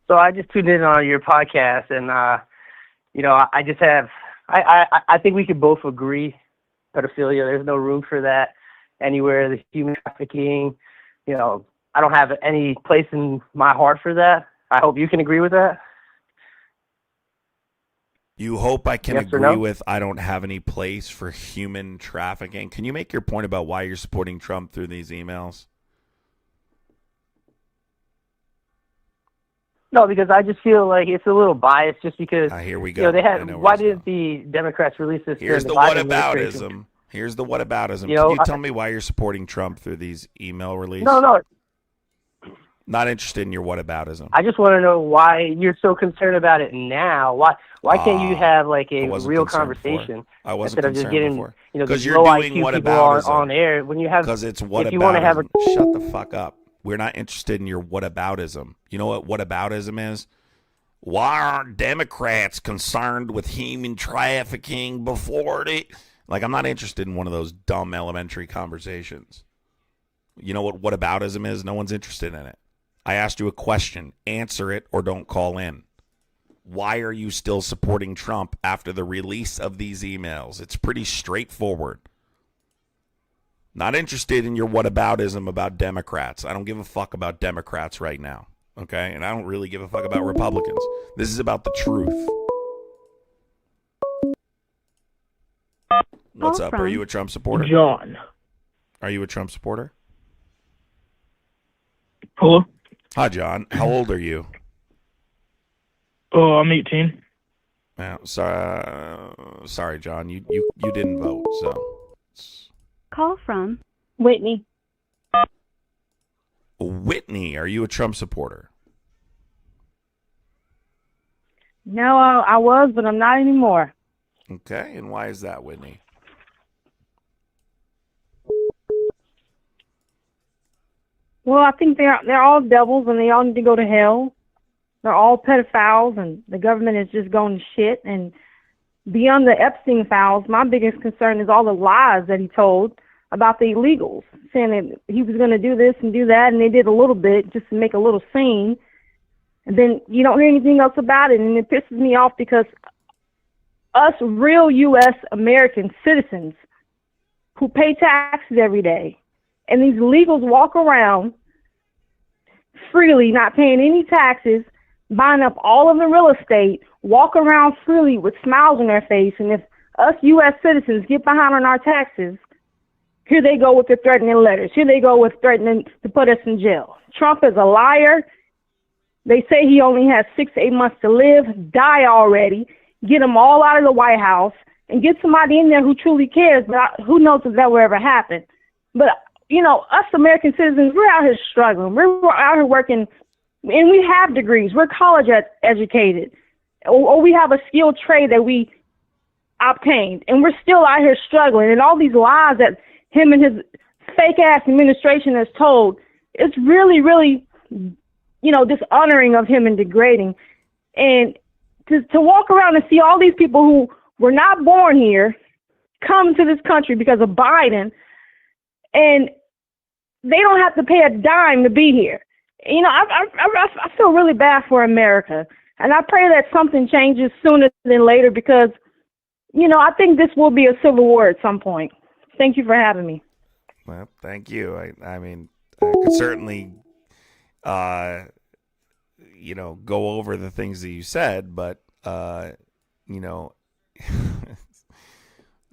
So I just tuned in on your podcast, and I just have I think we could both agree pedophilia. There's no room for that anywhere. The human trafficking, I don't have any place in my heart for that. I hope you can agree with that. You hope I can Yes or agree no? with I don't have any place for human trafficking. Can you make your point about why you're supporting Trump through these emails? No, because I just feel like it's a little biased, just because. Here we go. They I had. know where Why it's didn't the Democrats release this? Here's during the Biden administration? whataboutism. Here's the whataboutism. You know, Can you tell me why you're supporting Trump through these email releases? No. Not interested in your whataboutism. I just want to know why you're so concerned about it now. Why can't you have like a I wasn't real concerned before. conversation I wasn't instead of just concerned getting before. these you're low doing IQ people on air when you have? Because it's if you want to have a whataboutism. Shut the fuck up. We're not interested in your whataboutism. You know what whataboutism is? Why aren't Democrats concerned with human trafficking before they... Like, I'm not interested in one of those dumb elementary conversations. You know what whataboutism is? No one's interested in it. I asked you a question. Answer it or don't call in. Why are you still supporting Trump after the release of these emails? It's pretty straightforward. Not interested in your whataboutism about Democrats. I don't give a fuck about Democrats right now. Okay? And I don't really give a fuck about Republicans. This is about the truth. What's up? Are you a Trump supporter? John. Are you a Trump supporter? Hello? Hi, John. How old are you? Oh, I'm 18. Sorry, John. You didn't vote, so. Call from Whitney. Whitney, are you a Trump supporter? No, I was, but I'm not anymore. Okay, and why is that, Whitney? Well, I think they're all devils and they all need to go to hell. They're all pedophiles and the government is just going to shit. And beyond the Epstein files, my biggest concern is all the lies that he told about the illegals, saying that he was going to do this and do that, and they did a little bit just to make a little scene. And then you don't hear anything else about it, and it pisses me off because us real U.S. American citizens who pay taxes every day, and these illegals walk around freely, not paying any taxes, buying up all of the real estate, walk around freely with smiles on their face, and if us U.S. citizens get behind on our taxes, here they go with their threatening letters. Here they go with threatening to put us in jail. Trump is a liar. They say he only has 6 to 8 months to live. Die already. Get them all out of the White House and get somebody in there who truly cares. But who knows if that will ever happen. But, us American citizens, we're out here struggling. We're out here working, and we have degrees. We're college educated. Or we have a skilled trade that we obtained. And we're still out here struggling. And all these lies that him and his fake-ass administration has told, it's really, really, dishonoring of him and degrading. And to walk around and see all these people who were not born here come to this country because of Biden, and they don't have to pay a dime to be here. I feel really bad for America, and I pray that something changes sooner than later because, I think this will be a civil war at some point. Thank you for having me. Well, thank you. I mean, I could certainly, go over the things that you said, but, I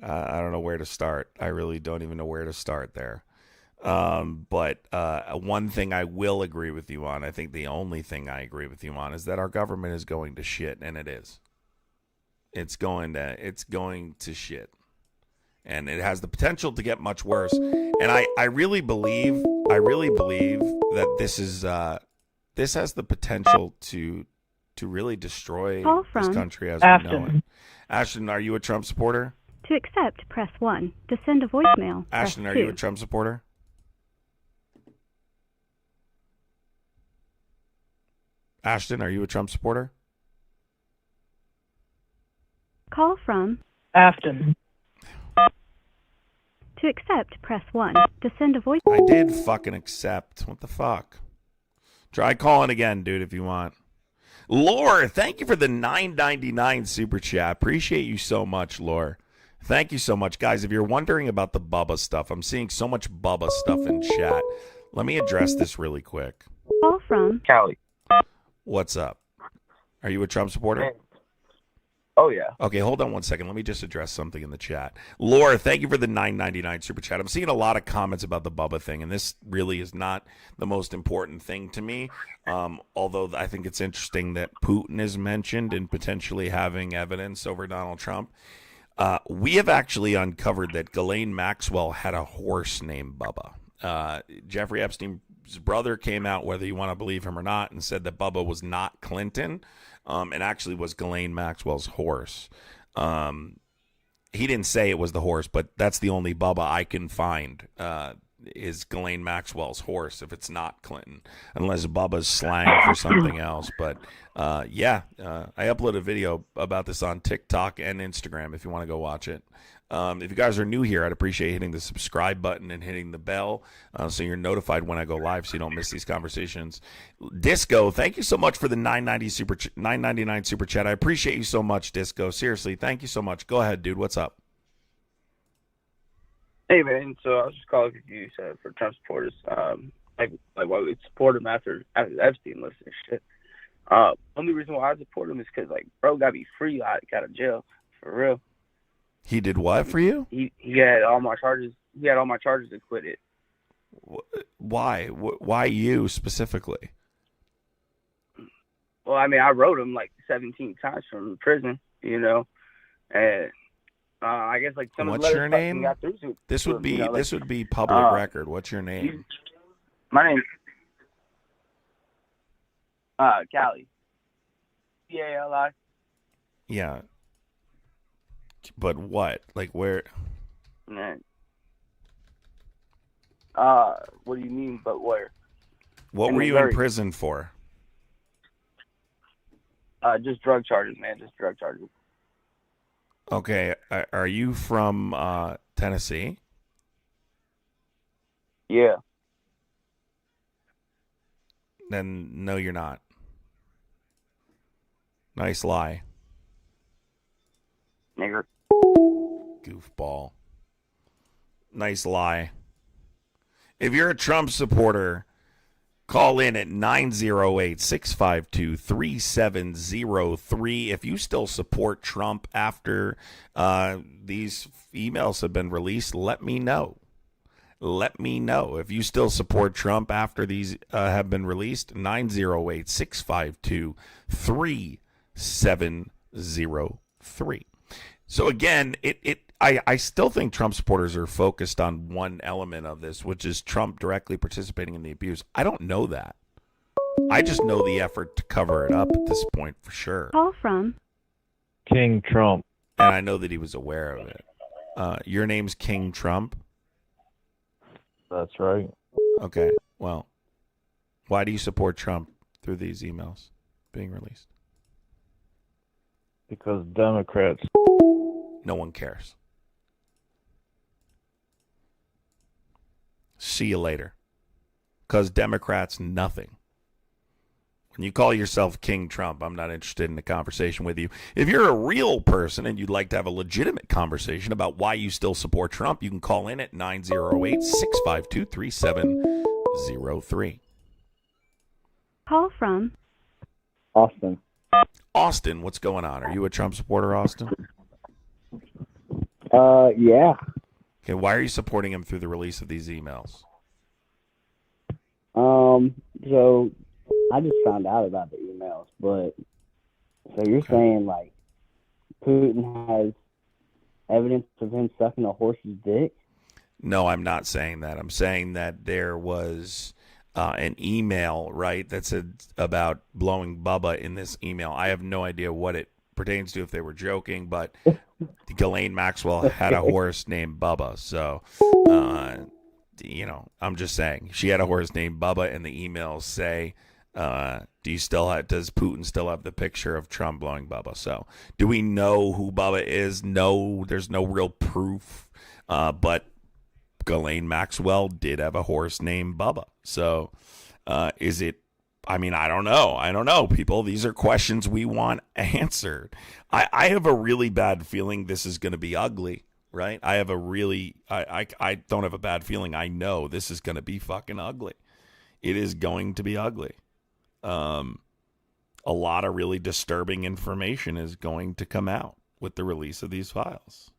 don't know where to start. I really don't even know where to start there. But one thing I will agree with you on, I think the only thing I agree with you on, is that our government is going to shit, and it is. It's going to shit. And it has the potential to get much worse. And I really believe, I really believe that this has the potential to really destroy Call this from country as we know Ashton. it. Ashton, are you a Trump supporter? To accept, press 1. To send a voicemail, Ashton, press are 2. you a Trump supporter? Ashton, are you a Trump supporter? Call from Afton. To accept, press 1. To send a voice. I did fucking accept. What the fuck? Try calling again, dude, if you want. Lore, thank you for the $9.99 super chat. Appreciate you so much, Lore. Thank you so much. Guys, if you're wondering about the Bubba stuff, I'm seeing so much Bubba stuff in chat. Let me address this really quick. Call from Callie. What's up? Are you a Trump supporter? Oh, yeah. Okay, hold on one second. Let me just address something in the chat. Laura, thank you for the $9.99 super chat. I'm seeing a lot of comments about the Bubba thing, and this really is not the most important thing to me, although I think it's interesting that Putin is mentioned in potentially having evidence over Donald Trump. We have actually uncovered that Ghislaine Maxwell had a horse named Bubba. Jeffrey Epstein's brother came out, whether you want to believe him or not, and said that Bubba was not Clinton. And actually was Ghislaine Maxwell's horse. He didn't say it was the horse, but that's the only Bubba I can find is Ghislaine Maxwell's horse if it's not Clinton, unless Bubba's slang for something else. But I uploaded a video about this on TikTok and Instagram if you want to go watch it. If you guys are new here, I'd appreciate hitting the subscribe button and hitting the bell so you're notified when I go live so you don't miss these conversations. Disco, thank you so much for the $9.99 super chat. I appreciate you so much, Disco. Seriously, thank you so much. Go ahead, dude. What's up? Hey man, so I was just calling because you said for Trump supporters, like why we support him after the Epstein list and shit. Only reason why I support him is because like bro got to be free out of jail for real. He did what for you? He had all my charges. He had all my charges acquitted. Why? Why you specifically? Well, I mean, I wrote him like 17 times from prison, you know, and I guess like some of the What's letters your name? got through to This would him, be you know, this like, would be public record. What's your name? My name Callie. C-A-L-I. Yeah. But what? Like where? Man. What do you mean, but where? What were you in prison for? Just drug charges, man. Just drug charges. Okay. Are you from Tennessee? Yeah. Then no, you're not. Nice lie. Nigger. Goofball. Nice lie. If you're a Trump supporter, call in at 908-652-3703. If you still support Trump after these emails have been released, let me know. Let me know. If you still support Trump after these have been released, 908-652-3703. So again, I still think Trump supporters are focused on one element of this, which is Trump directly participating in the abuse. I don't know that. I just know the effort to cover it up at this point for sure. Call from King Trump. And I know that he was aware of it. Your name's King Trump? That's right. Okay. Well, why do you support Trump through these emails being released? Because Democrats. No one cares. See you later. Because Democrats, nothing. When you call yourself King Trump, I'm not interested in a conversation with you. If you're a real person and you'd like to have a legitimate conversation about why you still support Trump, you can call in at 908-652-3703. Call from Austin. Austin, what's going on? Are you a Trump supporter, Austin? Yeah. Okay, why are you supporting him through the release of these emails? So I just found out about the emails, but so you're saying like Putin has evidence of him sucking a horse's dick? No, I'm not saying that. I'm saying that there was an email, right, that said about blowing Bubba in this email. I have no idea what it pertains to, if they were joking, but Ghislaine Maxwell had a horse named Bubba. So, I'm just saying she had a horse named Bubba, and the emails say, does Putin still have the picture of Trump blowing Bubba? So, do we know who Bubba is? No, there's no real proof. But Ghislaine Maxwell did have a horse named Bubba. So, is it? I mean, I don't know. I don't know, people. These are questions we want answered. I have a really bad feeling this is going to be ugly, right? I don't have a bad feeling. I know this is going to be fucking ugly. It is going to be ugly. A lot of really disturbing information is going to come out with the release of these files.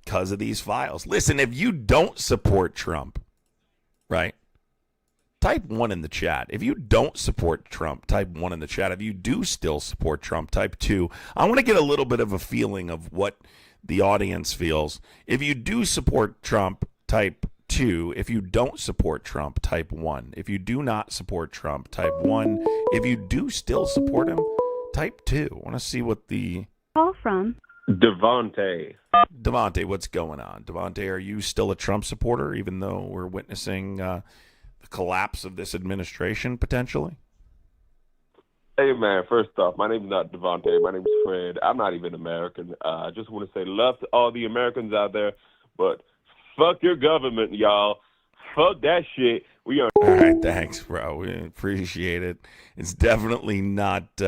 Because of these files. Listen, if you don't support Trump, right, type 1 in the chat. If you don't support Trump, type 1 in the chat. If you do still support Trump, type 2. I want to get a little bit of a feeling of what the audience feels. If you do support Trump, type 2. If you don't support Trump, type 1. If you do not support Trump, type 1. If you do still support him, type 2. I want to see what the... Call from Devontae, what's going on? Devontae, are you still a Trump supporter, even though we're witnessing the collapse of this administration, potentially? Hey, man, first off, my name's not Devontae. My name's Fred. I'm not even American. I just want to say love to all the Americans out there, but fuck your government, y'all. Fuck that shit. We are... All right, thanks, bro. We appreciate it. It's definitely not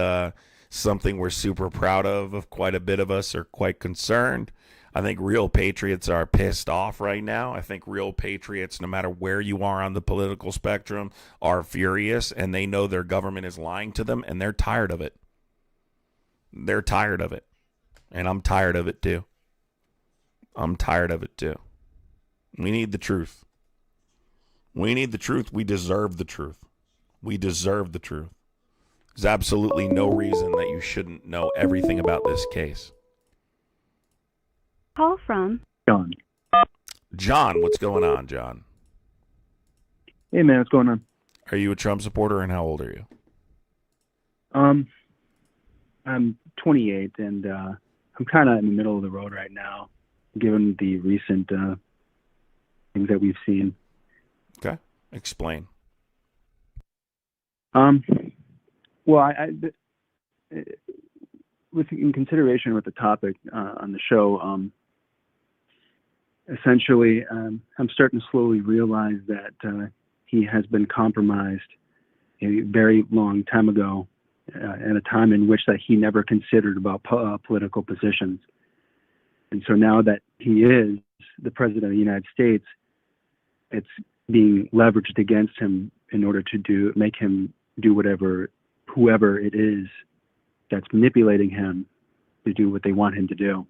something we're super proud of. Quite a bit of us are quite concerned. I think real patriots are pissed off right now. I think real patriots, no matter where you are on the political spectrum, are furious, and they know their government is lying to them, and they're tired of it. They're tired of it. And I'm tired of it too. I'm tired of it too. We need the truth. We need the truth. We deserve the truth. We deserve the truth. There's absolutely no reason that you shouldn't know everything about this case. Call from John. John, what's going on, John? Hey, man, what's going on? Are you a Trump supporter, and how old are you? I'm 28, and I'm kind of in the middle of the road right now, given the recent things that we've seen. Okay, explain. Well, in consideration with the topic on the show, essentially, I'm starting to slowly realize that he has been compromised a very long time ago, at a time in which that he never considered about political positions. And so now that he is the president of the United States, it's being leveraged against him in order to make him do whoever it is that's manipulating him to do what they want him to do.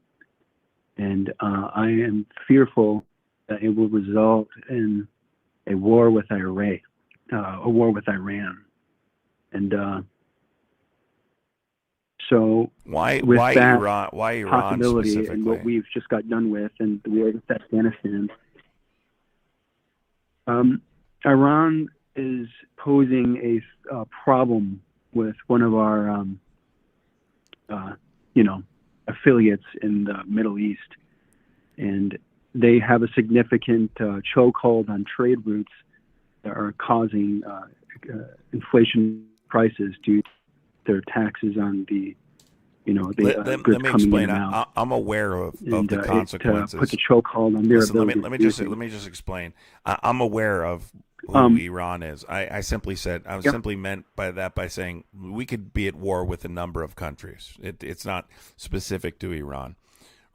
And I am fearful that it will result in a war with Iran. And so why that Iran? Why Iran possibility specifically? and what we've just got done with, and the war with Afghanistan, Iran is posing a problem with one of our affiliates in the Middle East, and they have a significant chokehold on trade routes that are causing inflation prices due to their taxes on the goods let me coming explain. in and out. I'm aware of And, the consequences. It puts a chokehold on their Listen, ability. let me to just do let me things. just explain. I'm aware of who Iran is. I simply said simply meant by that by saying we could be at war with a number of countries. It's not specific to Iran,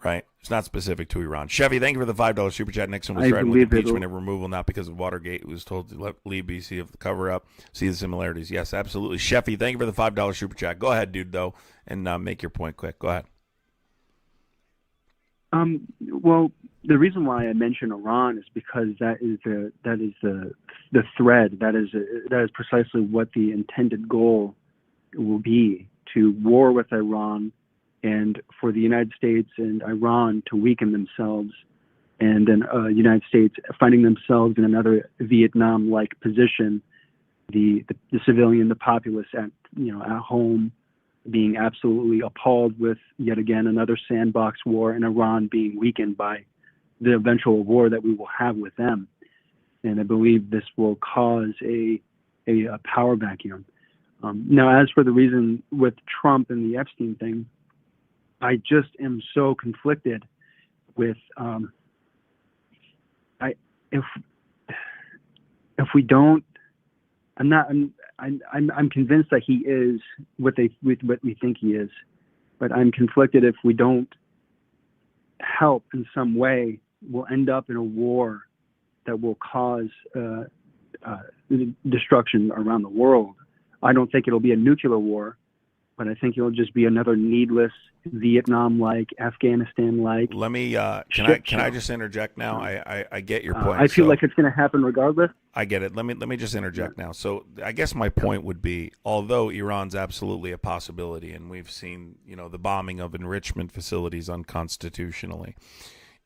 right? It's not specific to Iran. Chevy, thank you for the $5 super chat. Nixon was I threatened with believe impeachment it'll- and removal, not because of Watergate. He was told to leave BC of the cover up. See the similarities. Yes, absolutely. Chevy, thank you for the $5 super chat. Go ahead, dude, though, and make your point quick. Go ahead. Well, the reason why I mention Iran is because that is the thread. That is precisely what the intended goal will be to war with Iran and for the United States and Iran to weaken themselves, and then United States finding themselves in another Vietnam-like position, the civilian, the populace at home being absolutely appalled with yet again another sandbox war, and Iran being weakened by the eventual war that we will have with them. And I believe this will cause a power vacuum. Now, as for the reason with Trump and the Epstein thing, I just am so conflicted with if we don't. I'm convinced that he is what we think he is, but I'm conflicted if we don't help in some way, we'll end up in a war that will cause destruction around the world. I don't think it'll be a nuclear war, but I think it'll just be another needless Vietnam-like, Afghanistan-like. Let me can I just interject now? I get your point. I feel like it's going to happen regardless. I get it. Let me just interject now. So I guess my point would be, although Iran's absolutely a possibility, and we've seen the bombing of enrichment facilities unconstitutionally,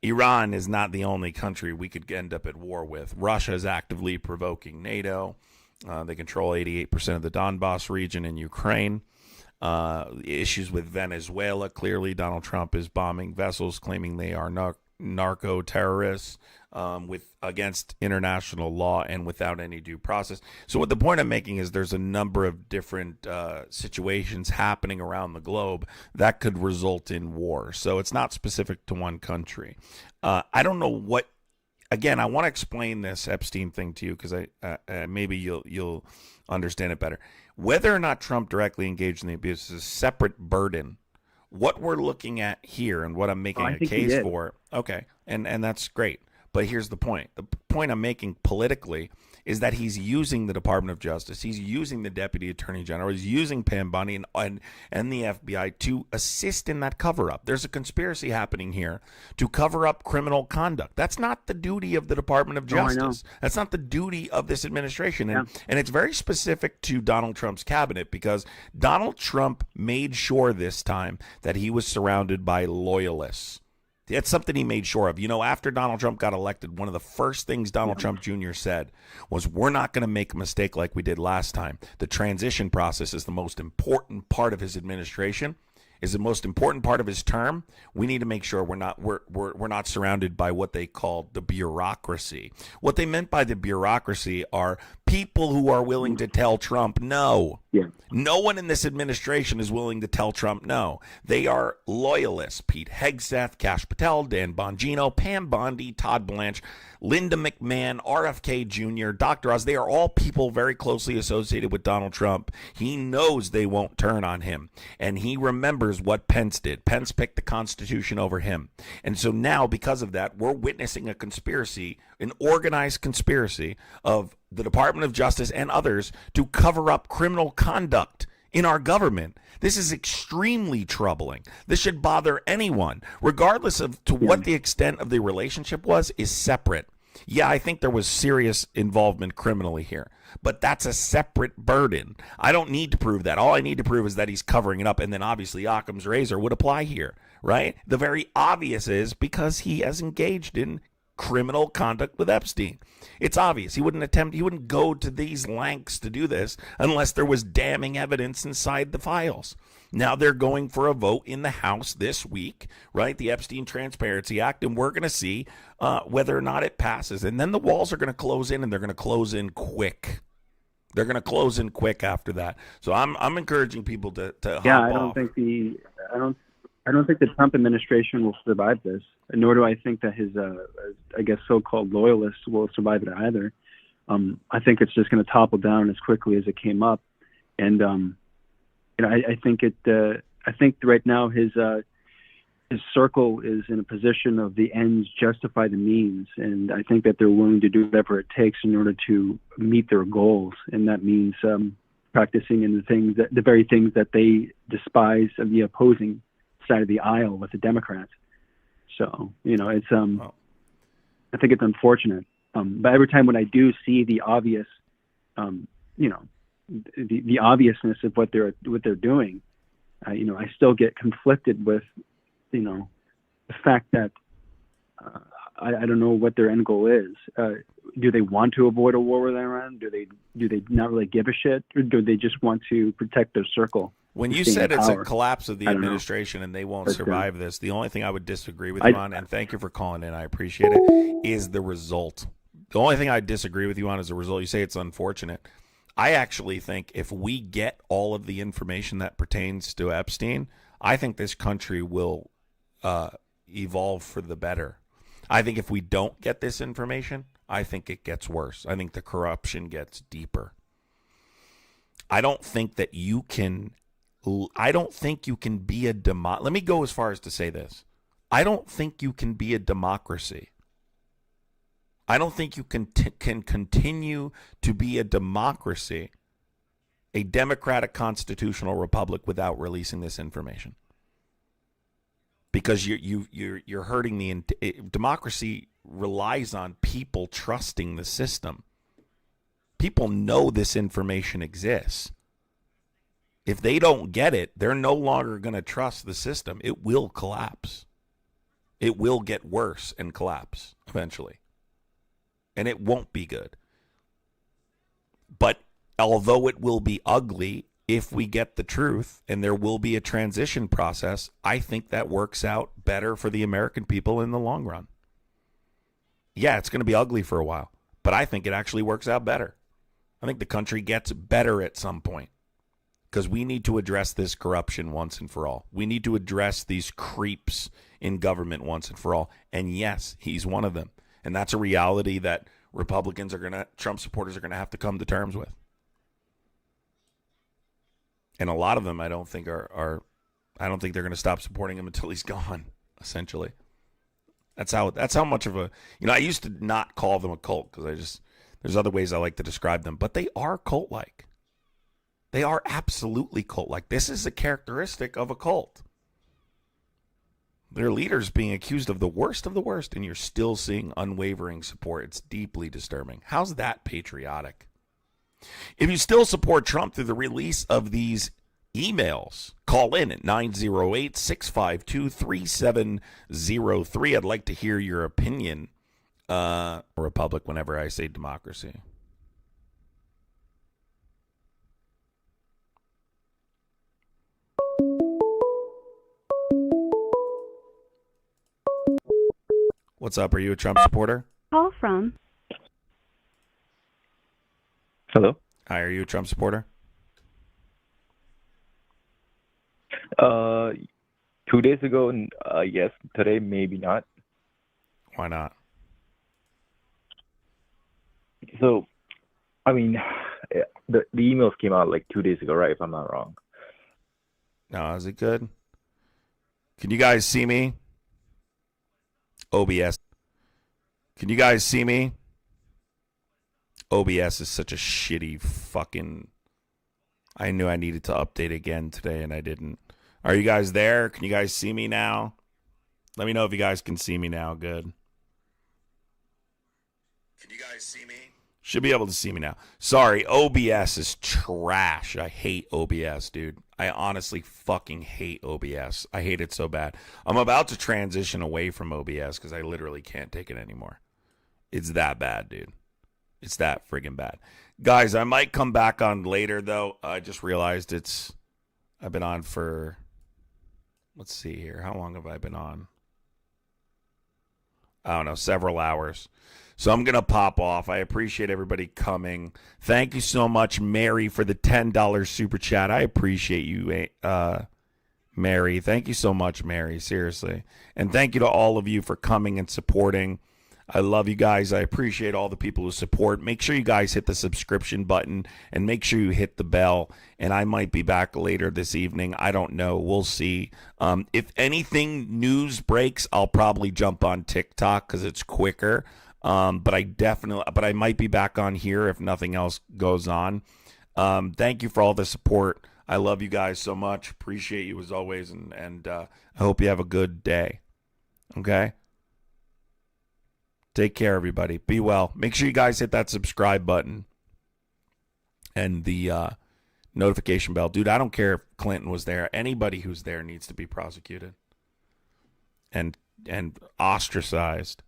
Iran is not the only country we could end up at war with. Russia is actively provoking NATO. They control 88% of the Donbass region in Ukraine. Issues with Venezuela. Clearly, Donald Trump is bombing vessels, claiming they are narco terrorists against international law and without any due process. So what the point I'm making is there's a number of different situations happening around the globe that could result in war. So it's not specific to one country. I don't know what. Again, I want to explain this Epstein thing to you because maybe you'll understand it better. Whether or not Trump directly engaged in the abuse is a separate burden. What we're looking at here and what I'm making a case for, okay, and that's great. But here's the point. The point I'm making politically is that he's using the Department of Justice. He's using the Deputy Attorney General. He's using Pam Bondi and the FBI to assist in that cover-up. There's a conspiracy happening here to cover up criminal conduct. That's not the duty of the Department of Justice. That's not the duty of this administration. And it's very specific to Donald Trump's cabinet because Donald Trump made sure this time that he was surrounded by loyalists. That's something he made sure of. After Donald Trump got elected, one of the first things Donald Trump Jr. said was, we're not going to make a mistake like we did last time. The transition process is the most important part of his administration, is the most important part of his term. We need to make sure we're not surrounded by what they called the bureaucracy. What they meant by the bureaucracy are people who are willing to tell Trump no. Yeah. No one in this administration is willing to tell Trump no. They are loyalists. Pete Hegseth, Kash Patel, Dan Bongino, Pam Bondi, Todd Blanche, Linda McMahon, RFK Jr., Dr. Oz. They are all people very closely associated with Donald Trump. He knows they won't turn on him. And he remembers what Pence did. Pence picked the Constitution over him. And so now, because of that, we're witnessing a conspiracy, an organized conspiracy of the Department of Justice and others to cover up criminal conduct in our government. This is extremely troubling. This should bother anyone, regardless of to what the extent of the relationship was, is separate. Yeah, I think there was serious involvement criminally here, but that's a separate burden. I don't need to prove that. All I need to prove is that he's covering it up, and then obviously Occam's razor would apply here, right? The very obvious is because he has engaged in criminal conduct with Epstein. It's obvious. He wouldn't go to these lengths to do this unless there was damning evidence inside the files. Now they're going for a vote in the House this week, right? The Epstein Transparency Act, and we're going to see whether or not it passes. And then the walls are going to close in, and they're going to close in quick. They're going to close in quick after that. So I'm encouraging people to hop off. I don't think the Trump administration will survive this, nor do I think that his, I guess, so-called loyalists will survive it either. I think it's just going to topple down as quickly as it came up, and I think I think right now his circle is in a position of the ends justify the means, and I think that they're willing to do whatever it takes in order to meet their goals, and that means practicing in the very things that they despise of the opposing side of the aisle with the Democrats. So, it's I think it's unfortunate. But every time when I do see the obvious, the obviousness of what they're doing. I still get conflicted with, the fact that I don't know what their end goal is. Do they want to avoid a war with Iran? Do they not really give a shit, or do they just want to protect their circle? When and you stay in said it's a power? collapse of the I don't know. administration and they won't But, survive this, the only thing I would disagree with you on, and thank you for calling in, I appreciate it, is the result. The only thing I disagree with you on is the result. You say it's unfortunate. I actually think if we get all of the information that pertains to Epstein, I think this country will evolve for the better. I think if we don't get this information, I think it gets worse. I think the corruption gets deeper. I don't think that you can be a let me go as far as to say this. I don't think you can be a democracy. I don't think you can continue to be a democracy, a democratic constitutional republic, without releasing this information. Because you're hurting democracy relies on people trusting the system. People know this information exists. If they don't get it, they're no longer going to trust the system. It will collapse. It will get worse and collapse eventually. And it won't be good. But although it will be ugly, if we get the truth and there will be a transition process, I think that works out better for the American people in the long run. Yeah, it's going to be ugly for a while, but I think it actually works out better. I think the country gets better at some point because we need to address this corruption once and for all. We need to address these creeps in government once and for all. And yes, he's one of them. And that's a reality that Trump supporters are going to have to come to terms with. And a lot of them, I don't think I don't think they're going to stop supporting him until he's gone, essentially. That's how much of a, I used to not call them a cult because there's other ways I like to describe them, but they are cult-like. They are absolutely cult-like. This is a characteristic of a cult. Their leaders being accused of the worst, and you're still seeing unwavering support. It's deeply disturbing. How's that patriotic? If you still support Trump through the release of these emails, call in at 908-652-3703. I'd like to hear your opinion. Republic whenever I say democracy. What's up? Are you a Trump supporter? Call from. Hello. Hi, are you a Trump supporter? 2 days ago, yes. Today, maybe not. Why not? So, the emails came out like 2 days ago, right? If I'm not wrong. No, is it good? Can you guys see me? OBS. Can you guys see me? OBS is such a shitty fucking... I knew I needed to update again today and I didn't. Are you guys there? Can you guys see me now? Let me know if you guys can see me now. Good. Can you guys see me? Should be able to see me now. Sorry, OBS is trash. I hate OBS, dude. I honestly fucking hate OBS. I hate it so bad. I'm about to transition away from OBS because I literally can't take it anymore. It's that bad, dude. It's that friggin' bad. Guys, I might come back on later, though. I just realized I've been on for, let's see here. How long have I been on? I don't know, several hours. So I'm going to pop off. I appreciate everybody coming. Thank you so much, Mary, for the $10 super chat. I appreciate you, Mary. Thank you so much, Mary, seriously. And thank you to all of you for coming and supporting. I love you guys. I appreciate all the people who support. Make sure you guys hit the subscription button and make sure you hit the bell. And I might be back later this evening. I don't know. We'll see. If anything news breaks, I'll probably jump on TikTok because it's quicker. But I might be back on here if nothing else goes on. Thank you for all the support. I love you guys so much. Appreciate you as always. And I hope you have a good day. Okay? Take care, everybody. Be well. Make sure you guys hit that subscribe button. and the notification bell. Dude, I don't care if Clinton was there. Anybody who's there needs to be prosecuted and ostracized.